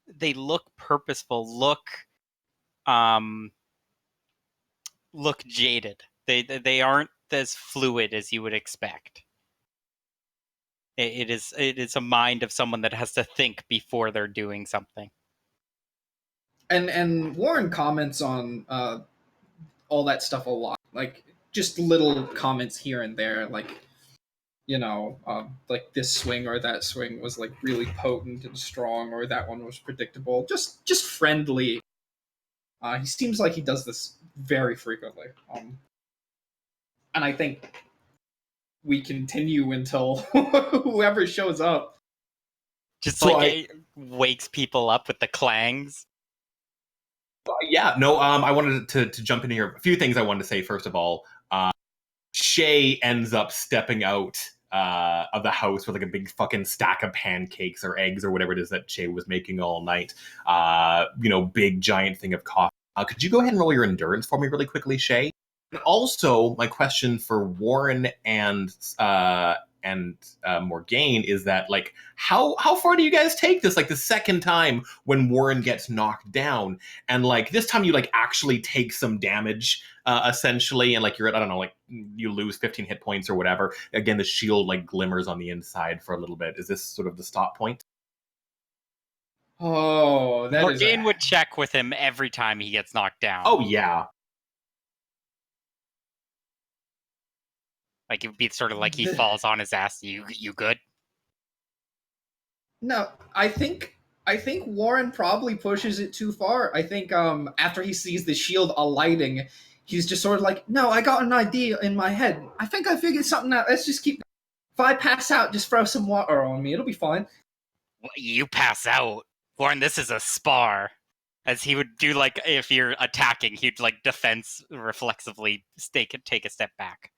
they look purposeful, look jaded. They aren't as fluid as you would expect. It is a mind of someone that has to think before they're doing something. And Warren comments on all that stuff a lot, like just little comments here and there, like like this swing or that swing was like really potent and strong, or that one was predictable. Just friendly. He seems like he does this very frequently, and I think we continue until whoever shows up. Just So it wakes people up with the clangs. Yeah, no, I wanted to jump in here. A few things I wanted to say. First of all, Shay ends up stepping out of the house with like a big fucking stack of pancakes or eggs or whatever it is that Shay was making all night. Big giant thing of coffee. Could you go ahead and roll your endurance for me really quickly, Shay? And also, my question for Warren and Morgane is that, like, how far do you guys take this? Like the second time when Warren gets knocked down, and like this time you like actually take some damage, essentially, and like you're at, I don't know, like you lose 15 hit points or whatever. Again, the shield like glimmers on the inside for a little bit. Is this sort of the stop point? Oh, that is. Morgane would check with him every time he gets knocked down. Oh yeah. Like it would be sort of like he falls on his ass. You good? No, I think Warren probably pushes it too far. I think after he sees the shield alighting, he's just sort of like, no, I got an idea in my head. I think I figured something out. Let's just keep. If I pass out, just throw some water on me. It'll be fine. You pass out, Warren. This is a spar. As he would do, like if you're attacking, he'd like defense reflexively take a step back.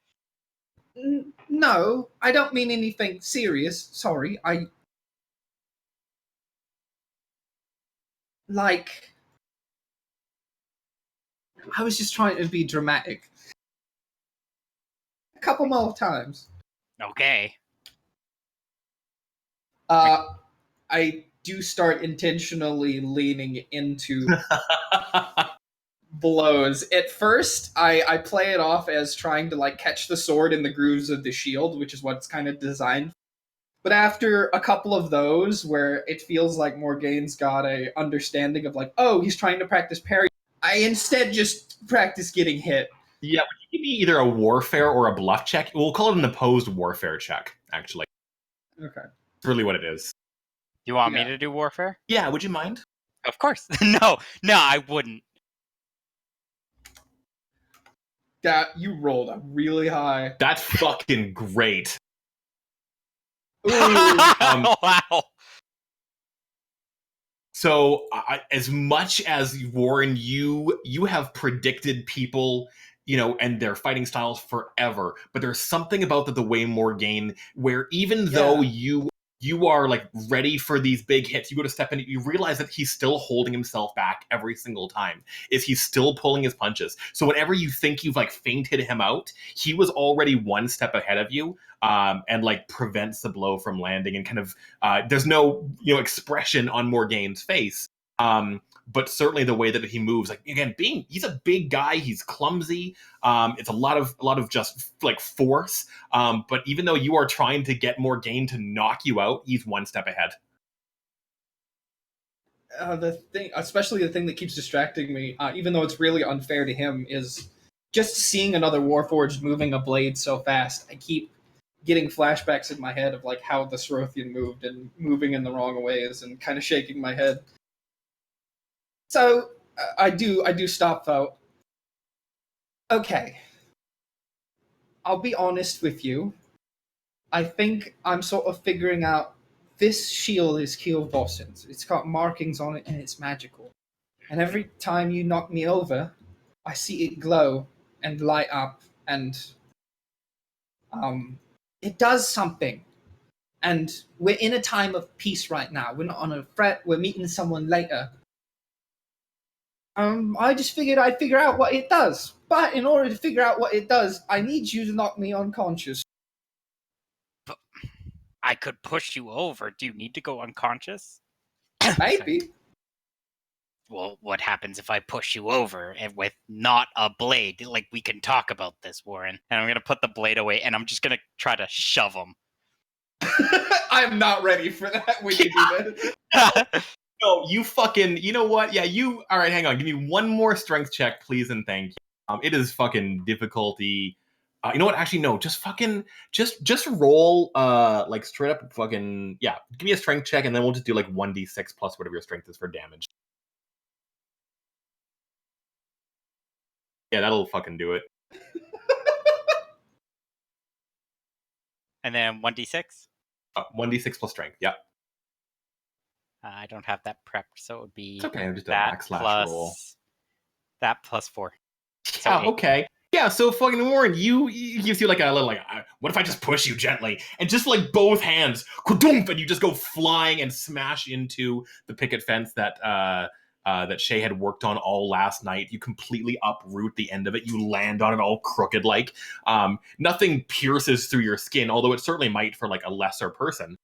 No, I don't mean anything serious. Sorry, I was just trying to be dramatic. A couple more times. Okay. I do start intentionally leaning into blows. At first, I play it off as trying to like catch the sword in the grooves of the shield, which is what it's kind of designed. But after a couple of those, where it feels like Morgane's got a understanding of like, oh, he's trying to practice parry, I instead just practice getting hit. Yeah, would you give me either a warfare or a bluff check? We'll call it an opposed warfare check, actually. Okay. That's really what it is. You want me to do warfare? Yeah, would you mind? Of course. No, I wouldn't. That you rolled up really high. That's fucking great. Ooh, Wow. So, as much as Warren, you have predicted people, and their fighting styles forever, but there's something about the way Morgane, where even though you are like ready for these big hits, you go to step in, you realize that he's still holding himself back every single time. He's still pulling his punches. So whenever you think you've like feinted him out, he was already one step ahead of you, and like prevents the blow from landing. And kind of there's no expression on Morgane's face. But certainly the way that he moves, like again, he's a big guy, he's clumsy. It's a lot of just like force. But even though you are trying to get Morgane to knock you out, he's one step ahead. Especially the thing that keeps distracting me, even though it's really unfair to him, is just seeing another Warforged moving a blade so fast. I keep getting flashbacks in my head of like how the Sorothian moved and moving in the wrong ways and kind of shaking my head. So I do stop though. Okay. I'll be honest with you. I think I'm sort of figuring out this shield is Keelvosson's. It's got markings on it and it's magical. And every time you knock me over, I see it glow and light up and it does something. And we're in a time of peace right now. We're not on a fret. We're meeting someone later. I just figured I'd figure out what it does. But in order to figure out what it does, I need you to knock me unconscious. But I could push you over. Do you need to go unconscious? Maybe. Well, what happens if I push you over and with not a blade? Like, we can talk about this, Warren. And I'm going to put the blade away, and I'm just going to try to shove him. I'm not ready for that when you do that. No, you fucking, you know what? Yeah, all right, hang on. Give me one more strength check, please, and thank you. It is fucking difficulty. You know what? Actually, no, just fucking, just roll, like straight up fucking, yeah, give me a strength check, and then we'll just do like 1d6 plus whatever your strength is for damage. Yeah, that'll fucking do it. And then 1d6? 1d6 plus strength, yeah. I don't have that prepped, so it would be It's okay, just a that backslash roll. That plus 4. So okay. Yeah, so fucking Warren, he gives you like a little like, what if I just push you gently? And just like both hands, and you just go flying and smash into the picket fence that Shay had worked on all last night. You completely uproot the end of it. You land on it all crooked like. Nothing pierces through your skin, although it certainly might for like a lesser person.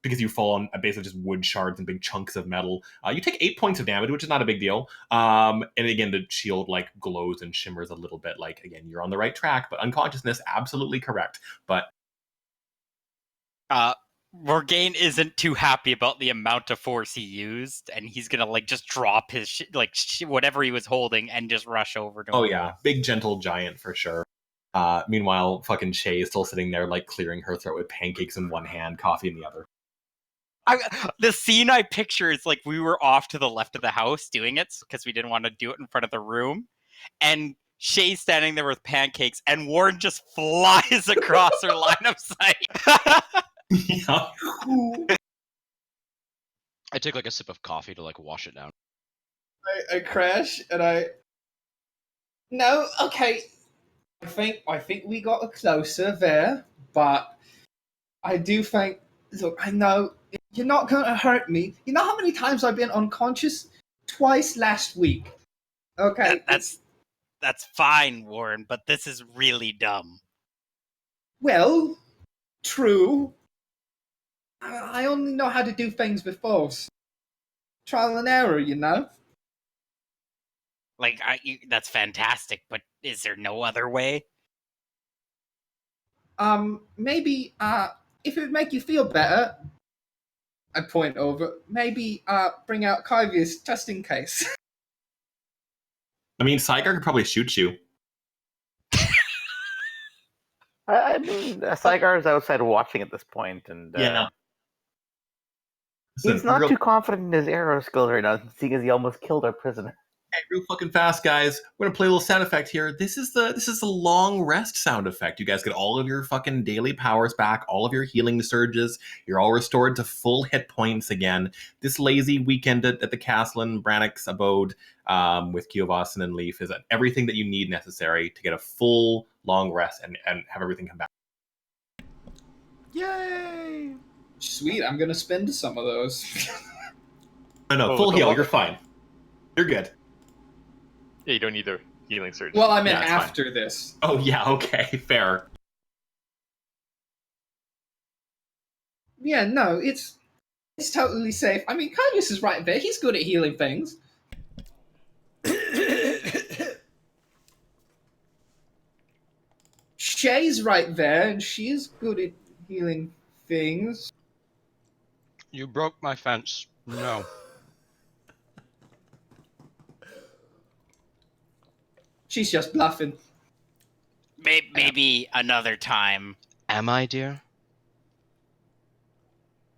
Because you fall on basically just wood shards and big chunks of metal. You take 8 points of damage, which is not a big deal. And again, the shield like glows and shimmers a little bit. Like, again, you're on the right track, but unconsciousness, absolutely correct. But Morgane isn't too happy about the amount of force he used, and he's gonna like just drop his whatever he was holding and just rush over to him. Oh yeah, big gentle giant for sure. Meanwhile, fucking Shay is still sitting there, like, clearing her throat with pancakes in one hand, coffee in the other. The scene I picture is like we were off to the left of the house doing it because we didn't want to do it in front of the room. And Shay's standing there with pancakes, and Warren just flies across her line of sight. Yeah. I take like a sip of coffee to like wash it down. I crash and no, okay. I think we got closer there, but I do think, look, I know you're not gonna hurt me. You know how many times I've been unconscious? Twice last week. Okay. That's fine, Warren, but this is really dumb. Well, true. I only know how to do things before. So trial and error, you know? Like, that's fantastic, but is there no other way? Maybe, if it would make you feel better, I point over, maybe, bring out Kyvius just in case. I mean, Saigar could probably shoot you. I mean, Saigar's outside watching at this point, and Yeah. he's Listen, not real- too confident in his arrow skills right now, seeing as he almost killed our prisoner. Hey, real fucking fast, guys. We're gonna play a little sound effect here. This is the long rest sound effect. You guys get all of your fucking daily powers back, all of your healing surges. You're all restored to full hit points again. This lazy weekend at the castle in Brannock's abode with Kiovasan and Leaf is everything that you need necessary to get a full long rest and have everything come back. Yay! Sweet, I'm gonna spend some of those. No, full heal. You're fine. You're good. Yeah, you don't need a healing surge. Well, I meant Yeah, it's fine. after this. Oh yeah, okay, fair. Yeah, no, it's totally safe. I mean, Kyvius is right there. He's good at healing things. Shay's right there, and she's good at healing things. You broke my fence. No. She's just bluffing. Maybe another time. Am I, dear?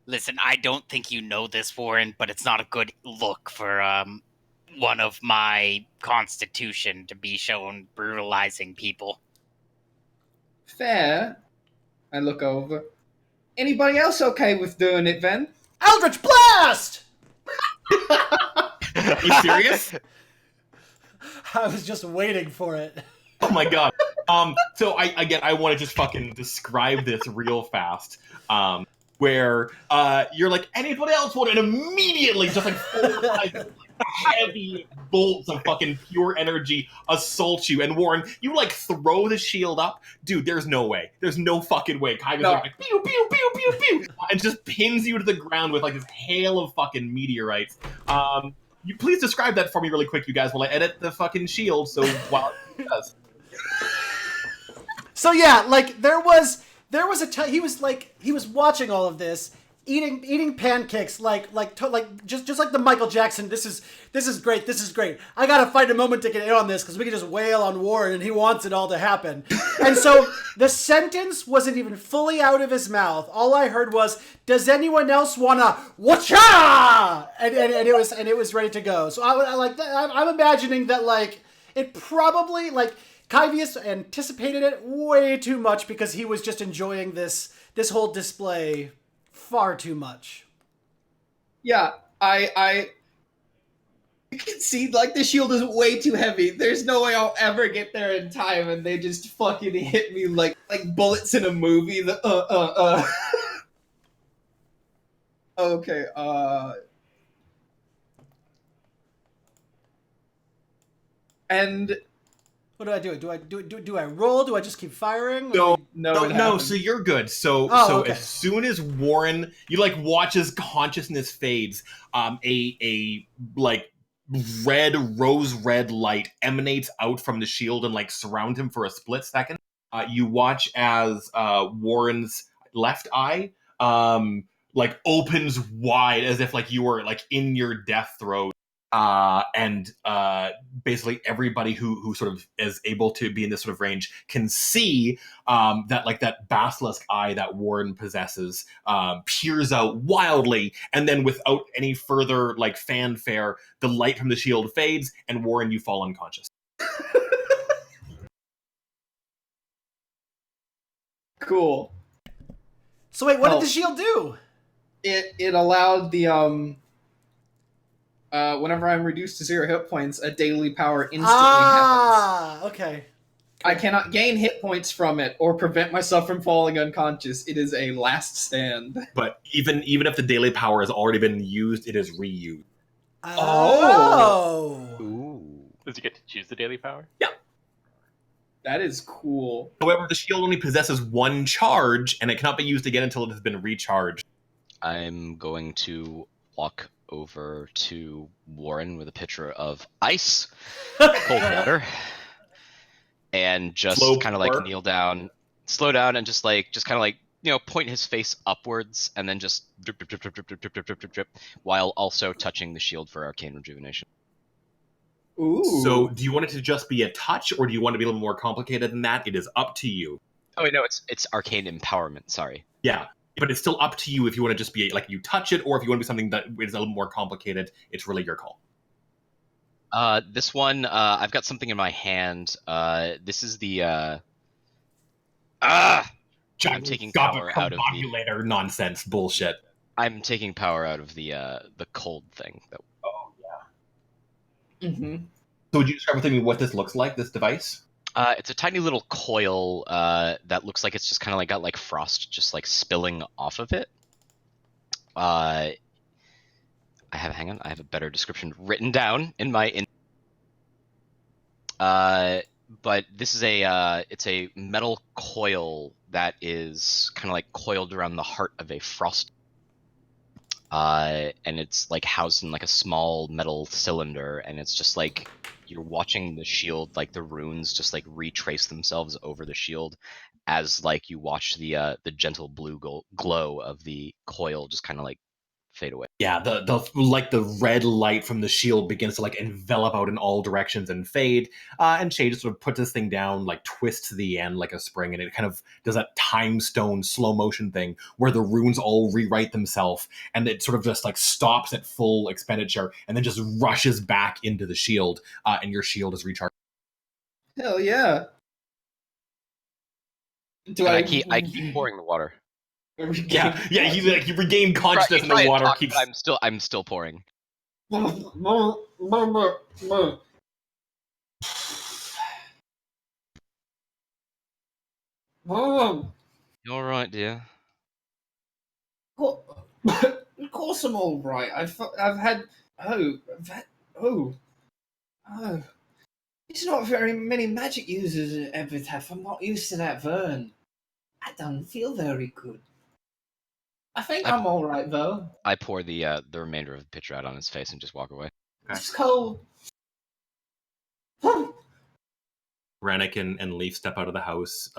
Listen, I don't think you know this, Warren, but it's not a good look for one of my constitution to be shown brutalizing people. Fair. I look over. Anybody else okay with doing it then? Eldritch Blast! You serious? I was just waiting for it. Oh my god. So I want to just fucking describe this real fast. Where you're like, anybody else want it? And immediately just like 4 or 5 heavy bolts of fucking pure energy assault you. And Warren, you like throw the shield up. Dude, there's no way. There's no fucking way. Kyga's like pew pew pew pew pew and just pins you to the ground with like this hail of fucking meteorites. You please describe that for me really quick, you guys, while I edit the fucking shield. So while it does. So yeah, like there was a time he was watching all of this, eating pancakes like just like the Michael Jackson. This is great. This is great. I gotta find a moment to get in on this because we can just wail on Warren and he wants it all to happen. And so the sentence wasn't even fully out of his mouth. All I heard was, "Does anyone else wanna whatcha?" And it was ready to go. So I'm imagining that like it probably like. Kyvius anticipated it way too much because he was just enjoying this whole display far too much. Yeah, I you can see like the shield is way too heavy. There's no way I'll ever get there in time, and they just fucking hit me like bullets in a movie. Okay, and What do I do? Do I roll? Do I just keep firing? No. So you're good. So okay. As soon as Warren, you like watch his consciousness fades, a like rose red light emanates out from the shield and like surround him for a split second. You watch as Warren's left eye like opens wide as if like you were like in your death throes. and basically everybody who sort of is able to be in this sort of range can see that like that basilisk eye that Warren possesses peers out wildly, and then without any further like fanfare, the light from the shield fades, and Warren, you fall unconscious. Cool. So wait, what did Oh. the shield do? It allowed the whenever I'm reduced to 0 hit points, a daily power instantly happens. Okay. I cannot gain hit points from it or prevent myself from falling unconscious. It is a last stand. But even if the daily power has already been used, it is reused. Oh. Ooh. Does he get to choose the daily power? That is cool. However, the shield only possesses one charge, and it cannot be used again until it has been recharged. I'm going to walk over to Warren with a pitcher of ice, cold water, and just Slow kind of like pour. kneel down, slow down, and just kind of like point his face upwards, and then just drip, drip, drip, drip, drip, drip, drip, drip, drip, drip, while also touching the shield for arcane rejuvenation. Ooh. So, do you want it to just be a touch, or do you want it to be a little more complicated than that? It is up to you. Oh wait, no, it's arcane empowerment. Sorry. Yeah, but it's still up to you if you want to just be like you touch it, or if you want to be something that is a little more complicated. It's really your call. This one, I've got something in my hand. This is the I'm taking power out of the combobulator nonsense bullshit. I'm taking power out of the cold thing. Mm-hmm. So, would you describe to me what this looks like? This device? It's a tiny little coil that looks like it's just kind of like got like frost just like spilling off of it. Hang on, I have a better description written down in my but this is it's a metal coil that is kind of like coiled around the heart of a frost. And it's like housed in like a small metal cylinder, and it's just like you're watching the shield, like the runes just like retrace themselves over the shield as like you watch the gentle blue glow of the coil just kind of like fade away. Yeah, the red light from the shield begins to like envelop out in all directions and fade. And Shay just sort of puts this thing down, like twists the end like a spring, and it kind of does that time stone slow motion thing where the runes all rewrite themselves, and it sort of just like stops at full expenditure and then just rushes back into the shield, and your shield is recharged. Hell yeah. Do And I keep pouring the water. Yeah, you like you regain consciousness and the water keeps. I'm still pouring. You You all right, dear? Of course I'm all right. I've had It's not very many magic users in Epitaph. I'm not used to that burn. I don't feel very good. I think I'm all right though. I pour the remainder of the pitcher out on his face and just walk away. It's cold. Brannick and Leaf step out of the house.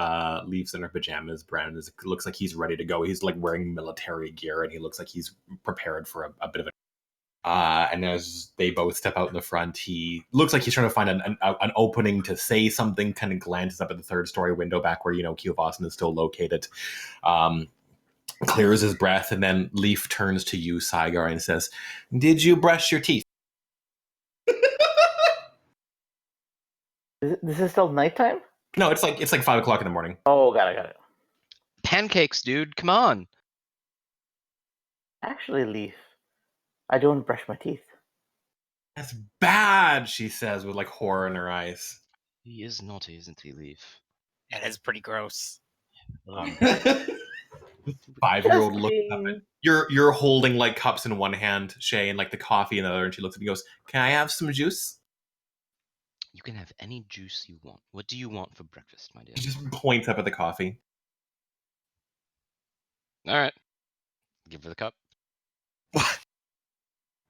Leaf's in her pajamas. Brandon looks like he's ready to go. He's like wearing military gear, and he looks like he's prepared for a bit of a. And as they both step out in the front, he looks like he's trying to find an opening to say something. Kind of glances up at the third story window back where Keovasan is still located. Clears his breath, and then Leaf turns to you, Saigar, and says, "Did you brush your teeth?" This is still nighttime? No, it's like 5 o'clock in the morning. Oh, got it. Pancakes, dude. Come on. Actually, Leaf, I don't brush my teeth. That's bad, she says with like horror in her eyes. He is naughty, isn't he, Leaf? That is pretty gross. 5-year-old looks up at you're holding like cups in one hand, Shay, and like the coffee in the other, and she looks at me and goes, "Can I have some juice?" You can have any juice you want. What do you want for breakfast, my dear? She just points up at the coffee. All right. Give her the cup.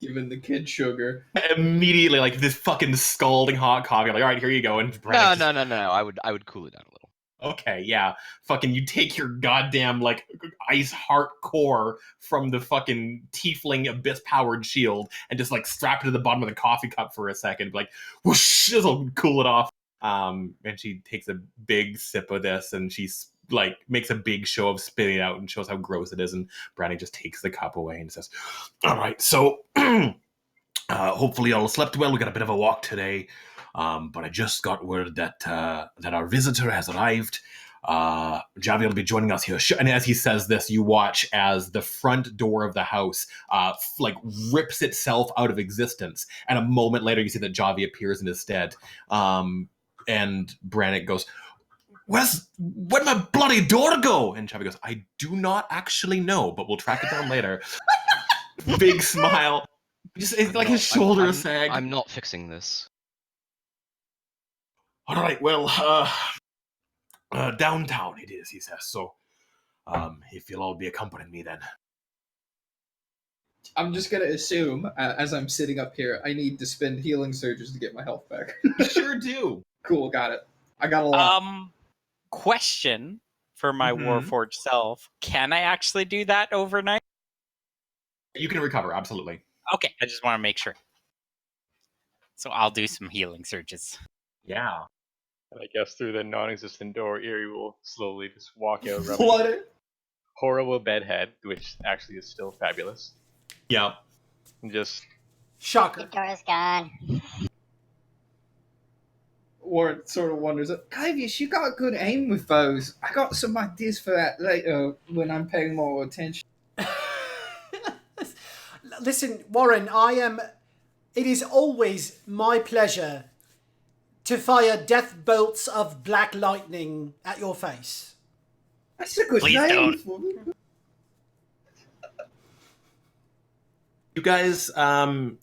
Giving the kid sugar. Immediately, like this fucking scalding hot coffee. I'm like, all right, here you go. And No. I would cool it down a little. Okay, yeah. Fucking you take your goddamn like ice heart core from the fucking tiefling abyss powered shield and just like strap it to the bottom of the coffee cup for a second, like whoosh, this'll cool it off. And she takes a big sip of this and she's like makes a big show of spitting it out and shows how gross it is. And Brandy just takes the cup away and says, "All right, so hopefully you all slept well. We got a bit of a walk today, but I just got word that that our visitor has arrived. Javi will be joining us here." And as he says this, you watch as the front door of the house like rips itself out of existence, and a moment later, you see that Javi appears in his stead. And Brannick goes, "Where'd my bloody door go?" And Javi goes, "I do not actually know, but we'll track it down later." Big smile. Just it's like his shoulders sag. I'm not fixing this. All right, well, downtown it is, he says. So, if you'll all be accompanying me, then. I'm just gonna assume, as I'm sitting up here, I need to spend healing surges to get my health back. You sure do. Cool, got it. I got a lot. Question for my Warforged self: can I actually do that overnight? You can recover, absolutely. Okay, I just want to make sure. So I'll do some healing surges. Yeah. And I guess through the non-existent door, Eerie will slowly just walk out, rubbing What? horrible bedhead, which actually is still fabulous. Yeah. And just Shocker. The door is gone. Warren sort of wonders, Cavius, you got good aim with those. I got some ideas for that later when I'm paying more attention. Listen, Warren, it is always my pleasure to fire death bolts of black lightning at your face. That's a good Please name don't. for me. You guys,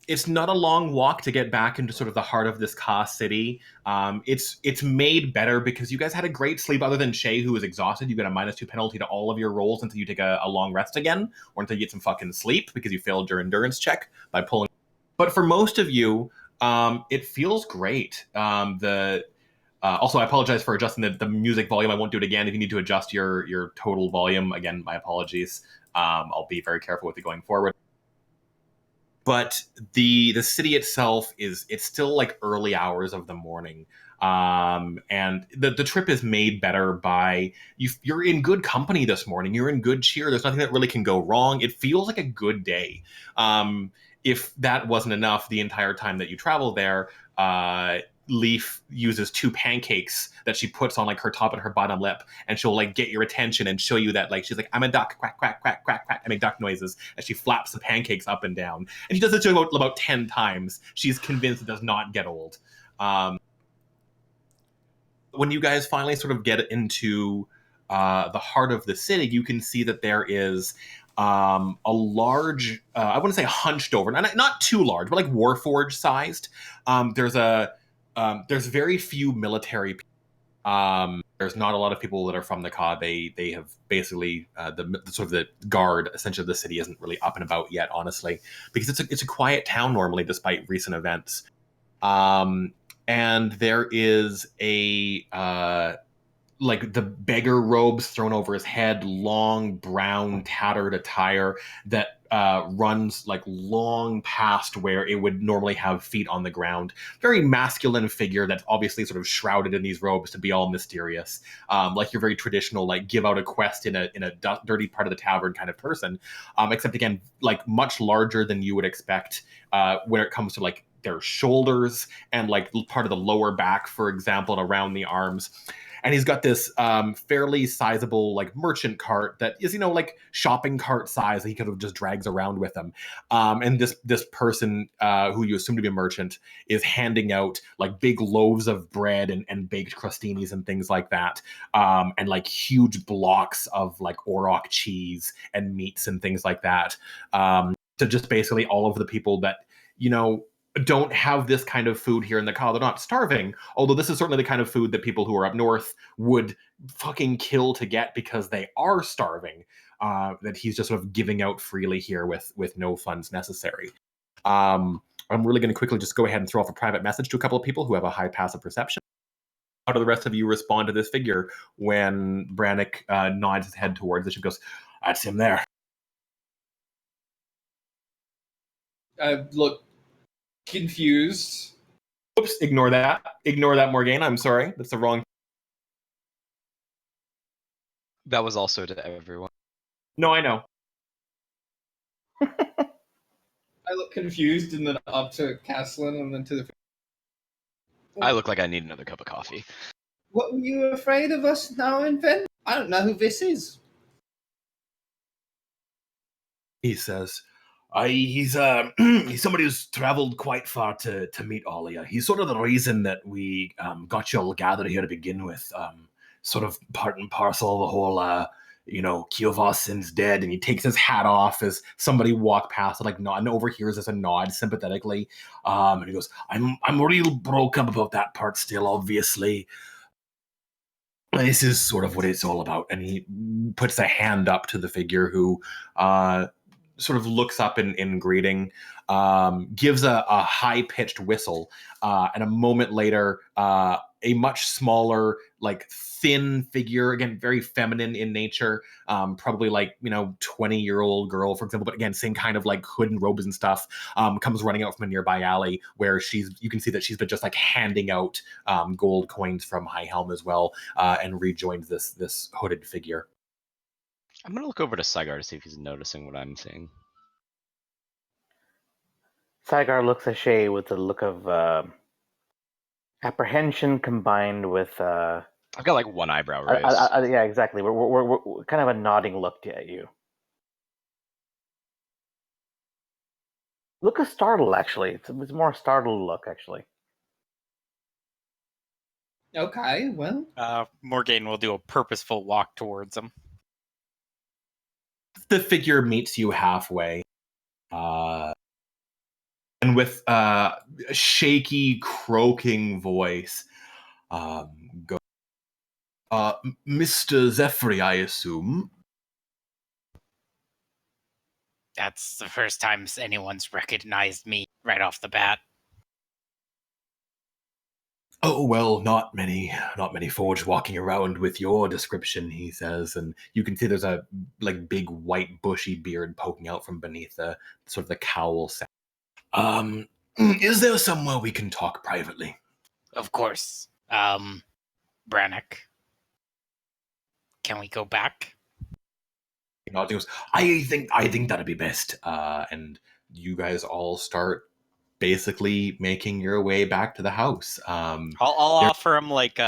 it's not a long walk to get back into sort of the heart of this Ka city. It's made better because you guys had a great sleep. Other than Shay, who was exhausted, you get a -2 penalty to all of your rolls until you take a long rest again, or until you get some fucking sleep because you failed your endurance check by pulling. But for most of you, it feels great. Also, I apologize for adjusting the music volume. I won't do it again. If you need to adjust your total volume, again, my apologies. I'll be very careful with it going forward. But the city itself it's still like early hours of the morning. And the trip is made better by you're in good company this morning. You're in good cheer. There's nothing that really can go wrong. It feels like a good day. If that wasn't enough, the entire time that you travel there, Leaf uses 2 pancakes that she puts on like her top and her bottom lip, and she'll like get your attention and show you that like she's like, "I'm a duck, quack quack quack quack quack," and make duck noises as she flaps the pancakes up and down. And she does this about 10 times. She's convinced it does not get old. When you guys finally sort of get into the heart of the city, you can see that there is a large, I wouldn't say hunched over, not too large, but like Warforged sized. There's very few military people. There's not a lot of people that are from the Ka. They have basically the sort of the guard essentially of the city isn't really up and about yet, honestly, because it's a quiet town normally despite recent events. And there is a like the beggar robes thrown over his head, long brown tattered attire that runs like long past where it would normally have feet on the ground. Very masculine figure that's obviously sort of shrouded in these robes to be all mysterious, like your very traditional like give out a quest in a dirty part of the tavern kind of person, except again like much larger than you would expect when it comes to like their shoulders and like part of the lower back, for example, and around the arms. And he's got this fairly sizable like merchant cart that is, like shopping cart size that he kind of just drags around with him. And this person who you assume to be a merchant is handing out like big loaves of bread and baked crostinis and things like that. And like huge blocks of like Orok cheese and meats and things like that. To just basically all of the people that, don't have this kind of food here in the Ka. They're not starving, although this is certainly the kind of food that people who are up north would fucking kill to get because they are starving, that he's just sort of giving out freely here with no funds necessary. I'm really going to quickly just go ahead and throw off a private message to a couple of people who have a high passive perception. How do the rest of you respond to this figure when Brannick nods his head towards it and goes, "That's him there." I look confused. Oops, ignore that. Ignore that, Morgana. I'm sorry. That's the wrong. That was also to everyone. No, I know. I look confused and then up to Caslin and then to the. I look like I need another cup of coffee. What were you afraid of us now and then? I don't know who this is. He says, he's he's somebody who's traveled quite far to meet all of you. He's sort of the reason that we got you all gathered here to begin with. Sort of part and parcel of the whole Kiovasin's dead, and he takes his hat off as somebody walk past it, like nod, and overhears as a nod sympathetically. And he goes, I'm real broke up about that part still, obviously. This is sort of what it's all about. And he puts a hand up to the figure who sort of looks up in greeting, gives a high-pitched whistle, and a moment later, a much smaller, like thin figure, again, very feminine in nature, probably like, 20-year-old girl, for example, but again, same kind of like hood and robes and stuff, comes running out from a nearby alley where you can see that she's been just like handing out gold coins from High Helm as well, and rejoins this hooded figure. I'm gonna look over to Saigar to see if he's noticing what I'm seeing. Saigar looks at Shay with a look of apprehension combined with I've got like one eyebrow raised. yeah, exactly. We're kind of a nodding look at you. Look startled, actually. It's more a startled look, actually. Okay, well. Morgane will do a purposeful walk towards him. The figure meets you halfway, and with a shaky, croaking voice, go, Mr. Zephyr, I assume. That's the first time anyone's recognized me right off the bat. Oh, well, not many forge walking around with your description, he says, and you can see there's a like big white bushy beard poking out from beneath the sort of the cowl. Is there somewhere we can talk privately? Of course. Brannick. Can we go back? He goes, I think that'd be best. And you guys all start basically making your way back to the house. I'll offer him like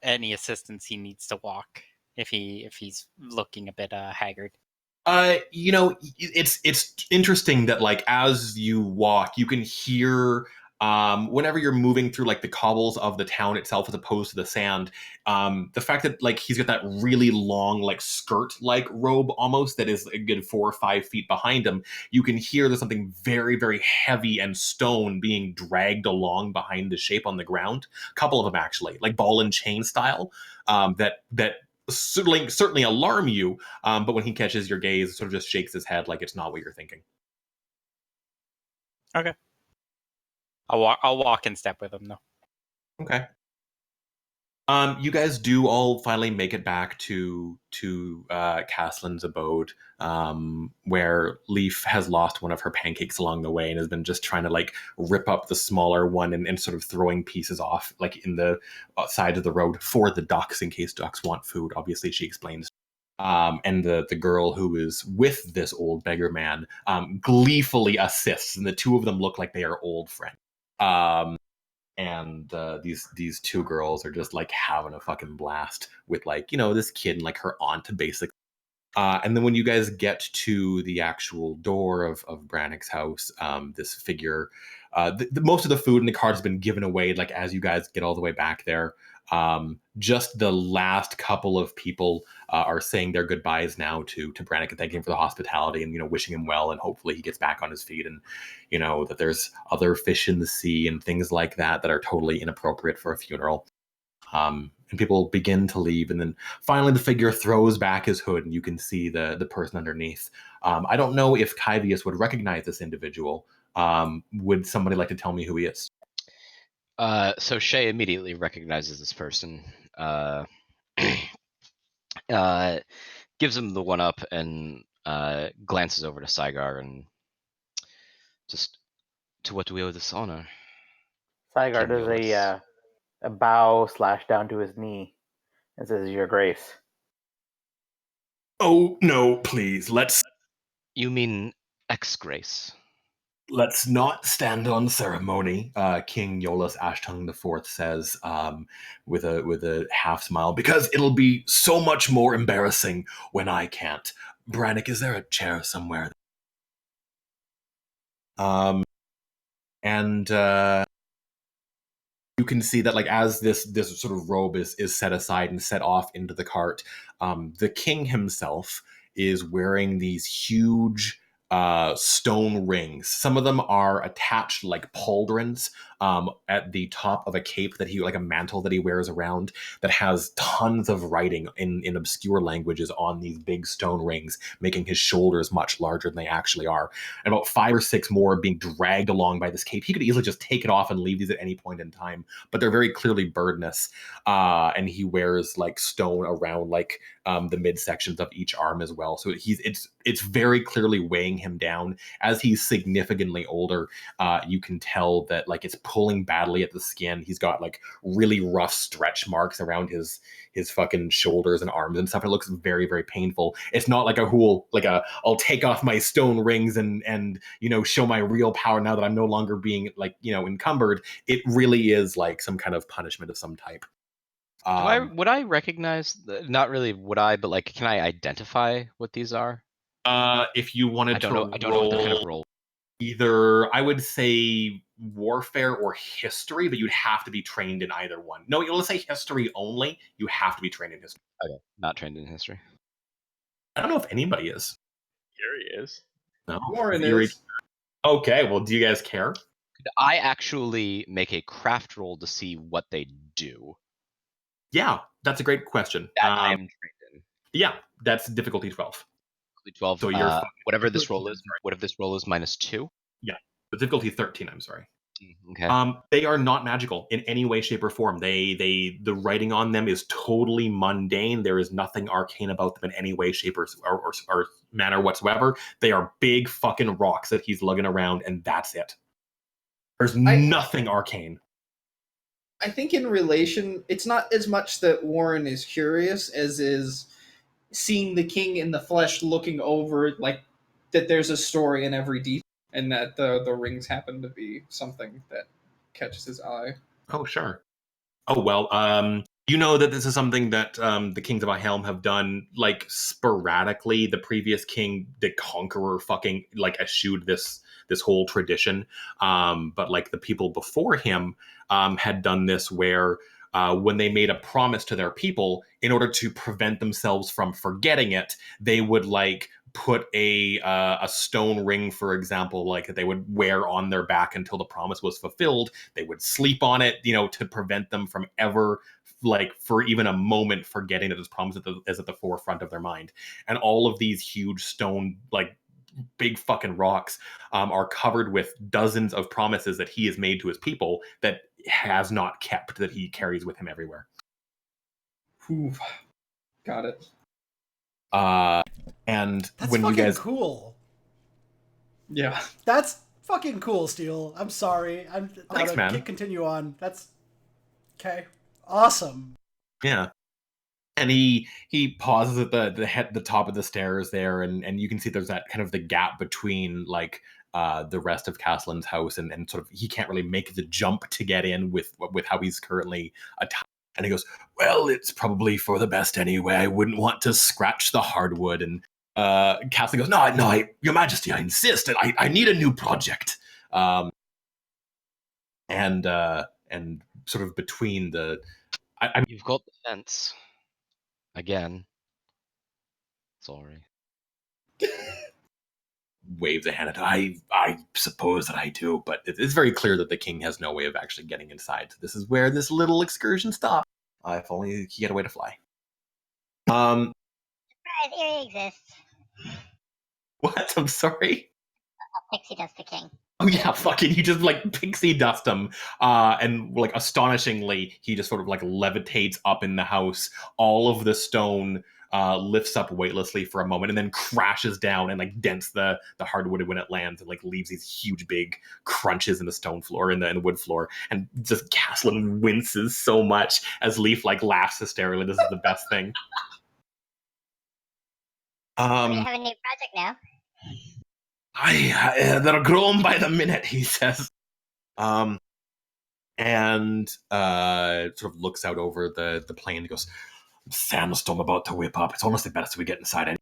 any assistance he needs to walk if he's looking a bit haggard. It's interesting that like as you walk, you can hear whenever you're moving through like the cobbles of the town itself as opposed to the sand, the fact that like he's got that really long like skirt like robe almost that is a good 4 or 5 feet behind him, you can hear there's something very, very heavy and stone being dragged along behind the shape on the ground. A couple of them actually, like ball and chain style, that certainly alarm you, but when he catches your gaze, sort of just shakes his head like it's not what you're thinking. Okay. I'll walk in step with him though. Okay. You guys do all finally make it back to Caslin's abode, where Leaf has lost one of her pancakes along the way and has been just trying to like rip up the smaller one and sort of throwing pieces off like in the side of the road for the ducks in case ducks want food. Obviously, she explains. And the girl who is with this old beggar man gleefully assists, and the two of them look like they are old friends. And these two girls are just like having a fucking blast with like this kid and like her aunt basically. And then when you guys get to the actual door of Brannick's house, this figure, most of the food in the cart has been given away like as you guys get all the way back there. Just the last couple of people are saying their goodbyes now to Brannick and thanking him for the hospitality and wishing him well and hopefully he gets back on his feet and that there's other fish in the sea and things like that are totally inappropriate for a funeral. And people begin to leave, and then finally the figure throws back his hood and you can see the person underneath. I don't know if Kyvius would recognize this individual. Would somebody like to tell me who he is? So Shay immediately recognizes this person. Gives him the one up and glances over to Saigar and just, to what do we owe this honor? Saigar King does Yolis. a bow / down to his knee and says, "Your Grace." Oh no, please. Let's You mean ex-grace? not stand on ceremony. King Yolas Ashtung IV says, with a half smile, because it'll be so much more embarrassing when I can't. Brannick, is there a chair somewhere? And you can see that, like, as this sort of robe is set aside and set off into the cart, the king himself is wearing these huge stone rings. Some of them are attached like pauldrons at the top of a cape that he, like a mantle that he wears around, that has tons of writing in obscure languages on these big stone rings, making his shoulders much larger than they actually are. And about 5 or 6 more being dragged along by this cape. He could easily just take it off and leave these at any point in time, but they're very clearly burdenous. And he wears like stone around like the midsections of each arm as well. So it's very clearly weighing him down. As he's significantly older, you can tell that like it's pulling badly at the skin. He's got like really rough stretch marks around his fucking shoulders and arms and stuff. It looks very, very painful. It's not like I'll take off my stone rings and show my real power now that I'm no longer being like encumbered. It really is like some kind of punishment of some type. Would I recognize? Not really. Would I? But like, can I identify what these are? If you wanted I don't to know. I don't know what the kind of role. either, I would say warfare or history, but you'd have to be trained in either one. No, let's say history only. You have to be trained in history. Okay, not trained in history. I don't know if anybody is. Here he is. No, Warren You're- is. Okay, well, do you guys care? Could I actually make a craft roll to see what they do? Yeah, that's a great question. That I am trained in. Yeah, that's difficulty 12. 12. So you're whatever this roll 13, is. What if this roll is -2? Yeah, the difficulty 13. I'm sorry. Okay. They are not magical in any way, shape, or form. The writing on them is totally mundane. There is nothing arcane about them in any way, shape, or manner whatsoever. They are big fucking rocks that he's lugging around, and that's it. There's nothing arcane. I think in relation, it's not as much that Warren is curious as is seeing the king in the flesh, looking over like that. There's a story in every detail, and that the rings happen to be something that catches his eye. Oh, sure. Oh, well, you know that this is something that the Kings of Ahelm have done, like, sporadically. The previous king, the Conqueror, fucking, like, eschewed this whole tradition. But, like, the people before him had done this where when they made a promise to their people, in order to prevent themselves from forgetting it, they would, like, put a stone ring, for example, like that they would wear on their back until the promise was fulfilled. They would sleep on it, to prevent them from ever, like, for even a moment, forgetting that this promise is at the forefront of their mind. And all of these huge stone, like, big fucking rocks, are covered with dozens of promises that he has made to his people that has not kept, that he carries with him everywhere. Whew. Got it. And That's when fucking you guys cool. Yeah. That's fucking cool, Steel. I'm sorry. Thanks, man. Continue on. That's okay. Awesome. Yeah. And he pauses at the top of the stairs there, and you can see there's that kind of the gap between like the rest of Castellan's house and sort of he can't really make the jump to get in with how he's currently attached. And he goes, "Well, it's probably for the best anyway. I wouldn't want to scratch the hardwood." And Castellan goes, "No, Your Majesty, I insist. I need a new project." And sort of between the, You've got the fence. Again. Sorry. waves a hand at, I suppose that I do, but it's very clear that the king has no way of actually getting inside. So this is where this little excursion stops. If only he had a way to fly. Surprise, Erie exists. What? I'm sorry. A pixie dust the king. Oh yeah, fucking you just like pixie dust him, and like astonishingly, he just sort of like levitates up in the house. All of the stone lifts up weightlessly for a moment, and then crashes down and like dents the hardwood when it lands, and like leaves these huge big crunches in the stone floor, in the wood floor. And just Caslin winces so much as Leaf like laughs hysterically. This is the best thing. We have a new project now. They're growing by the minute, he says. And sort of looks out over the plain and goes, "Sandstorm about to whip up. It's honestly best we get inside." And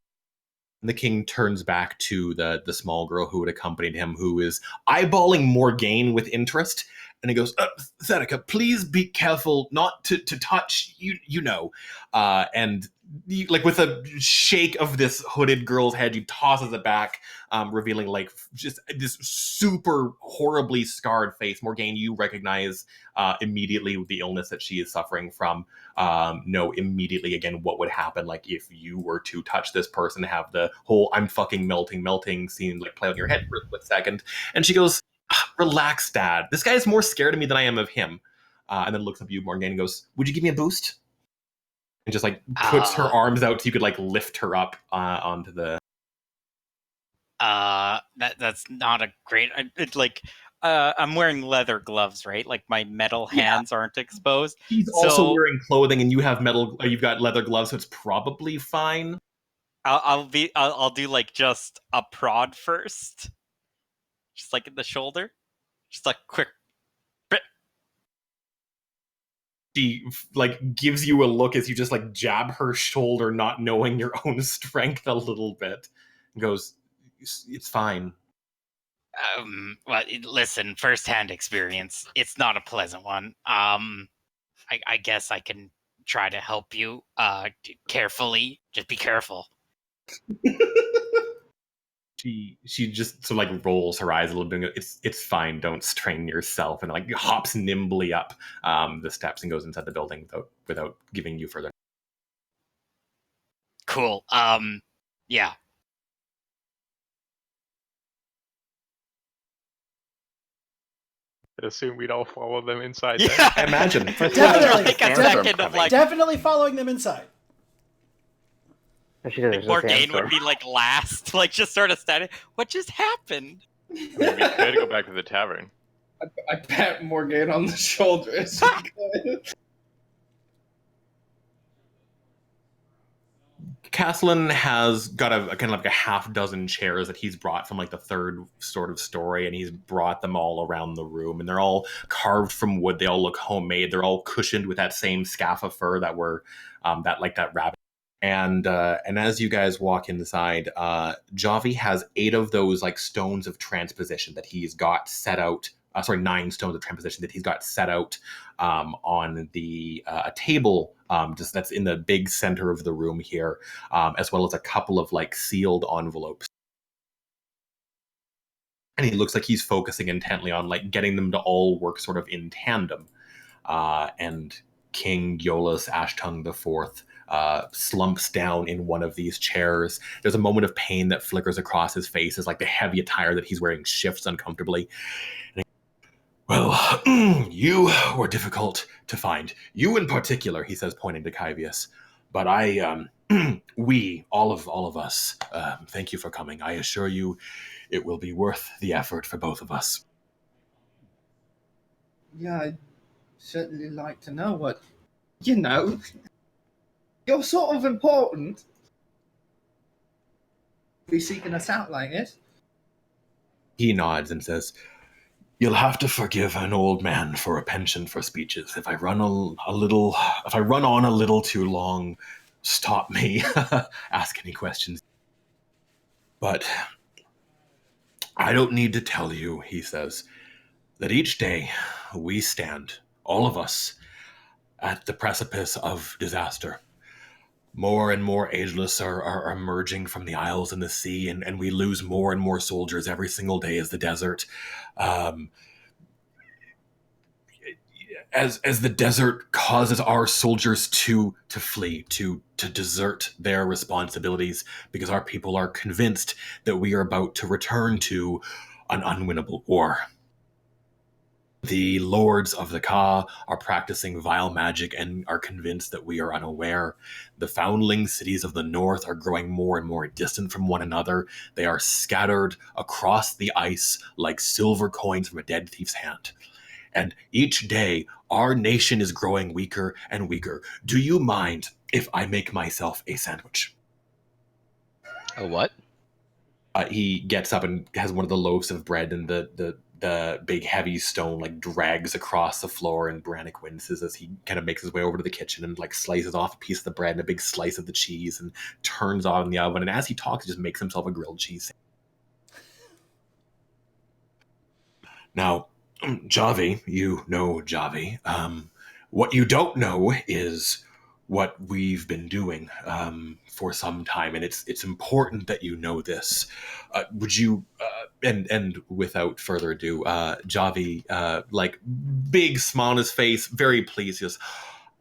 the king turns back to the small girl who had accompanied him, who is eyeballing Morgaine with interest. And he goes, "Seneca, please be careful not to touch, you know." And like with a shake of this hooded girl's head, he tosses it back, revealing like just this super horribly scarred face. Morgaine, you recognize immediately the illness that she is suffering from. Know immediately again what would happen like if you were to touch this person, have the whole "I'm fucking melting" scene like play out in your head for a split second. And she goes, "Relax, Dad. This guy is more scared of me than I am of him." And then looks up at you, Morgan, and goes, "Would you give me a boost?" And just like puts her arms out so you could like lift her up onto the. That's not a great. It's like I'm wearing leather gloves, right? Like my metal hands aren't exposed. He's also wearing clothing, and you have metal. You've got leather gloves, so it's probably fine. I'll do like just a prod first, just like in the shoulder, just like quick. She like gives you a look as you just like jab her shoulder, not knowing your own strength a little bit. And goes, "It's fine." Well, listen, first-hand experience. It's not a pleasant one. I guess I can try to help you. Carefully, just be careful. She just sort of like rolls her eyes a little bit. It's fine. Don't strain yourself, and like hops nimbly up the steps and goes inside the building without giving you further. Cool. Yeah. I assume we'd all follow them inside. Yeah, I imagine. Definitely following them inside. Morgaine would be like last, like just sort of standing. What just happened? I mean, we could go back to the tavern. I pat Morgaine on the shoulder as we go. Caslin has got a kind of like a half dozen chairs that he's brought from like the third sort of story, and he's brought them all around the room, and they're all carved from wood. They all look homemade. They're all cushioned with that same scaff of fur that were that rabbit. And as you guys walk inside, Javi has 8 of those like stones of transposition that he's got set out. 9 stones of transposition that he's got set out on the a table just that's in the big center of the room here, as well as a couple of like sealed envelopes. And he looks like he's focusing intently on like getting them to all work sort of in tandem. And King Yolas Ashtung IV slumps down in one of these chairs. There's a moment of pain that flickers across his face as like the heavy attire that he's wearing shifts uncomfortably. "Well, you were difficult to find. You in particular," he says, pointing to Kyvius. "But we, all of us, thank you for coming. I assure you it will be worth the effort for both of us." Yeah, I'd certainly like to know what, you're sort of important. Be seeking us out like this. He nods and says, "You'll have to forgive an old man for a penchant for speeches. If I run on a little too long, stop me, ask any questions. But I don't need to tell you," he says, "that each day we stand, all of us, at the precipice of disaster. More and more ageless are emerging from the isles and the sea, and we lose more and more soldiers every single day as the desert as the desert causes our soldiers to flee, to desert their responsibilities, because our people are convinced that we are about to return to an unwinnable war. The lords of the Ka are practicing vile magic and are convinced that we are unaware. The foundling cities of the north are growing more and more distant from one another. They are scattered across the ice like silver coins from a dead thief's hand. And each day, our nation is growing weaker and weaker. Do you mind if I make myself a sandwich? A what? He gets up and has one of the loaves of bread, and the big heavy stone like drags across the floor, and Brannick winces as he kind of makes his way over to the kitchen and like slices off a piece of the bread and a big slice of the cheese and turns on in the oven. And as he talks, he just makes himself a grilled cheese. Now, Javi, you know Javi. What you don't know is what we've been doing for some time, and it's important that you know this. Would you? And without further ado, Javi, like big smile on his face, very pleased. He goes,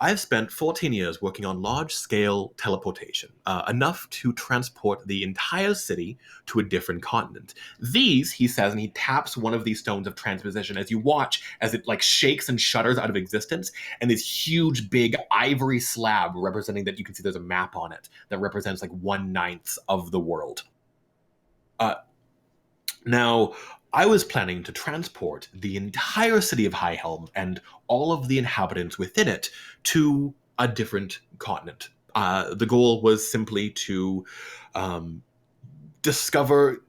I've spent 14 years working on large-scale teleportation, enough to transport the entire city to a different continent. These, he says, and he taps one of these stones of transposition as you watch as it like shakes and shudders out of existence, and this huge, big ivory slab representing that you can see there's a map on it that represents like 1/9 of the world. Now, I was planning to transport the entire city of High Helm and all of the inhabitants within it to a different continent. The goal was simply to discover.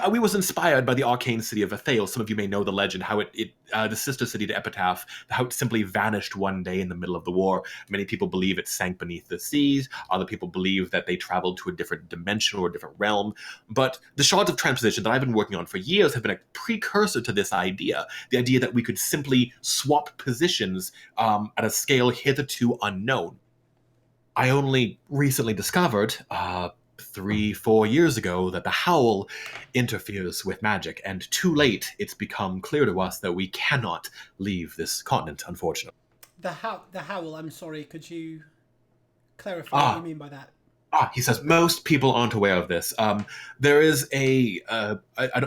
We was inspired by the arcane city of Athale. Some of you may know the legend, how the sister city to Epitaph, how it simply vanished one day in the middle of the war. Many people believe it sank beneath the seas. Other people believe that they traveled to a different dimension or a different realm. But the shards of transposition that I've been working on for years have been a precursor to this idea. The idea that we could simply swap positions at a scale hitherto unknown. I only recently discovered 3-4 years ago that the howl interferes with magic, and too late it's become clear to us that we cannot leave this continent, unfortunately. The howl, I'm sorry, could you clarify what you mean by that? He says most people aren't aware of this. There is an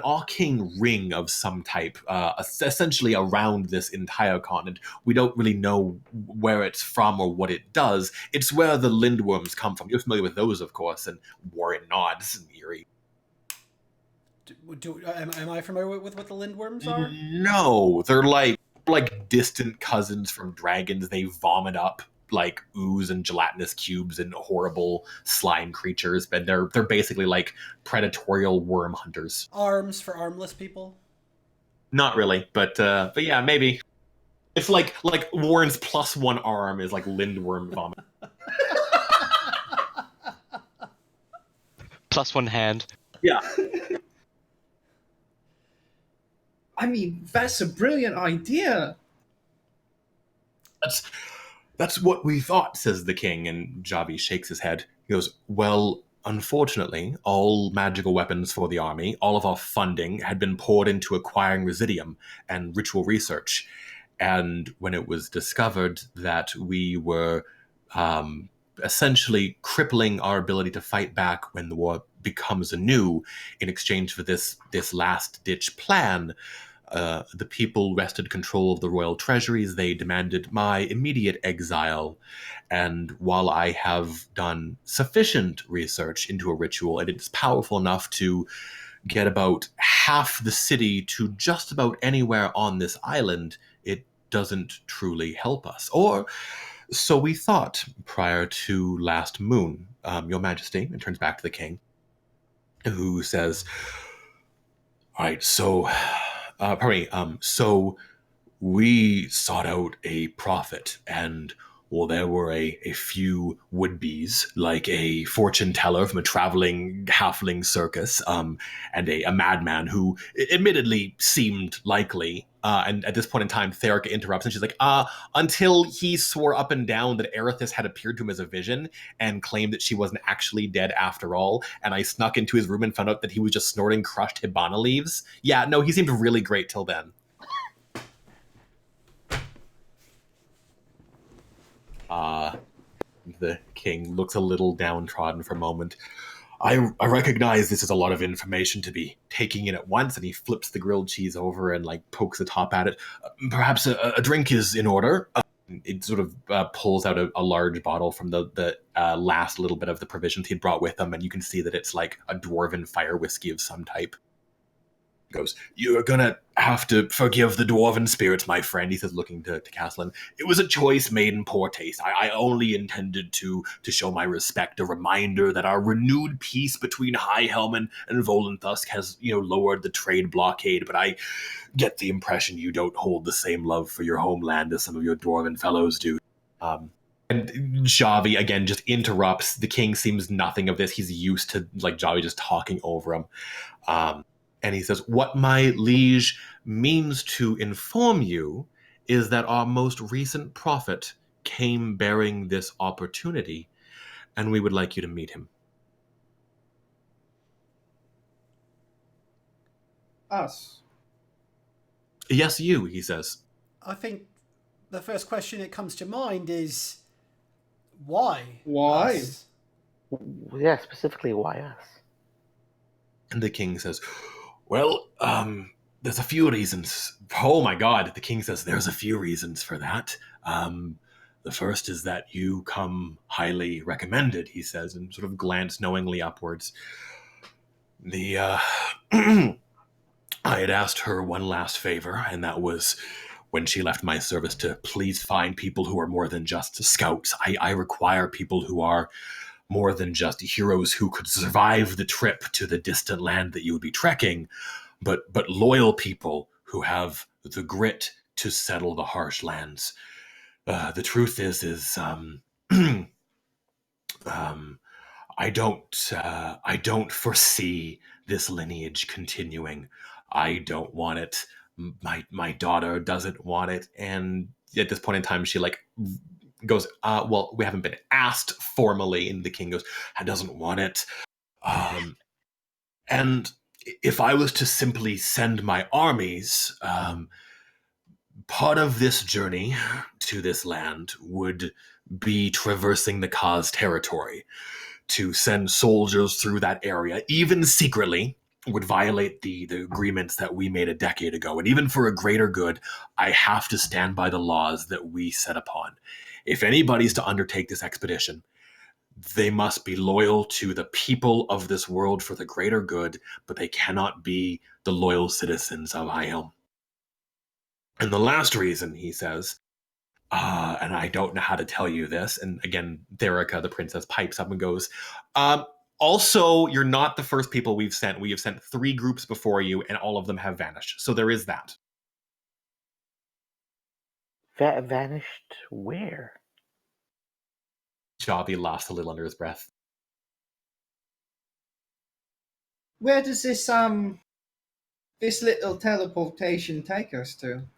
arcane ring of some type, essentially around this entire continent. We don't really know where it's from or what it does. It's where the lindworms come from. You're familiar with those, of course, and Warren nods and eerie. Am I familiar with what the lindworms are? No, they're like distant cousins from dragons. They vomit up like ooze and gelatinous cubes and horrible slime creatures, but they're basically like predatorial worm hunters. Arms for armless people? Not really, but yeah, maybe. It's like Warren's +1 arm is like lindworm vomit. +1 hand. Yeah. I mean, that's a brilliant idea. That's what we thought, says the king, and Javi shakes his head. He goes, well, unfortunately, all magical weapons for the army, all of our funding had been poured into acquiring residium and ritual research. And when it was discovered that we were essentially crippling our ability to fight back when the war becomes anew in exchange for this last-ditch plan, the people wrested control of the royal treasuries. They demanded my immediate exile. And while I have done sufficient research into a ritual, and it's powerful enough to get about half the city to just about anywhere on this island, it doesn't truly help us. Or so we thought prior to last moon, Your Majesty, and turns back to the king, who says, all right, so so we sought out a prophet, and well, there were a few would-bes, like a fortune teller from a traveling halfling circus, and a madman who admittedly seemed likely. And at this point in time, Therica interrupts, and she's like, until he swore up and down that Erithus had appeared to him as a vision and claimed that she wasn't actually dead after all, and I snuck into his room and found out that he was just snorting crushed Hibana leaves. Yeah, no, he seemed really great till then. The king looks a little downtrodden for a moment. I recognize this is a lot of information to be taking in at once, and he flips the grilled cheese over and like pokes the top at it. Perhaps a drink is in order. It sort of pulls out a large bottle from the last little bit of the provisions he'd brought with him, and you can see that it's like a dwarven fire whiskey of some type. He goes, "You're gonna have to forgive the dwarven spirits, my friend," he says, looking to Caslin. "It was a choice made in poor taste. I only intended to show my respect, a reminder that our renewed peace between High Helman and Volanthusk has, lowered the trade blockade, but I get the impression you don't hold the same love for your homeland as some of your dwarven fellows do." And Javi, again, just interrupts. The king seems nothing of this. He's used to, like, Javi just talking over him. And he says, "What my liege means to inform you is that our most recent prophet came bearing this opportunity, and we would like you to meet him." Us. "Yes, you," he says. I think the first question that comes to mind is why? Why? Us? Yeah, specifically, why us? And the king says, "Well, there's a few reasons." "Oh my God," the king says, "there's a few reasons for that. The first is that you come highly recommended," he says, and sort of glance knowingly upwards. I had asked her one last favor, and that was when she left my service to please find people who are more than just scouts. I require people who are more than just heroes who could survive the trip to the distant land that you would be trekking, but loyal people who have the grit to settle the harsh lands. The truth is I don't foresee this lineage continuing. I don't want it. My daughter doesn't want it, and at this point in time, she like goes, "Well, we haven't been asked formally," and the king goes, "I doesn't want it." And if I was to simply send my armies, part of this journey to this land would be traversing the Kaz territory. To send soldiers through that area, even secretly, would violate the agreements that we made a decade ago. And even for a greater good, I have to stand by the laws that we set upon. If anybody's to undertake this expedition, they must be loyal to the people of this world for the greater good, but they cannot be the loyal citizens of Ielm. And the last reason, he says, and I don't know how to tell you this. And again, Therica, the princess, pipes up and goes, "Also, you're not the first people we've sent. We have sent 3 groups before you, and all of them have vanished. So there is that." Vanished where? Javi laughs a little under his breath. Where does this little teleportation take us to?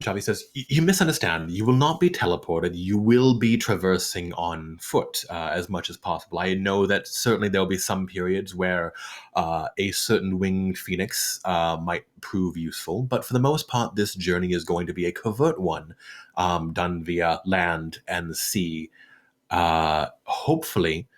Javi says, "You misunderstand. You will not be teleported. You will be traversing on foot as much as possible. I know that certainly there will be some periods where a certain winged phoenix might prove useful, but for the most part, this journey is going to be a covert one, done via land and sea. Hopefully,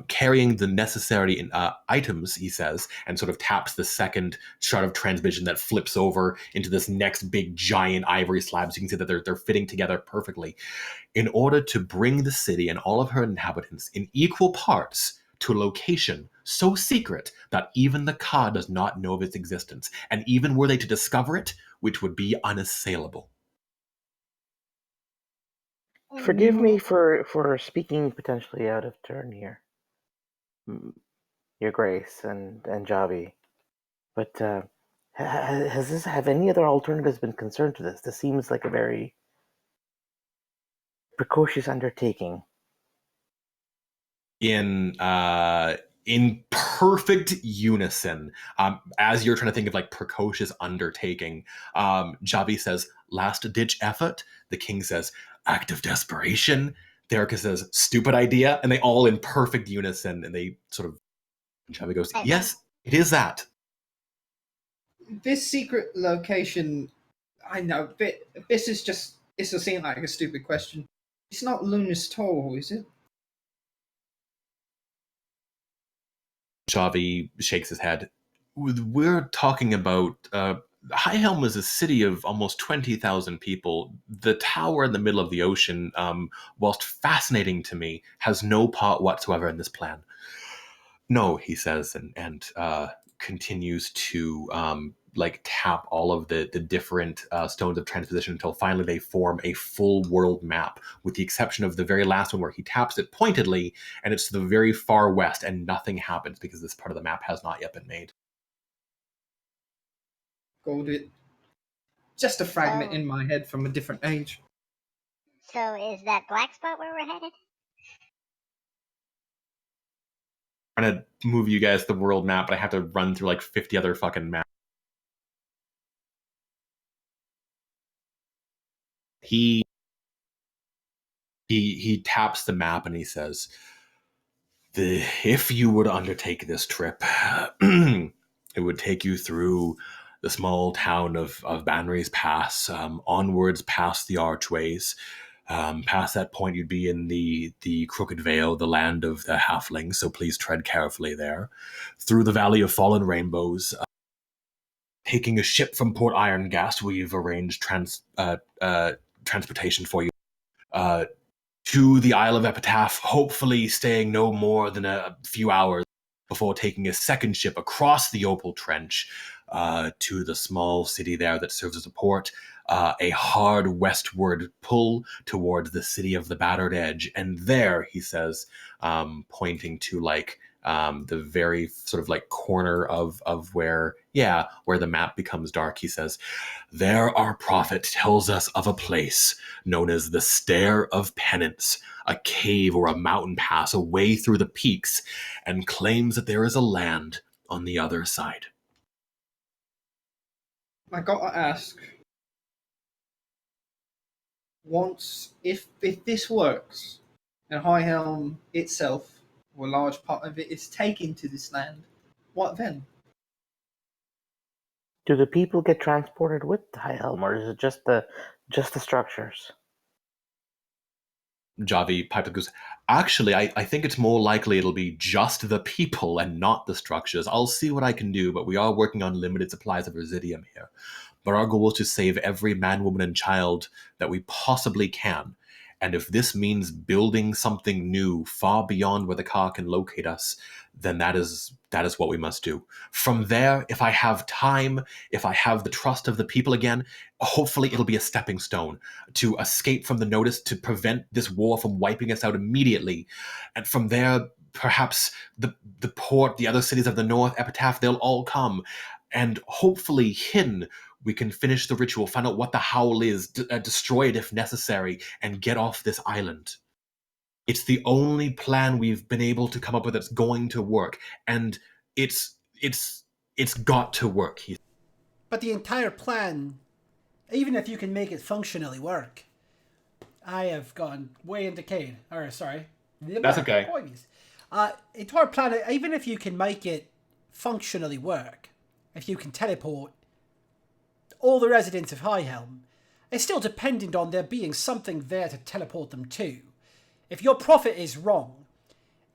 carrying the necessary items," he says, and sort of taps the second chart of transmission that flips over into this next big giant ivory slab. So you can see that they're fitting together perfectly. "In order to bring the city and all of her inhabitants in equal parts to a location so secret that even the Ka does not know of its existence, and even were they to discover it, which would be unassailable." Forgive me for speaking potentially out of turn here, Your Grace and Javi, but have any other alternatives been concerned to this? This seems like a very precocious undertaking. In perfect unison, as you're trying to think of like precocious undertaking, Javi says, "Last ditch effort." The king says, "Act of desperation." Therica says, "Stupid idea," and they all in perfect unison, and they sort of. Javi goes, "Yes, it is that." This secret location, I know, but this will seem like a stupid question. It's not Luna's Toll, is it? Javi shakes his head. We're talking about High Helm is a city of almost 20,000 people. The tower in the middle of the ocean, whilst fascinating to me, has no part whatsoever in this plan. No, he says, and continues to tap all of the different stones of transposition until finally they form a full world map, with the exception of the very last one where he taps it pointedly, and it's to the very far west, and nothing happens because this part of the map has not yet been made. Got it. Just a fragment So- in my head from a different age. So is that black spot where we're headed? I'm trying to move you guys the world map, but I have to run through like 50 other fucking maps. He taps the map and he says, if you were to undertake this trip, it would take you through the small town of Banry's Pass, onwards past the archways. Past that point, you'd be in the Crooked Vale, the land of the halflings, so please tread carefully there. Through the Valley of Fallen Rainbows, taking a ship from Port Irongast, we've arranged transportation for you. To the Isle of Epitaph, hopefully staying no more than a few hours before taking a second ship across the Opal Trench to the small city there that serves as a port, a hard westward pull towards the city of the Battered Edge. And there, he says, pointing to the very sort of like corner of where the map becomes dark, he says, there our prophet tells us of a place known as the Stair of Penance, a cave or a mountain pass away through the peaks, and claims that there is a land on the other side. I gotta ask, if this works, and High Helm itself, or a large part of it, is taken to this land, what then? Do the people get transported with the High Helm, or is it just the structures? Javi piped up goes, actually, I think it's more likely it'll be just the people and not the structures. I'll see what I can do, but we are working on limited supplies of residium here. But our goal is to save every man, woman, and child that we possibly can. And if this means building something new far beyond where the car can locate us, then that is what we must do. From there, if I have time, if I have the trust of the people again, hopefully it'll be a stepping stone to escape from the notice, to prevent this war from wiping us out immediately. And from there, perhaps the port, the other cities of the north, Epitaph, they'll all come. And hopefully hidden, we can finish the ritual, find out what the howl is, destroy it if necessary, and get off this island. It's the only plan we've been able to come up with that's going to work, and it's got to work. But the entire plan, even if you can make it functionally work, I have gone way in decade. Or sorry, that's okay. Entire plan, even if you can make it functionally work, if you can teleport all the residents of High Helm, it's still dependent on there being something there to teleport them to. If your prophet is wrong,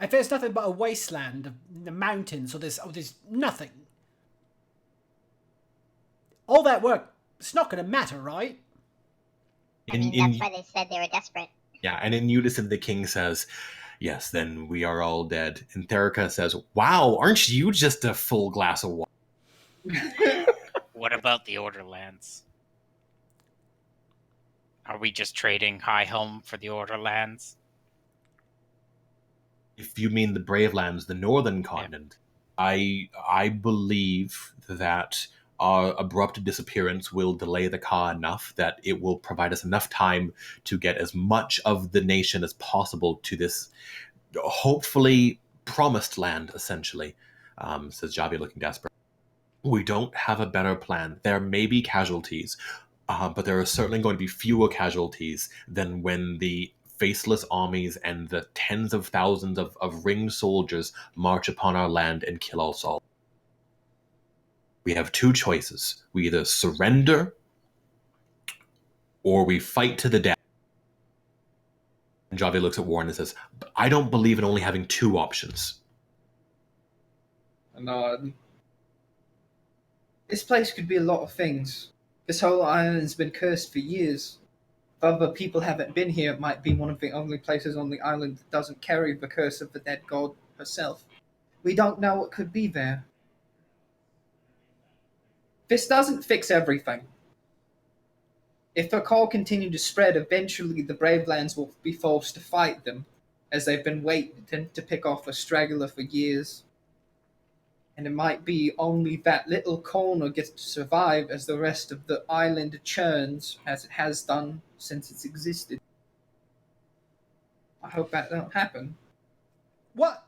if there's nothing but a wasteland of the mountains, or there's nothing, all that work, it's not going to matter, right? I mean, that's why they said they were desperate. Yeah, and in unison, the king says, yes, then we are all dead. And Therica says, wow, aren't you just a full glass of water? What about the Orderlands? Are we just trading High Helm for the Orderlands? If you mean the Brave Lands, the northern continent, I believe that our abrupt disappearance will delay the Ka enough that it will provide us enough time to get as much of the nation as possible to this hopefully promised land, essentially, says Javi, looking desperate. We don't have a better plan. There may be casualties, but there are certainly going to be fewer casualties than when the faceless armies and the tens of thousands of ringed soldiers march upon our land and kill us all. We have two choices. We either surrender or we fight to the death. And Javi looks at Warren and says, I don't believe in only having two options. And this place could be a lot of things. This whole island's been cursed for years. If other people haven't been here, it might be one of the only places on the island that doesn't carry the curse of the dead god herself. We don't know what could be there. This doesn't fix everything. If the call continue to spread, eventually the Bravelands will be forced to fight them, as they've been waiting to pick off a straggler for years. And it might be only that little corner gets to survive as the rest of the island churns, as it has done since it's existed. I hope that don't happen. What?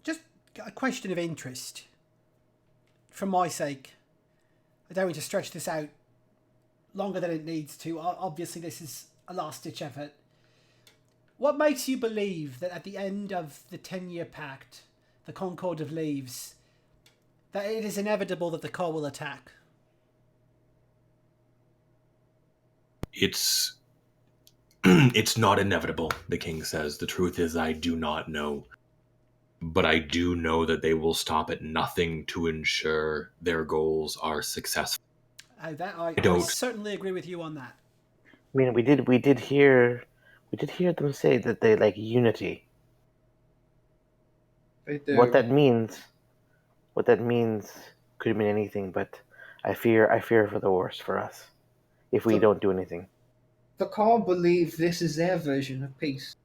Just a question of interest. For my sake, I don't want to stretch this out longer than it needs to. Obviously, this is a last-ditch effort. What makes you believe that at the end of the 10-year pact, the Concord of Leaves, that it is inevitable that the car will attack? It's not inevitable, the king says. The truth is, I do not know. But I do know that they will stop at nothing to ensure their goals are successful. I certainly agree with you on that. I mean, we did hear them say that they like unity. They do. What that means could mean anything, but I fear for the worst for us if we don't do anything. The call believe this is their version of peace.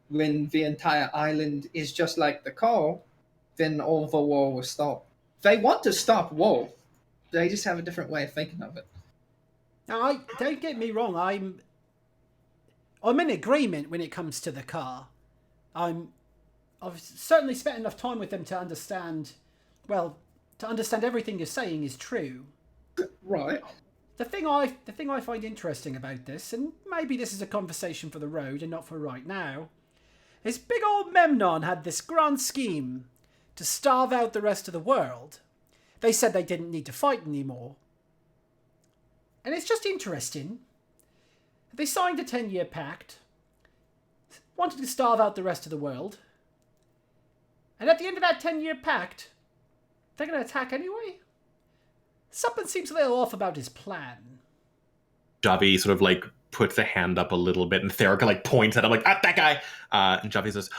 When the entire island is just like the call, then all the war will stop. They want to stop war. They just have a different way of thinking of it. Now, don't get me wrong. I'm in agreement when it comes to the car. I've certainly spent enough time with them to understand. Well, to understand everything you're saying is true. Right. The thing I find interesting about this, and maybe this is a conversation for the road and not for right now, is big old Memnon had this grand scheme to starve out the rest of the world. They said they didn't need to fight anymore. And it's just interesting. They signed a 10-year pact, wanted to starve out the rest of the world, and at the end of that 10-year pact, they're going to attack anyway? Something seems a little off about his plan. Javi sort of like puts a hand up a little bit, and Therica like points at him like, "Ah, that guy!" And Javi says,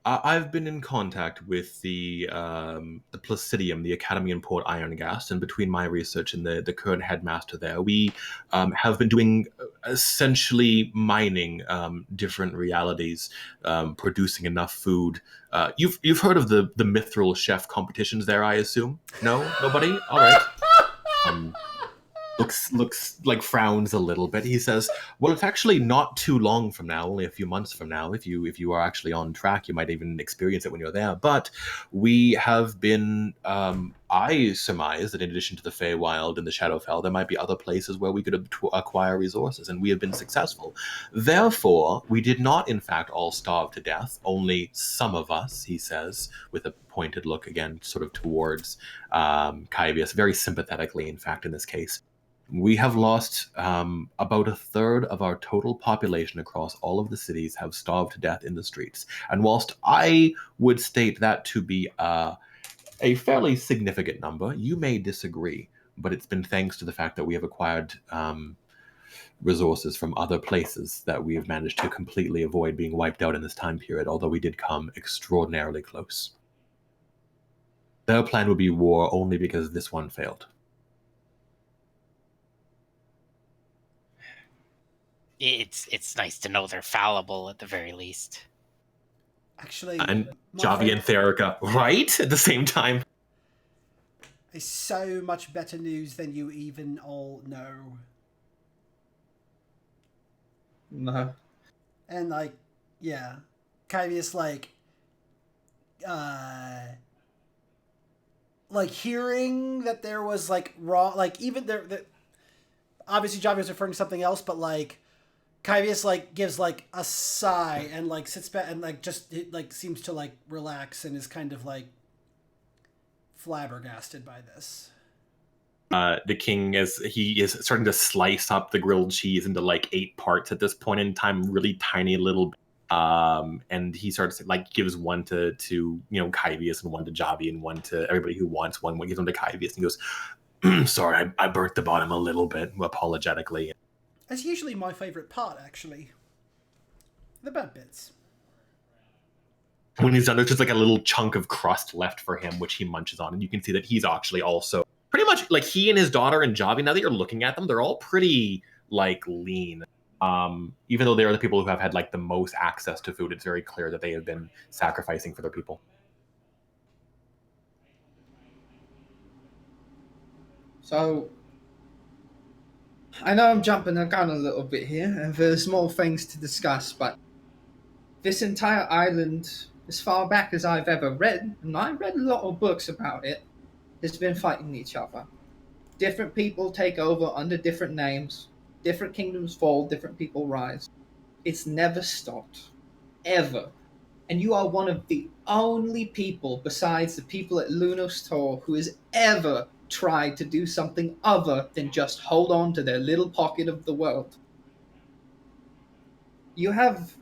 "I've been in contact with the Placidium, the Academy in Port Ironghast, and between my research and the current headmaster there, we have been doing essentially mining different realities, producing enough food. You've heard of the Mithril chef competitions there, I assume? No, nobody. All right." Looks like frowns a little bit. He says, "Well, it's actually not too long from now, only a few months from now. If you are actually on track, you might even experience it when you're there. But we have been, I surmise that in addition to the Feywild and the Shadowfell, there might be other places where we could acquire resources, and we have been successful. Therefore, we did not, in fact, all starve to death. Only some of us," he says, with a pointed look again, sort of towards Kyvius, very sympathetically, in fact, in this case. "We have lost about a third of our total population across all of the cities have starved to death in the streets. And whilst I would state that to be a fairly significant number, you may disagree, but it's been thanks to the fact that we have acquired resources from other places that we have managed to completely avoid being wiped out in this time period, although we did come extraordinarily close. Their plan would be war only because this one failed." It's nice to know they're fallible at the very least. Actually, And Javi and Therica, right? At the same time. Is so much better news than you even all know. No. And Kyvius hearing that there was even there obviously Javi was referring to something else, but Kyvius gives a sigh and sits back and just seems to relax and is kind of flabbergasted by this. The king, as he is starting to slice up the grilled cheese into 8 parts at this point in time, really tiny little And he starts like gives one to Kyvius and one to Javi and one to everybody who wants one. Gives one to Kyvius and he goes, "Sorry, I burnt the bottom a little bit," apologetically. That's usually my favourite part, actually. The bad bits. When he's done, there's just like a little chunk of crust left for him, which he munches on, and you can see that he's actually also pretty much like he and his daughter and Javi. Now that you're looking at them, they're all pretty like lean. Even though they are the people who have had like the most access to food, it's very clear that they have been sacrificing for their people. So, I know I'm jumping the gun a little bit here, and there's more things to discuss, but this entire island, as far back as I've ever read, and I read a lot of books about it, has been fighting each other. Different people take over under different names, different kingdoms fall, different people rise. It's never stopped. Ever. And you are one of the only people besides the people at Lunos Tor who has ever tried to do something other than just hold on to their little pocket of the world. You have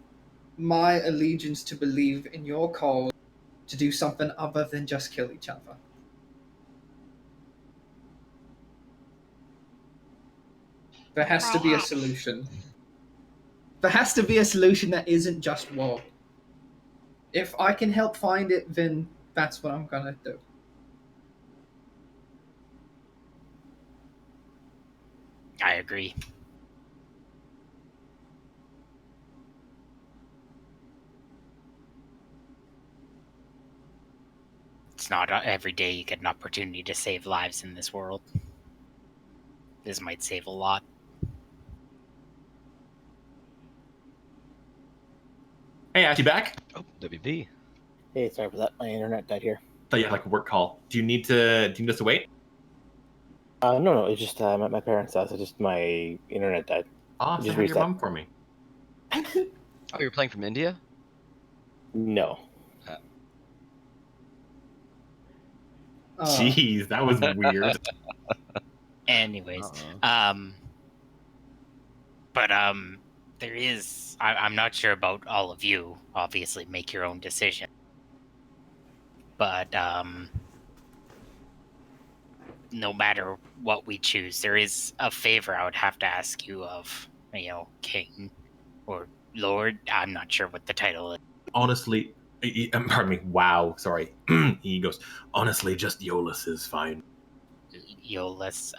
my allegiance to believe in your call to do something other than just kill each other. There has to be a solution. There has to be a solution that isn't just war. If I can help find it, then that's what I'm gonna do. I agree. It's not every day you get an opportunity to save lives in this world. This might save a lot. Hey, Ash, you back? Oh, WB. Hey, sorry for that. My internet died here. Thought you had like a work call. Do you need us to wait? No, it's just I'm at my parents' house. It's just my internet died. Oh, Just say hi to your reset. mom for me. Oh, you're playing from India? No. Jeez, that was weird. Anyways, there is. I'm not sure about all of you. Obviously, make your own decision. But no matter what we choose, there is a favor I would have to ask you of, King or Lord. I'm not sure what the title is. Honestly, pardon me. Wow, sorry. He goes, honestly, just Eolus is fine. Eolus,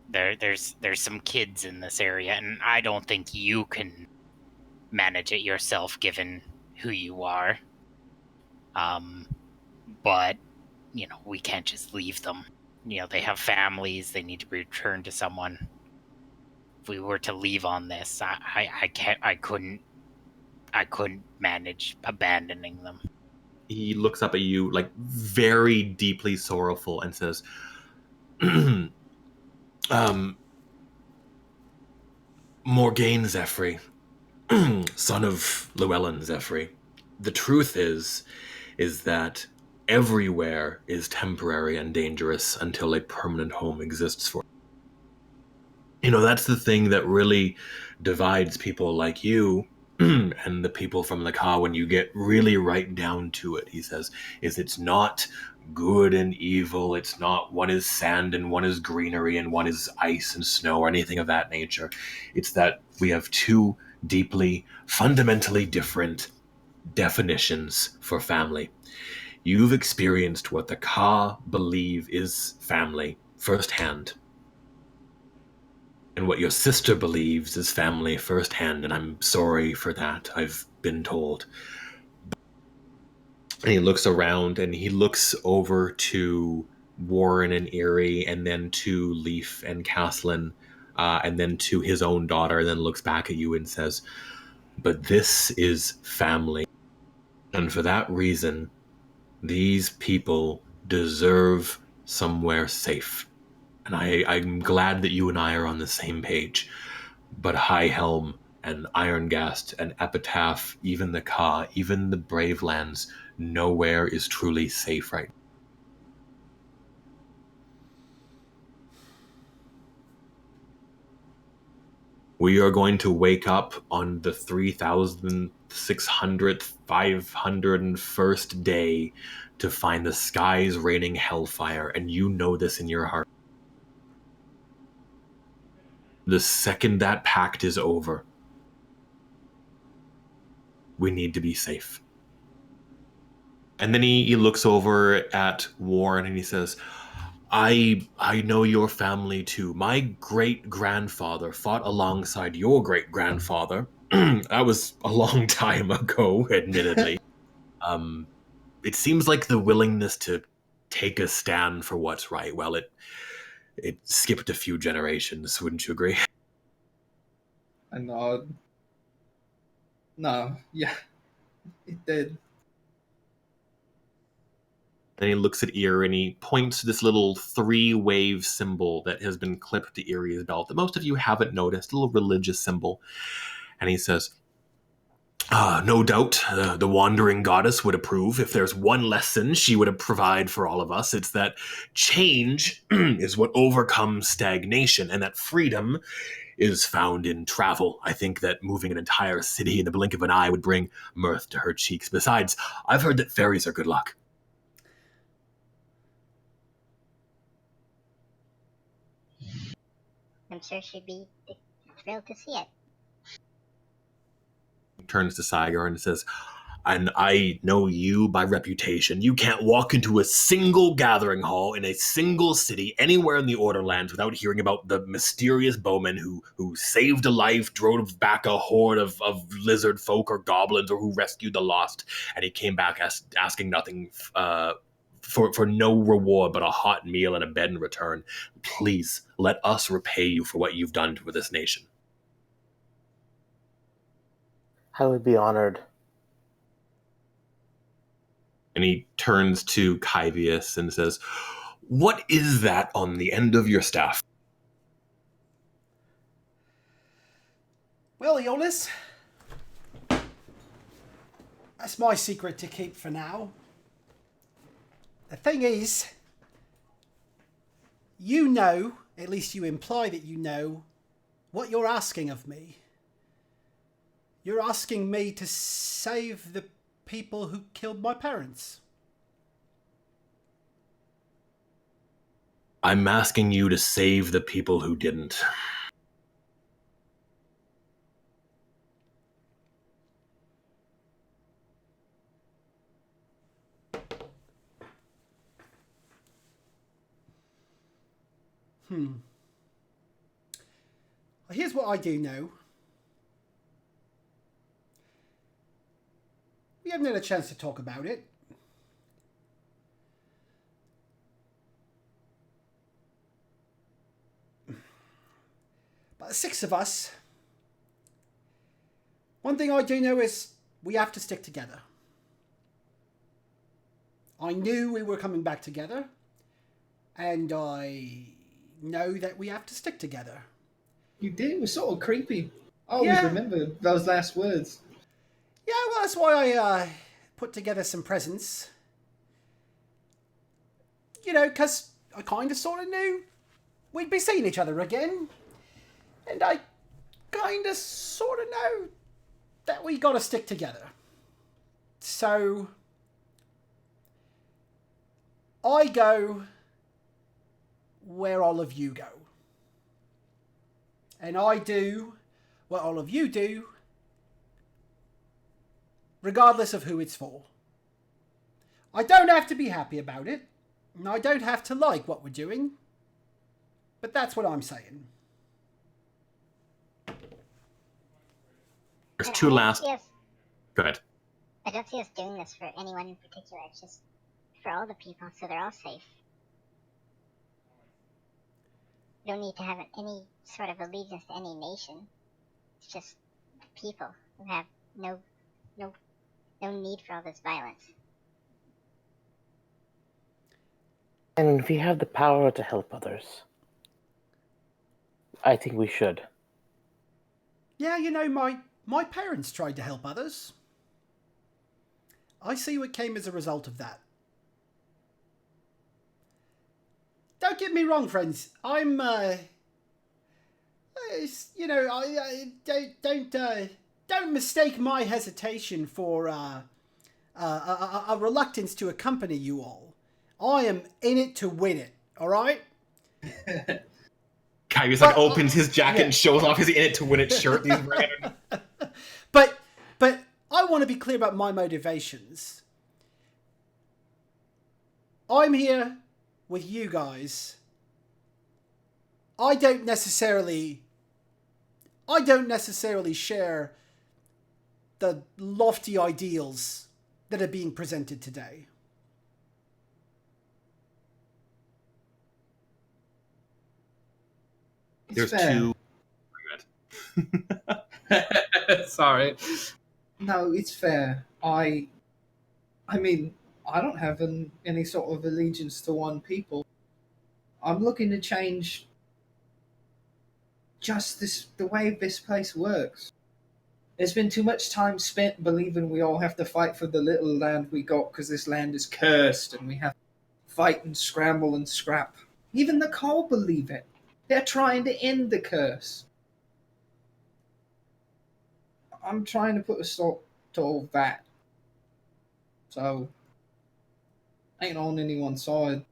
there's some kids in this area, and I don't think you can manage it yourself, given who you are. But we can't just leave them. They have families. They need to be returned to someone. If we were to leave on this, I couldn't manage abandoning them. He looks up at you, like very deeply sorrowful, and says, Morgaine Zephyr, son of Llewellyn Zephyr. The truth is that everywhere is temporary and dangerous until a permanent home exists for it. That's the thing that really divides people like you and the people from the Ka when you get really right down to it. He says, it's not good and evil. It's not one is sand and one is greenery and one is ice and snow or anything of that nature. It's that we have two deeply, fundamentally different definitions for family. You've experienced what the Ka believe is family firsthand. And what your sister believes is family firsthand, and I'm sorry for that, I've been told. And he looks around, and he looks over to Warren and Erie, and then to Leaf and Caslin, and then to his own daughter, and then looks back at you and says, but this is family. And for that reason, these people deserve somewhere safe. And I'm glad that you and I are on the same page. But High Helm and Irongast and Epitaph, even the Ka, even the Brave Lands, nowhere is truly safe right now. We are going to wake up on the 3,600th, 501st day to find the skies raining hellfire, and you know this in your heart. The second that pact is over, we need to be safe. And then he looks over at Warren and he says, I know your family too. My great-grandfather fought alongside your great-grandfather. That was a long time ago, admittedly. It seems like the willingness to take a stand for what's right, well, it skipped a few generations, wouldn't you agree? I nod. No, yeah, it did. Then he looks at Ear and he points to this little 3-wave symbol that has been clipped to Erie's belt that most of you haven't noticed, a little religious symbol. And he says, no doubt the wandering goddess would approve. If there's one lesson she would provide for all of us, it's that change is what overcomes stagnation, and that freedom is found in travel. I think that moving an entire city in the blink of an eye would bring mirth to her cheeks. Besides, I've heard that fairies are good luck. I'm sure she'd be thrilled to see it. Turns to Saigar and says, and I know you by reputation. You can't walk into a single gathering hall in a single city anywhere in the Orderlands without hearing about the mysterious bowman who saved a life, drove back a horde of lizard folk or goblins, or who rescued the lost, and he came back asking nothing for no reward but a hot meal and a bed in return. Please, let us repay you for what you've done for this nation. I would be honored. And he turns to Kyvius and says, what is that on the end of your staff? Well, Eolus, that's my secret to keep for now. The thing is, you know, at least you imply that you know, what you're asking of me. You're asking me to save the people who killed my parents. I'm asking you to save the people who didn't. Here's what I do know. We haven't had a chance to talk about it. But the 6 of us, one thing I do know is we have to stick together. I knew we were coming back together, and I know that we have to stick together. You did? It was sort of creepy. I always remember those last words. Yeah, well, that's why I put together some presents. You know, because I kind of sort of knew we'd be seeing each other again. And I kind of sort of know that we got to stick together. So I go where all of you go. And I do what all of you do, regardless of who it's for. I don't have to be happy about it, and I don't have to like what we're doing, but that's what I'm saying. There's 2 last... Go ahead. I don't see us doing this for anyone in particular. It's just for all the people, so they're all safe. You don't need to have any sort of allegiance to any nation. It's just people who have no need for all this violence. And if we have the power to help others, I think we should. Yeah, you know, my parents tried to help others. I see what came as a result of that. Don't get me wrong, friends. I'm don't mistake my hesitation for a reluctance to accompany you all. I am in it to win it. All right. Kyvie's like opens his jacket and shows off his in it to win it shirt. He's wearing But I want to be clear about my motivations. I'm here with you guys. I don't necessarily share the lofty ideals that are being presented today. There's two. Sorry. No, it's fair. I mean, I don't have any sort of allegiance to one people. I'm looking to change just the way this place works. There's been too much time spent believing we all have to fight for the little land we got because this land is cursed and we have to fight and scramble and scrap. Even the Call believe it. They're trying to end the curse. I'm trying to put a stop to all that. So, ain't on anyone's side.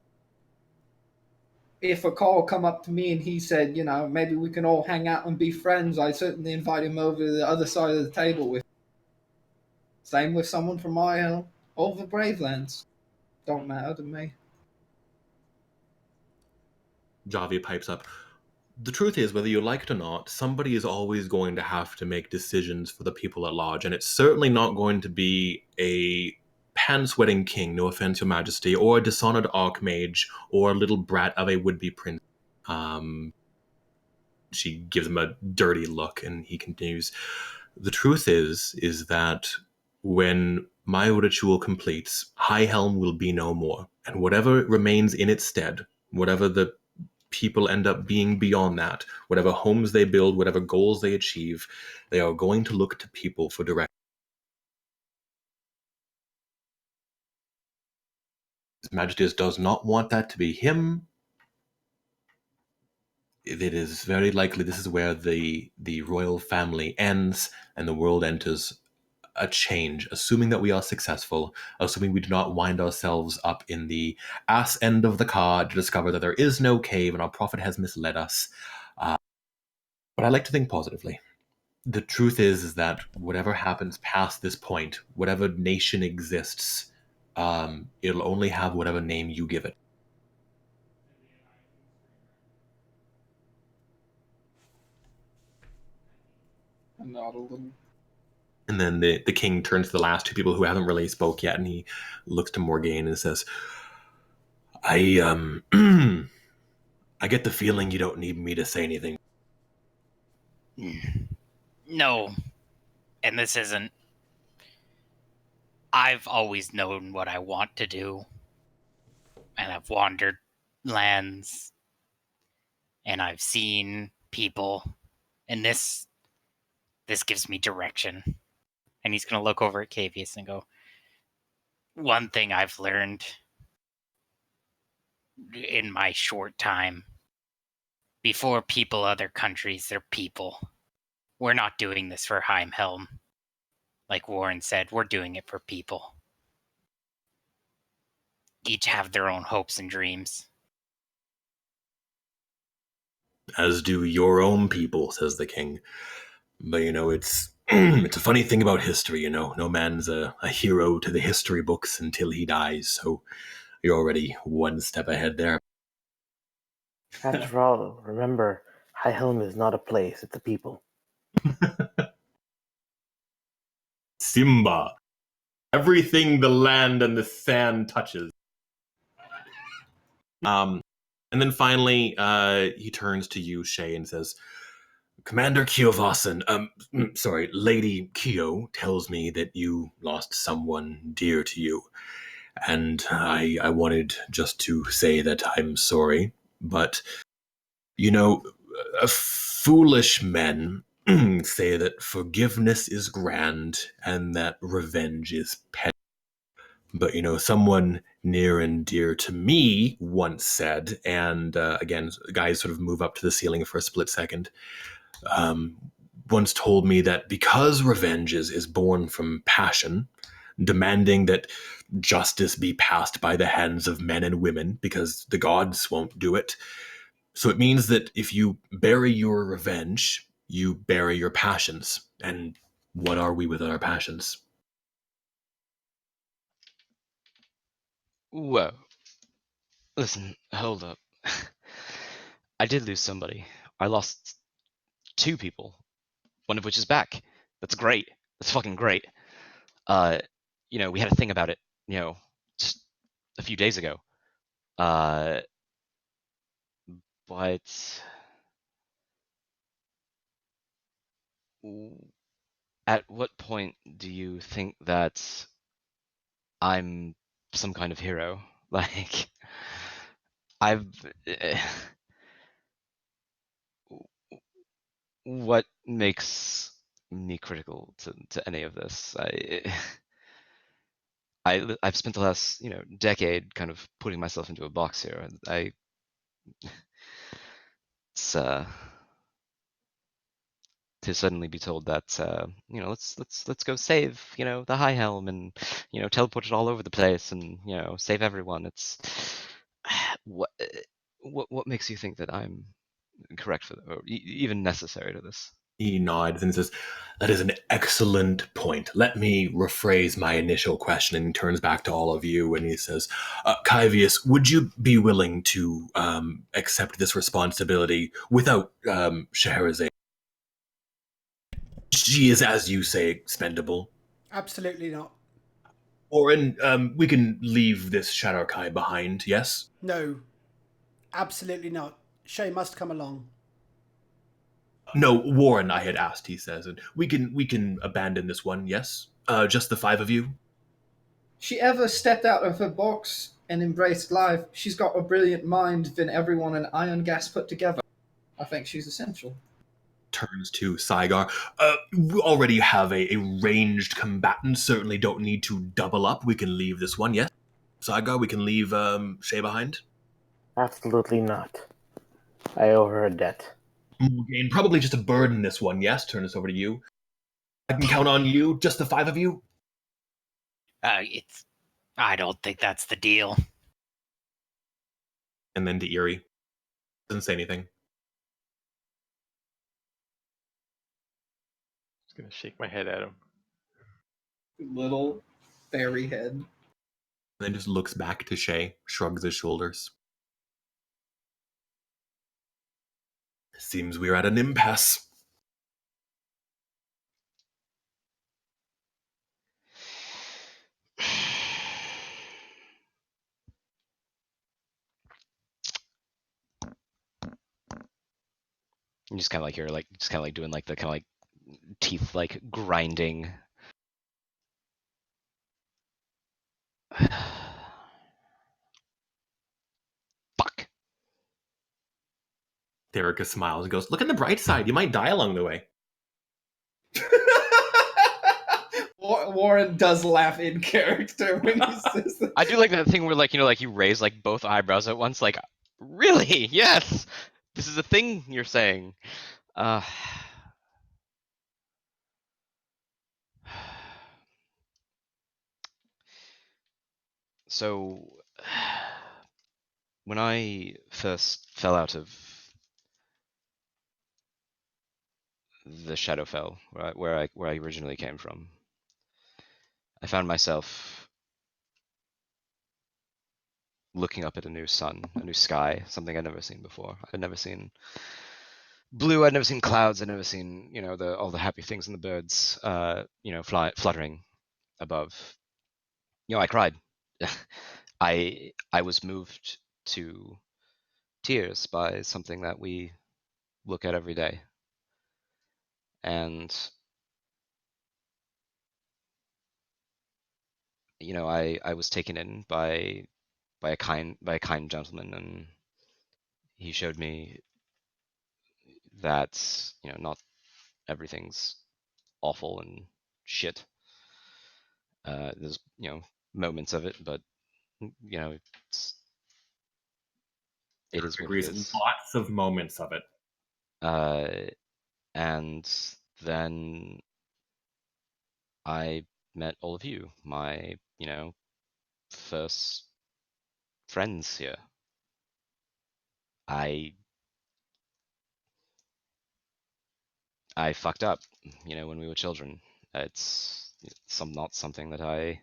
If a Call come up to me and he said, maybe we can all hang out and be friends, I'd certainly invite him over to the other side of the table with. Same with someone from my over Bravelands. Don't matter to me. Javi pipes up. The truth is, whether you like it or not, somebody is always going to have to make decisions for the people at large, and it's certainly not going to be a pants-wetting king, no offense, your majesty, or a dishonored archmage, or a little brat of a would-be prince. She gives him a dirty look, and he continues, the truth is that when my ritual completes, High Helm will be no more, and whatever remains in its stead, whatever the people end up being beyond that, whatever homes they build, whatever goals they achieve, they are going to look to people for direction. His Majesty does not want that to be him. It is very likely this is where the royal family ends and the world enters a change, assuming that we are successful, assuming we do not wind ourselves up in the ass end of the car to discover that there is no cave and our prophet has misled us. But I like to think positively. The truth is that whatever happens past this point, whatever nation exists, it'll only have whatever name you give it. I nod a little. And then the king turns to the last two people who haven't really spoke yet, and he looks to Morgaine and says, I get the feeling you don't need me to say anything. No. And this isn't... I've always known what I want to do. And I've wandered lands. And I've seen people. And this gives me direction. And he's going to look over at Cavius and go, one thing I've learned in my short time, before people other countries, they're people. We're not doing this for Heimhelm. Like Warren said, we're doing it for people. Each have their own hopes and dreams. As do your own people, says the king. But, it's it's a funny thing about history, No man's a hero to the history books until he dies, so you're already one step ahead there. After all, remember, High Helm is not a place, it's a people. Simba. Everything the land and the sand touches. And then finally, he turns to you, Shay, and says, Commander Kiovasan, Lady Kio tells me that you lost someone dear to you. And I wanted just to say that I'm sorry, but, foolish men say that forgiveness is grand and that revenge is petty. But, someone near and dear to me once said, and again, guys sort of move up to the ceiling for a split second, once told me that because revenge is born from passion, demanding that justice be passed by the hands of men and women because the gods won't do it. So it means that if you bury your revenge, you bury your passions. And what are we without our passions? Whoa. Listen, hold up. I did lose somebody. I lost 2 people, one of which is back. That's great. That's fucking great. We had a thing about it, just a few days ago. But at what point do you think that I'm some kind of hero? Like, I've. What makes me critical to any of this? I've spent the last decade kind of putting myself into a box here. It's to suddenly be told that let's go save the High Helm and teleport it all over the place and save everyone. It's what what makes you think that I'm correct for or even necessary to this? He nods and says, "That is an excellent point. Let me rephrase my initial question," and he turns back to all of you and he says, Kyvius, would you be willing to accept this responsibility without Scheherazade? She is, as you say, expendable. Absolutely not. Orin, we can leave this Shadowkai behind, yes? No, absolutely not. Shay must come along. No, Warren, I had asked, he says, and we can abandon this one, yes? Just the 5 of you? She ever stepped out of her box and embraced life, she's got a brilliant mind than everyone in Iron Gas put together. I think she's essential. Turns to Saigar. We already have a ranged combatant. Certainly don't need to double up. We can leave this one, yes? Saigar, we can leave Shay behind? Absolutely not. I owe her a debt. Morgaine, probably just a burden this one, yes? Turn this over to you. I can count on you, just the 5 of you? I don't think that's the deal. And then to Eerie. Doesn't say anything. Just gonna shake my head at him. Little fairy head. And then just looks back to Shay, shrugs his shoulders. Seems we're at an impasse. You just kind of like doing like the kind of like teeth like grinding. Fuck. Therica smiles and goes, "Look on the bright side. You might die along the way." Warren does laugh in character when he says that. I do like that thing where like like you raise like both eyebrows at once. Like, really? Yes, this is a thing you're saying. So, when I first fell out of the Shadowfell, where I originally came from, I found myself looking up at a new sun, a new sky, something I'd never seen before. I'd never seen blue. I'd never seen clouds. I'd never seen all the happy things in the birds, fluttering above. I cried. I was moved to tears by something that we look at every day, and I was taken in by a kind gentleman, and he showed me that not everything's awful and shit. There's moments of it, but it's it is what it Agrees. is. Lots of moments of it. And then I met all of you, my, first friends here. I fucked up, when we were children. It's not something that I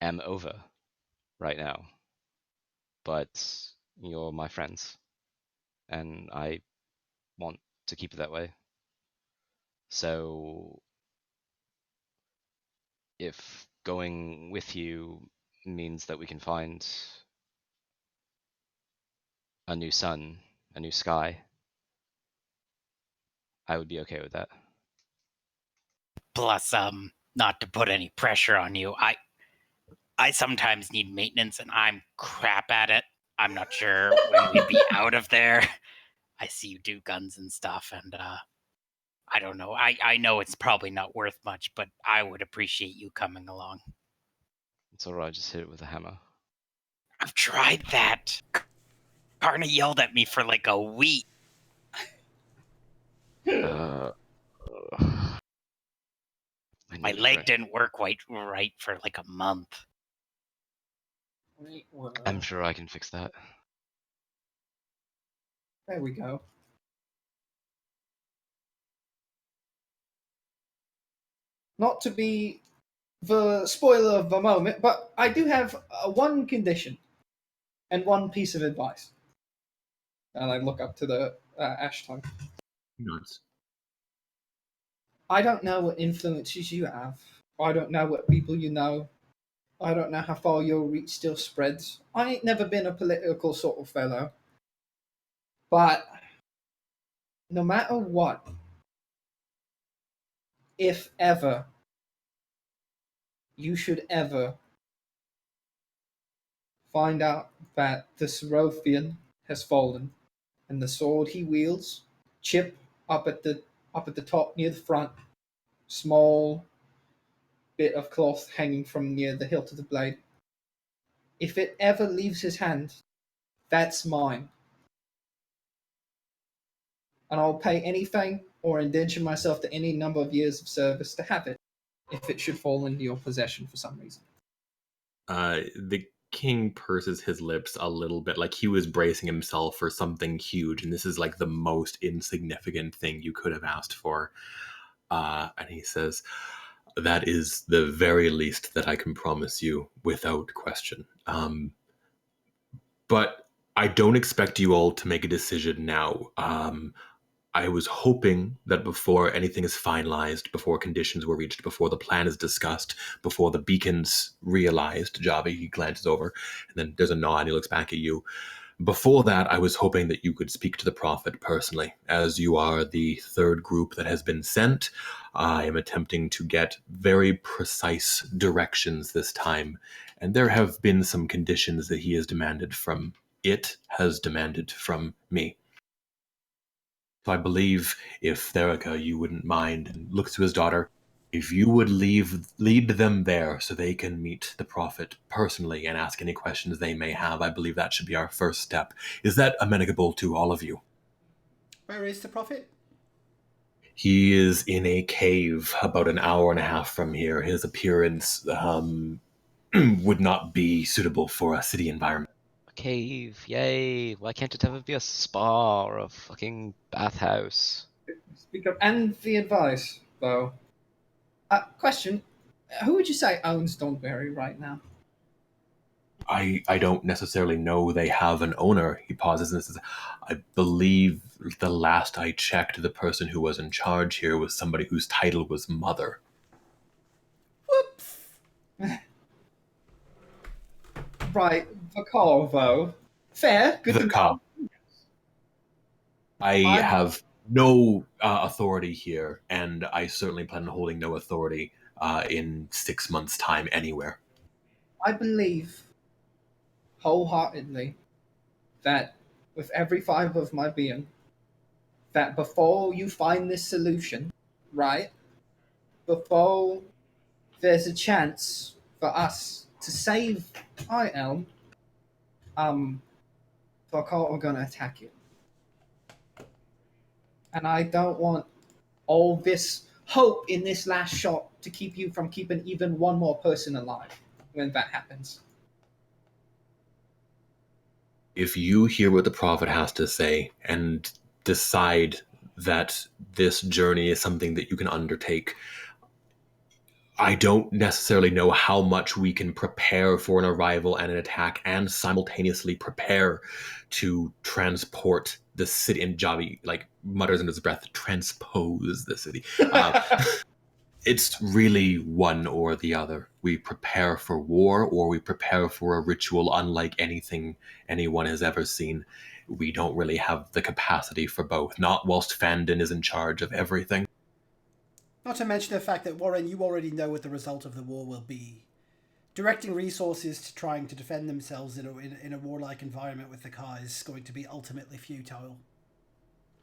am over right now. But you're my friends, and I want to keep it that way. So if going with you means that we can find a new sun, a new sky, I would be okay with that. Plus, not to put any pressure on you, I sometimes need maintenance and I'm crap at it. I'm not sure when we'd be out of there. I see you do guns and stuff, and I don't know. I know it's probably not worth much, but I would appreciate you coming along. It's alright, just hit it with a hammer. I've tried that. Karna yelled at me for like a week. My leg didn't work quite right for like a month. I'm sure I can fix that. There we go. Not to be the spoiler of the moment, but I do have one condition and one piece of advice. And I look up to the ash tongue. Nuts. I don't know what influences you have. I don't know what people you know. I don't know how far your reach still spreads. I ain't never been a political sort of fellow. But no matter what, if ever you should ever find out that the Serothian has fallen, and the sword he wields, chip up at the top near the front, small bit of cloth hanging from near the hilt of the blade. If it ever leaves his hand, that's mine. And I'll pay anything or indenture myself to any number of years of service to have it, if it should fall into your possession for some reason. The king purses his lips a little bit, like he was bracing himself for something huge, and this is like the most insignificant thing you could have asked for. And he says, "That is the very least that I can promise you, without question. But I don't expect you all to make a decision now. I was hoping that before anything is finalized, before conditions were reached, before the plan is discussed, before the beacons realized," Javi, he glances over, and then there's a nod, and he looks back at you. "Before that, I was hoping that you could speak to the Prophet personally. As you are the third group that has been sent, I am attempting to get very precise directions this time, and there have been some conditions that he has demanded from me. So I believe, if Therica, you wouldn't mind," and looks to his daughter, "if you would lead them there so they can meet the Prophet personally and ask any questions they may have, I believe that should be our first step. Is that amenable to all of you?" Where is the Prophet? "He is in a cave about an hour and a half from here. His appearance would not be suitable for a city environment." A cave, yay! Why can't it ever be a spa or a fucking bathhouse? Speak up. And the advice, though. Question: who would you say owns Donberry right now? I don't necessarily know they have an owner. He pauses and says, "I believe the last I checked, the person who was in charge here was somebody whose title was Mother." Whoops. Right, the call, though. Fair, good The to cop. I have no authority here, and I certainly plan on holding no authority in 6 months' time anywhere. I believe wholeheartedly that with every fiber of my being, that before you find this solution, right, before there's a chance for us to save IL, Vakal are gonna attack you. And I don't want all this hope in this last shot to keep you from keeping even one more person alive when that happens. If you hear what the prophet has to say and decide that this journey is something that you can undertake, I don't necessarily know how much we can prepare for an arrival and an attack and simultaneously prepare to transport the city. And Javi like mutters under his breath, transpose the city. It's really one or the other. We prepare for war or we prepare for a ritual unlike anything anyone has ever seen. We don't really have the capacity for both, not whilst Fandon is in charge of everything. Not to mention the fact that, Warren, you already know what the result of the war will be. Directing resources to trying to defend themselves in a warlike environment with the Ka is going to be ultimately futile.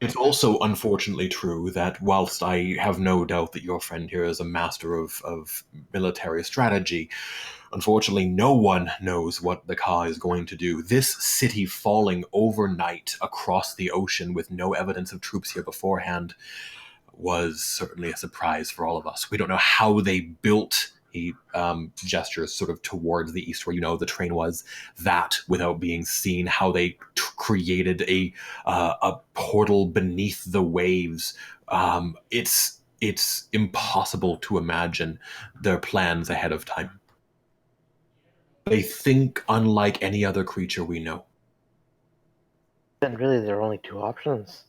It's also unfortunately true that whilst I have no doubt that your friend here is a master of military strategy, unfortunately no one knows what the Ka is going to do. This city falling overnight across the ocean with no evidence of troops here beforehand was certainly a surprise for all of us. We don't know how they built, he gestures sort of towards the east where you know the train was, that without being seen, how they created a portal beneath the waves. It's impossible to imagine their plans ahead of time. They think unlike any other creature we know. Then really there are only two options.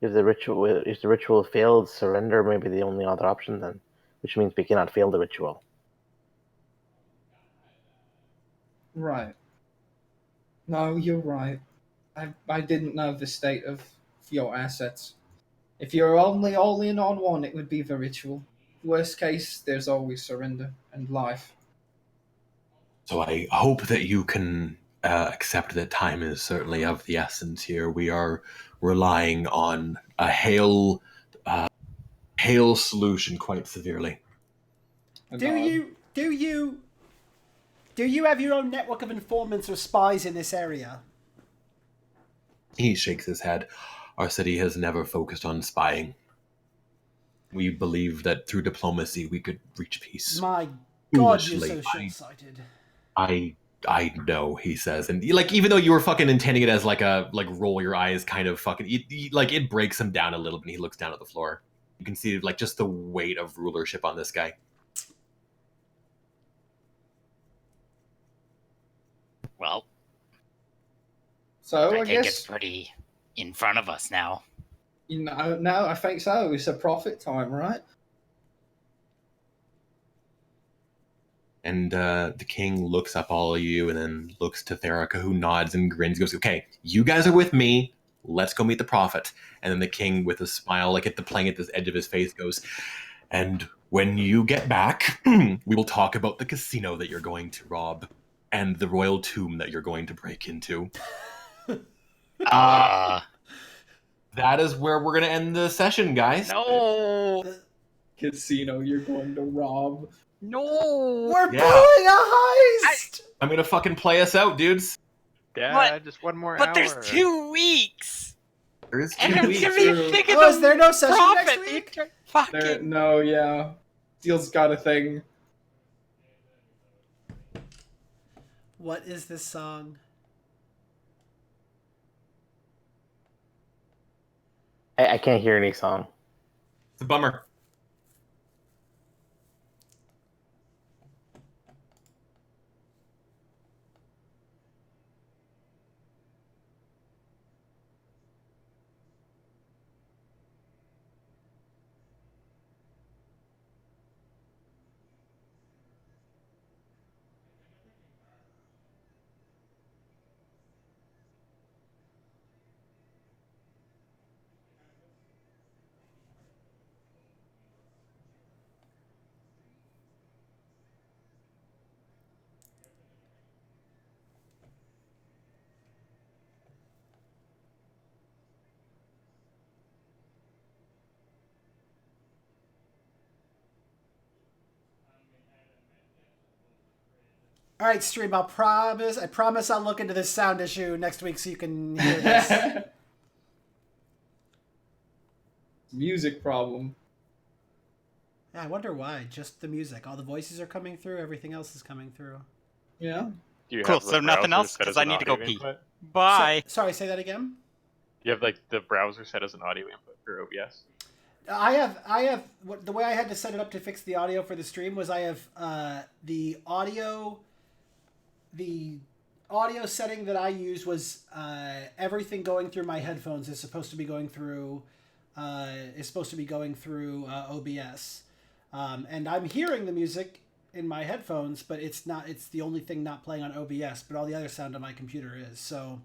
If the ritual fails, surrender may be the only other option then, which means we cannot fail the ritual. Right. No, you're right. I didn't know the state of your assets. If you're only all in on one, it would be the ritual. Worst case, there's always surrender and life. So I hope that you can accept that time is certainly of the essence here. We are relying on a hail solution quite severely. Do you have your own network of informants or spies in this area? He shakes his head. Our city has never focused on spying. We believe that through diplomacy we could reach peace. My God, you're so Foolishly, short-sighted. I know, he says, and like even though you were fucking intending it as like a roll your eyes kind of fucking, like it breaks him down a little bit. And he looks down at the floor. You can see like just the weight of rulership on this guy. Well, So I I think guess it's pretty in front of us now. no, I think so. It's a profit time, right? And the king looks up all of you and then looks to Therica, who nods and grins. He goes, "Okay, you guys are with me. Let's go meet the prophet." And then the king, with a smile, like at the playing at this edge of his face, goes, "And when you get back, we will talk about the casino that you're going to rob and the royal tomb that you're going to break into." That is where we're going to end the session, guys. No, Casino you're going to rob. no. We're pulling a heist! I'm going to fucking play us out, dudes. Yeah, What? just one more But hour. there's 2 weeks. There is And 2 I'm weeks. gonna be thinking Oh, is there no session profit next week? Fucking. No, yeah. Deal's got a thing. What is this song? I can't hear any song. It's a bummer. All right, stream. I promise I'll look into this sound issue next week so you can hear this. music problem. Yeah, I wonder why. Just the music. All the voices are coming through. Everything else is coming through. Yeah. Do you Cool. have the So nothing browser else set because as I an need to go audio pee. input? Bye. Sorry, say that again. You have like the browser set as an audio input for OBS. I have the way I had to set it up to fix the audio for the stream was I have the audio setting that I used was everything going through my headphones is supposed to be going through OBS, and I'm hearing the music in my headphones, but it's not. It's the only thing not playing on OBS, but all the other sound on my computer is. So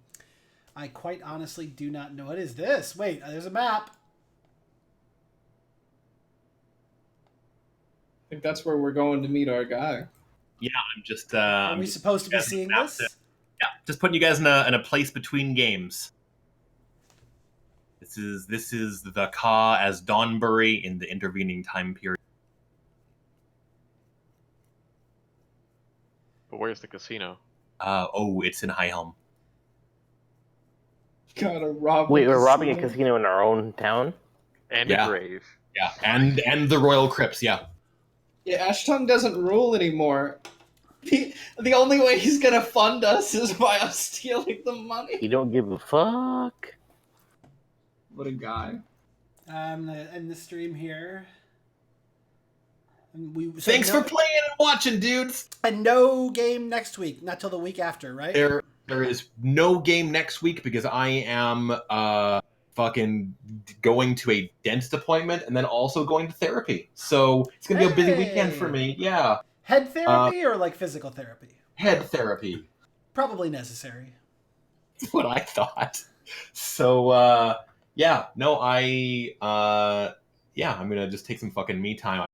I quite honestly do not know. What is this? Wait, there's a map. I think that's where we're going to meet our guy. Yeah, I'm just. Are we supposed to be guys in the seeing map this? Yeah, just putting you guys in a place between games. This is the Ka as Dawnbury in the intervening time period. But where's the casino? It's in High Helm. Gotta rob. Wait, the we're robbing a casino. casino in our own town? And Yeah. a grave. Yeah, and the Royal Crypts. Yeah. Yeah, Ashtung doesn't rule anymore. The only way he's gonna fund us is by us stealing the money. You don't give a fuck. What a guy. I'm gonna end the stream here. And Thanks for playing and watching, dudes. And no game next week, not till the week after, right? There is no game next week because I am fucking going to a dentist appointment and then also going to therapy. So it's gonna be a busy weekend for me. Yeah. Head therapy or like physical therapy? Head therapy. Probably necessary. That's what I thought. So I'm gonna just take some fucking me time.